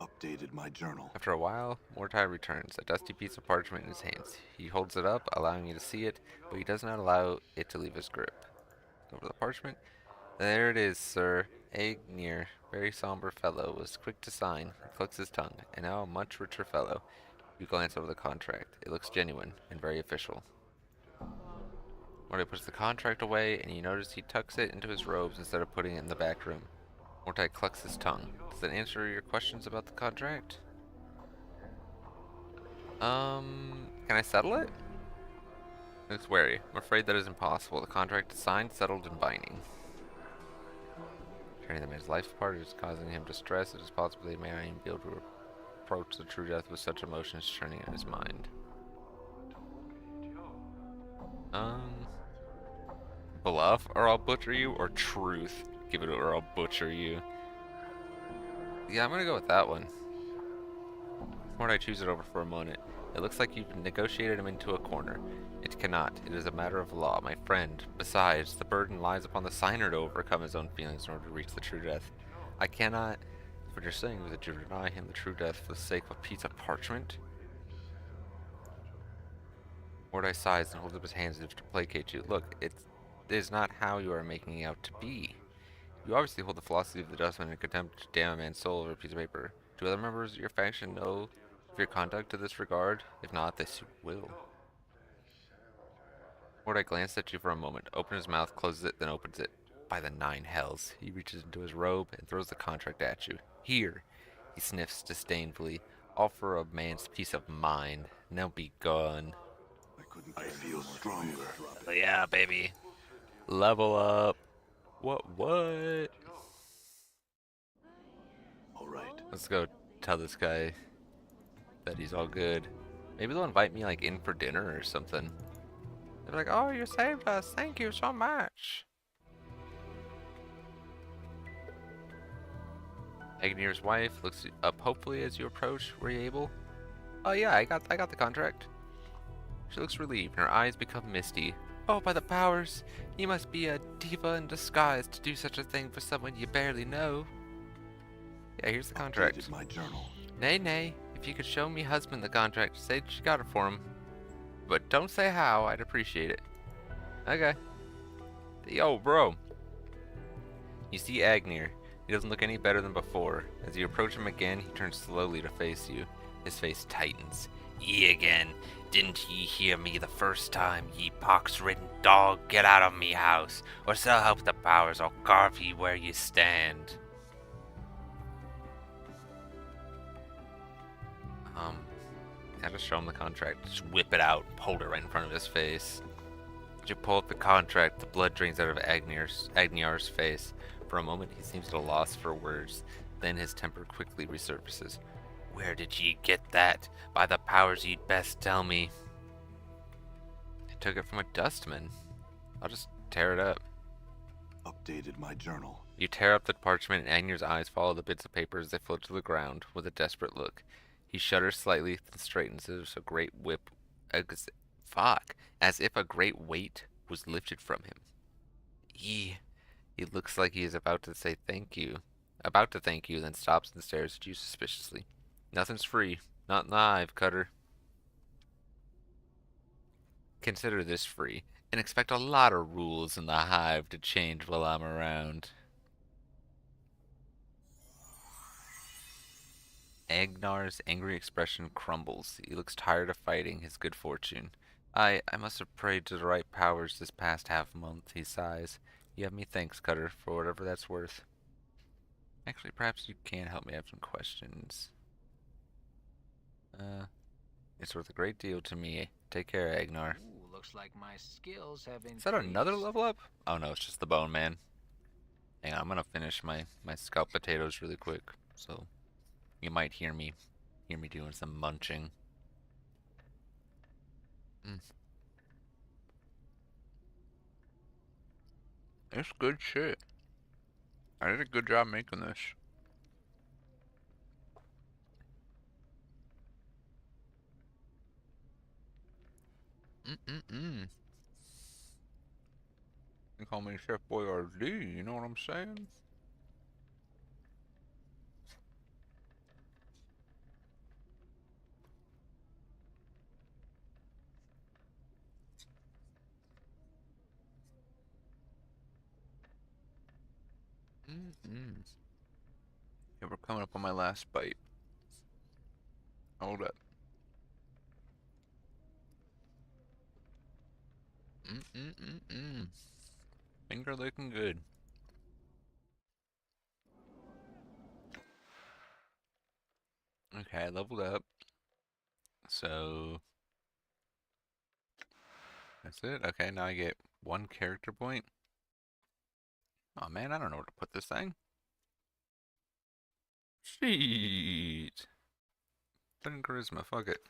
C: Updated my journal.
A: After a while, Mortai returns, a dusty piece of parchment in his hands. He holds it up, allowing you to see it, but he does not allow it to leave his grip. Over the parchment, There it is, sir. Agnir, very somber fellow, was quick to sign, clicks his tongue, and now a much richer fellow. You glance over the contract. It looks genuine and very official. Morty puts the contract away, and you notice he tucks it into his robes instead of putting it in the back room. Morty clucks his tongue. Does that answer your questions about the contract? Can I settle it? Looks wary. I'm afraid that is impossible. The contract is signed, settled, and binding. Turning the man's life apart is causing him distress. It is possible he may not even be able to approach the true death with such emotions churning in his mind. Bluff or I'll butcher you, or truth? Give it or I'll butcher you. Yeah, I'm gonna go with that one. Before I choose it over for a moment, it looks like you've negotiated him into a corner. It cannot. It is a matter of law, my friend. Besides, the burden lies upon the signer to overcome his own feelings in order to reach the true death. I cannot. What you're saying is that you deny him the true death for the sake of a piece of parchment? Mordai sighs and holds up his hands as if to placate you. Look, it is not how you are making it out to be. You obviously hold the philosophy of the dustman and contempt to damn a man's soul over a piece of paper. Do other members of your faction know of your conduct to this regard? If not, they soon will. Mordai glanced at you for a moment, opened his mouth, closes it, then opens it. By the 9 hells. He reaches into his robe and throws the contract at you. Here, he sniffs disdainfully. All for a man's peace of mind. Now be gone.
C: I feel stronger.
A: But yeah, baby. Level up. What?
C: All right.
A: Let's go tell this guy that he's all good. Maybe they'll invite me like in for dinner or something. They're like, oh, you saved us. Thank you so much. Agnir's wife looks up hopefully as you approach. Were you able? Oh yeah, I got the contract. She looks relieved and her eyes become misty. Oh, by the powers, you must be a diva in disguise to do such a thing for someone you barely know. Yeah, here's the contract.
C: Updated my journal.
A: Nay, if you could show me husband the contract, say she got it for him. But don't say how, I'd appreciate it. Okay. Yo, bro. You see Agnir. He doesn't look any better than before. As you approach him again, he turns slowly to face you. His face tightens. Ye again. Didn't ye hear me the first time, ye pox-ridden dog? Get out of me house, or so help the powers, I'll carve ye where ye stand. I just show him the contract. Just whip it out, hold it right in front of his face. As you pull up the contract, the blood drains out of Agnar's face. For a moment, he seems at a loss for words. Then his temper quickly resurfaces. Where did ye get that? By the powers, ye'd best tell me. I took it from a dustman. I'll just tear it up.
C: Updated my journal.
A: You tear up the parchment, and Agnar's eyes follow the bits of paper as they float to the ground with a desperate look. He shudders slightly, then straightens as if a great as if a great weight was lifted from him. He looks like he is about to say thank you. About to thank you, then stops and stares at you suspiciously. Nothing's free. Not in the hive, Cutter. Consider this free, and expect a lot of rules in the hive to change while I'm around. Agnar's angry expression crumbles. He looks tired of fighting his good fortune. I must have prayed to the right powers this past half-month, he sighs. You have me thanks, Cutter, for whatever that's worth. Actually, perhaps you can help me have some questions. It's worth a great deal to me. Take care, Agnar.
B: Ooh, looks like my skills have increased.
A: Is that another level up? Oh no, it's just the bone man. Hang on, I'm gonna finish my scalped potatoes really quick, so you might hear me doing some munching. It's good shit. I did a good job making this. You call me Chef Boyardee, you know what I'm saying? Yeah, we're coming up on my last bite. Hold up. Finger looking good. Okay, I leveled up. So that's it. Okay, now I get 1 character point. Oh man, I don't know where to put this thing. Shit. Put in charisma, fuck it.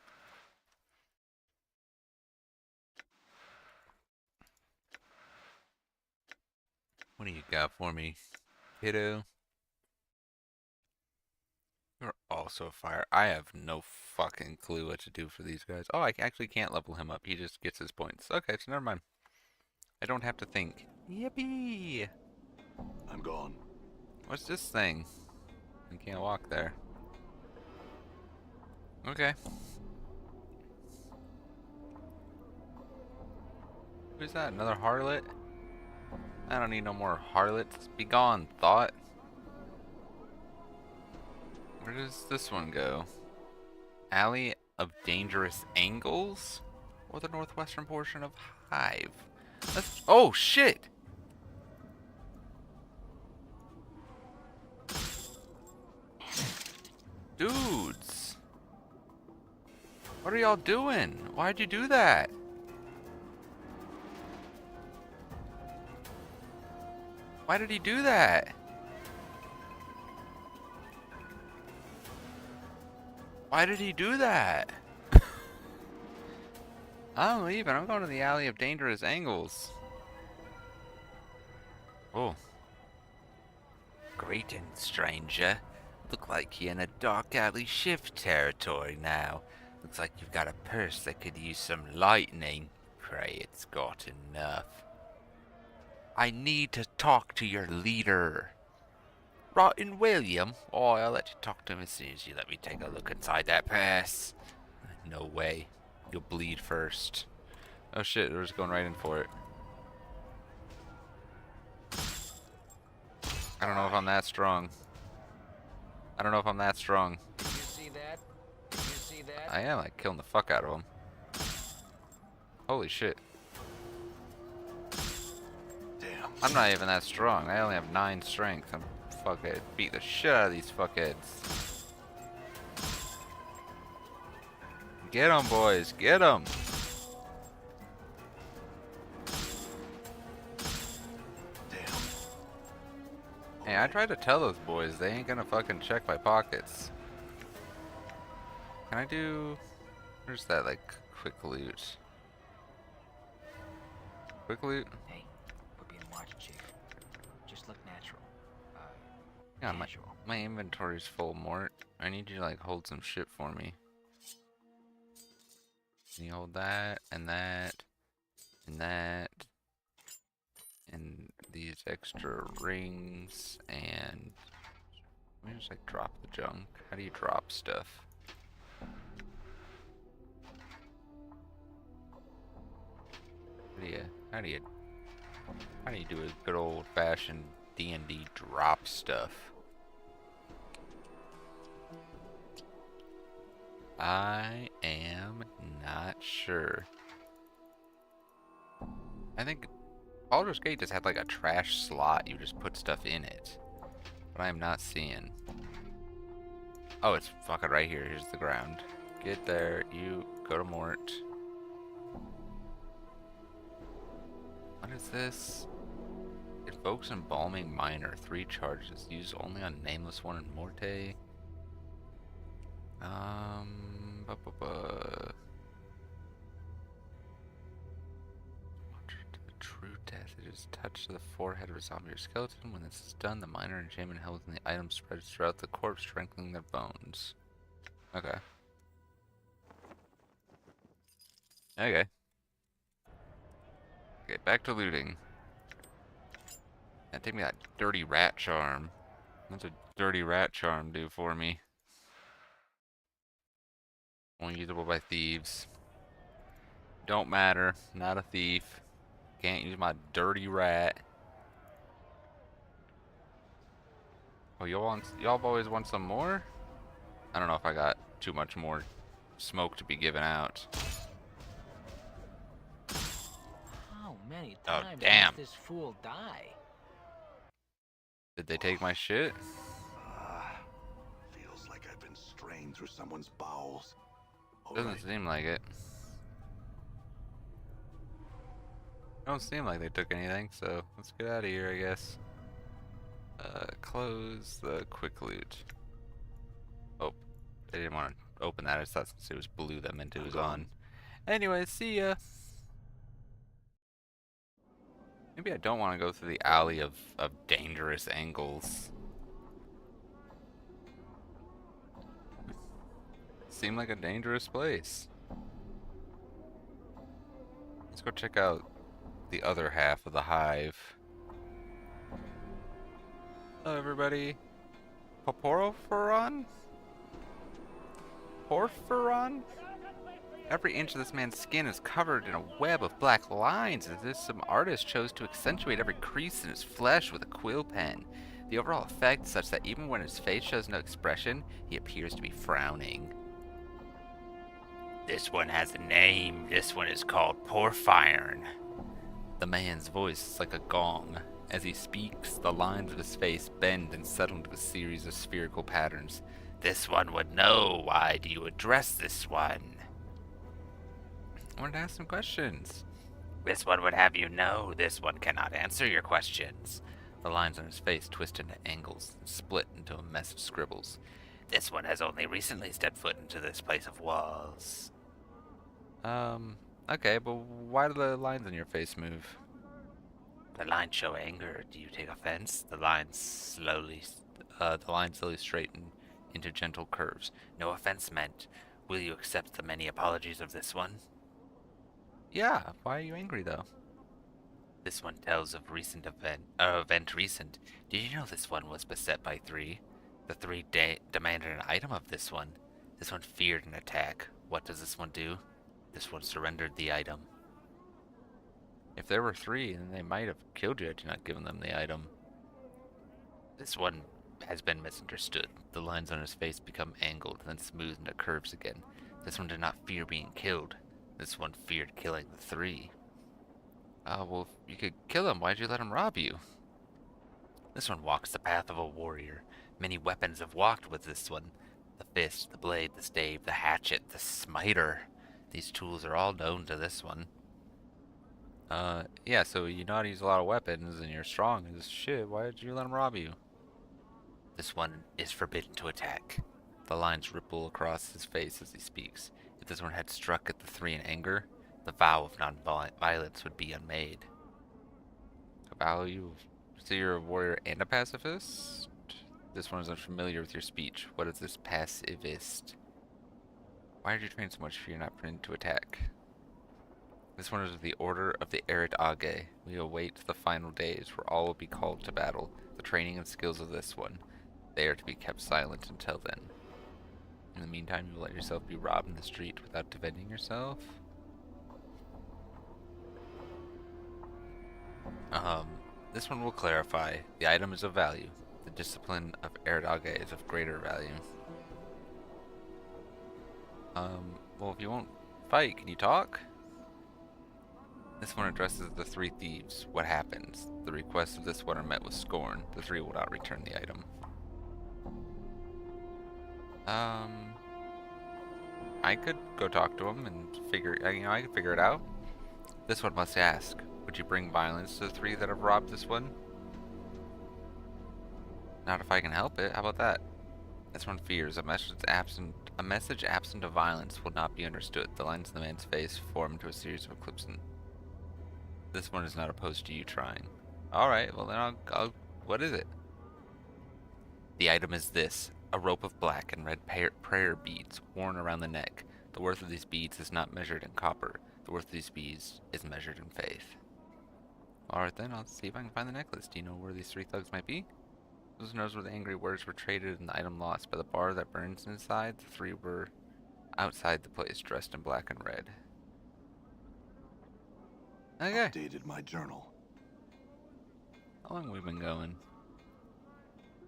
A: What do you got for me, kiddo? You're also fire. I have no fucking clue what to do for these guys. Oh, I actually can't level him up. He just gets his points. Okay, so never mind. I don't have to think. Yippee!
C: I'm gone.
A: What's this thing? I can't walk there. Okay. Who's that? Another harlot? I don't need no more harlots. Be gone, thought. Where does this one go? Alley of Dangerous Angles? Or the northwestern portion of Hive? Oh, shit! Dudes! What are y'all doing? Why'd you do that? Why did he do that? Why did he do that? I'm leaving. I'm going to the Alley of Dangerous Angles. Oh. Greeting, stranger. Look like you're in a dark alley shift territory now. Looks like you've got a purse that could use some lightning. Pray it's got enough. I need to talk to your leader. Rotten William? Oh, I'll let you talk to him as soon as you let me take a look inside that purse. No way. You'll bleed first. Oh shit, we're just going right in for it. I don't know if I'm that strong. I don't know if I'm that strong.
B: Did you see that? Did you see that?
A: I am like killing the fuck out of him. Holy shit.
C: Damn.
A: I'm not even that strong. I only have 9 strength. I'm fucking beat the shit out of these fuckheads. Get them, boys. Get them.
C: Damn.
A: Hey, I tried to tell those boys they ain't gonna fucking check my pockets. Can I do... Where's that, like, quick loot? Quick loot?
B: Hey, quit being watch, Chief. Just look natural.
A: Yeah,
B: Casual.
A: my inventory's full, Mort. I need you to, like, hold some shit for me. Can you hold that, and that, and that, and these extra rings, and... Let me just, like, drop the junk. How do you drop stuff? How do you do a good old-fashioned D&D drop stuff? I am not sure. I think Baldur's Gate just had like a trash slot. You just put stuff in it. But I am not seeing. Oh, it's fucking right here. Here's the ground. Get there. You go to Mort. What is this? Evokes Embalming Minor. 3 charges. Used only on Nameless 1 and Morte. True death. It is touched to the forehead of a zombie or skeleton. When this is done, the minor enchantment held in the item spreads throughout the corpse, strengthening their bones. Okay. Okay. Okay, back to looting. Take me that dirty rat charm. What's a dirty rat charm do for me? Only usable by thieves. Don't matter. Not a thief. Can't use my dirty rat. Oh, y'all always want some more? I don't know if I got too much more smoke to be given out.
B: How many
A: Oh,
B: times
A: damn.
B: must this fool die?
A: Did they take my shit?
C: Feels like I've been strained through someone's bowels. All
A: Doesn't
C: right.
A: seem like it. Don't seem like they took anything, so let's get out of here, I guess. Close the quick loot. Oh, I didn't want to open that. I thought since it was blue that meant it was on. Anyway, see ya. Maybe I don't want to go through the alley of dangerous angles. Seemed like a dangerous place. Let's go check out the other half of the hive. Hello, everybody. Porphyron? Porphyron? Every inch of this man's skin is covered in a web of black lines, as if some artist chose to accentuate every crease in his flesh with a quill pen. The overall effect is such that even when his face shows no expression, he appears to be frowning. This one has a name. This one is called Porphyron. The man's voice is like a gong. As he speaks, the lines of his face bend and settle into a series of spherical patterns. This one would know. Why do you address this one? I wanted to ask some questions. This one would have you know this one cannot answer your questions. The lines on his face twist into angles and split into a mess of scribbles. This one has only recently stepped foot into this place of walls. Okay, but why do the lines on your face move? The lines show anger. Do you take offense? The lines slowly straighten into gentle curves. No offense meant. Will you accept the many apologies of this one? Yeah, why are you angry though? This one tells of recent event recent. Did you know this one was beset by three? The three demanded an item of this one. This one feared an attack. What does this one do? This one surrendered the item. If there were three, then they might have killed you had you not given them the item. This one has been misunderstood. The lines on his face become angled, then smooth into curves again. This one did not fear being killed. This one feared killing the three. Well, if you could kill him, why'd you let him rob you? This one walks the path of a warrior. Many weapons have walked with this one. The fist, the blade, the stave, the hatchet, the smiter. These tools are all known to this one. Yeah, so you know how to use a lot of weapons, and you're strong as shit. Why did you let him rob you? This one is forbidden to attack. The lines ripple across his face as he speaks. If this one had struck at the three in anger, the vow of non-violence would be unmade. A vow you... So you're a warrior and a pacifist? This one is unfamiliar with your speech. What is this pacifist? Why did you train so much if you're not permitted to attack? This one is the Order of the Arid Age. We await the final days where all will be called to battle. The training and skills of this one. They are to be kept silent until then. In the meantime, you will let yourself be robbed in the street without defending yourself? This one will clarify. The item is of value. The discipline of Arid Age is of greater value. Well, if you won't fight, can you talk? This one addresses the three thieves. What happens? The requests of this one are met with scorn. The three will not return the item. I could go talk to him and I could figure it out. This one must ask, would you bring violence to the three that have robbed this one? Not if I can help it. How about that? This one fears a message absent of violence will not be understood. The lines in the man's face form into a series of eclipses. This one is not opposed to you trying. Alright, well then I'll... What is it? The item is this. A rope of black and red prayer beads worn around the neck. The worth of these beads is not measured in copper. The worth of these beads is measured in faith. Alright then, I'll see if I can find the necklace. Do you know where these three thugs might be? Who knows where the angry words were traded and the item lost? By the bar that burns inside, the three were outside the place, dressed in black and red. Okay.
C: Updated my journal.
A: How long have we been going?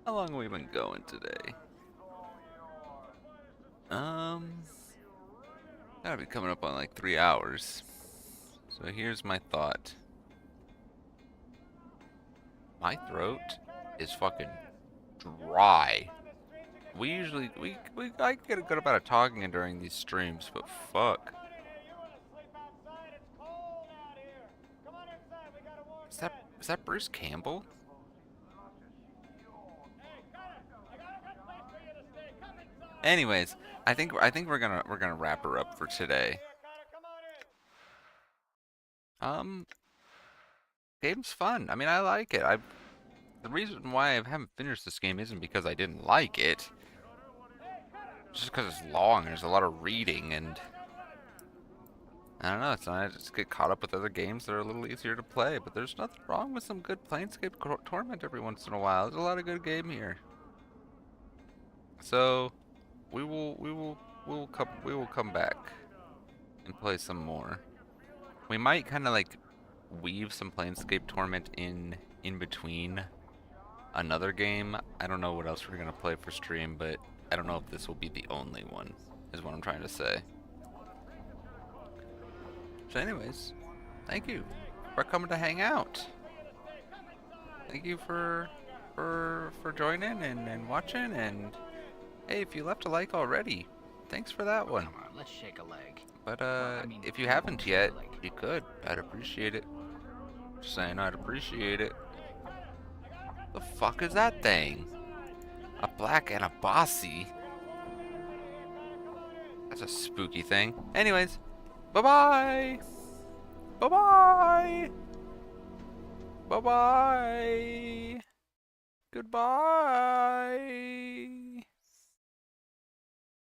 A: How long have we been going today? Gotta be coming up on like 3 hours. So here's my thought. My throat is fucking dry. I get a good amount of talking during these streams, but fuck. Is that Bruce Campbell? Anyways, I think we're gonna wrap her up for today. Game's fun. I mean, I like it. The reason why I haven't finished this game isn't because I didn't like it. Just because it's long. There's a lot of reading, and I don't know. I just get caught up with other games that are a little easier to play. But there's nothing wrong with some good Planescape Torment every once in a while. There's a lot of good game here. So we will come back and play some more. We might kind of like weave some Planescape Torment in between another game. I don't know what else we're gonna play for stream, but I don't know if this will be the only one, is what I'm trying to say. So anyways, thank you for coming to hang out. Thank you for joining and watching, and hey, if you left a like already, thanks for that one.
B: Come on, let's shake a leg.
A: But
B: I mean,
A: if you haven't
B: shake a
A: yet,
B: leg.
A: you could. I'd appreciate it. Just saying, I'd appreciate it. The fuck is that thing? A black and a bossy? That's a spooky thing. Anyways, bye-bye! Bye-bye! Bye-bye! Goodbye!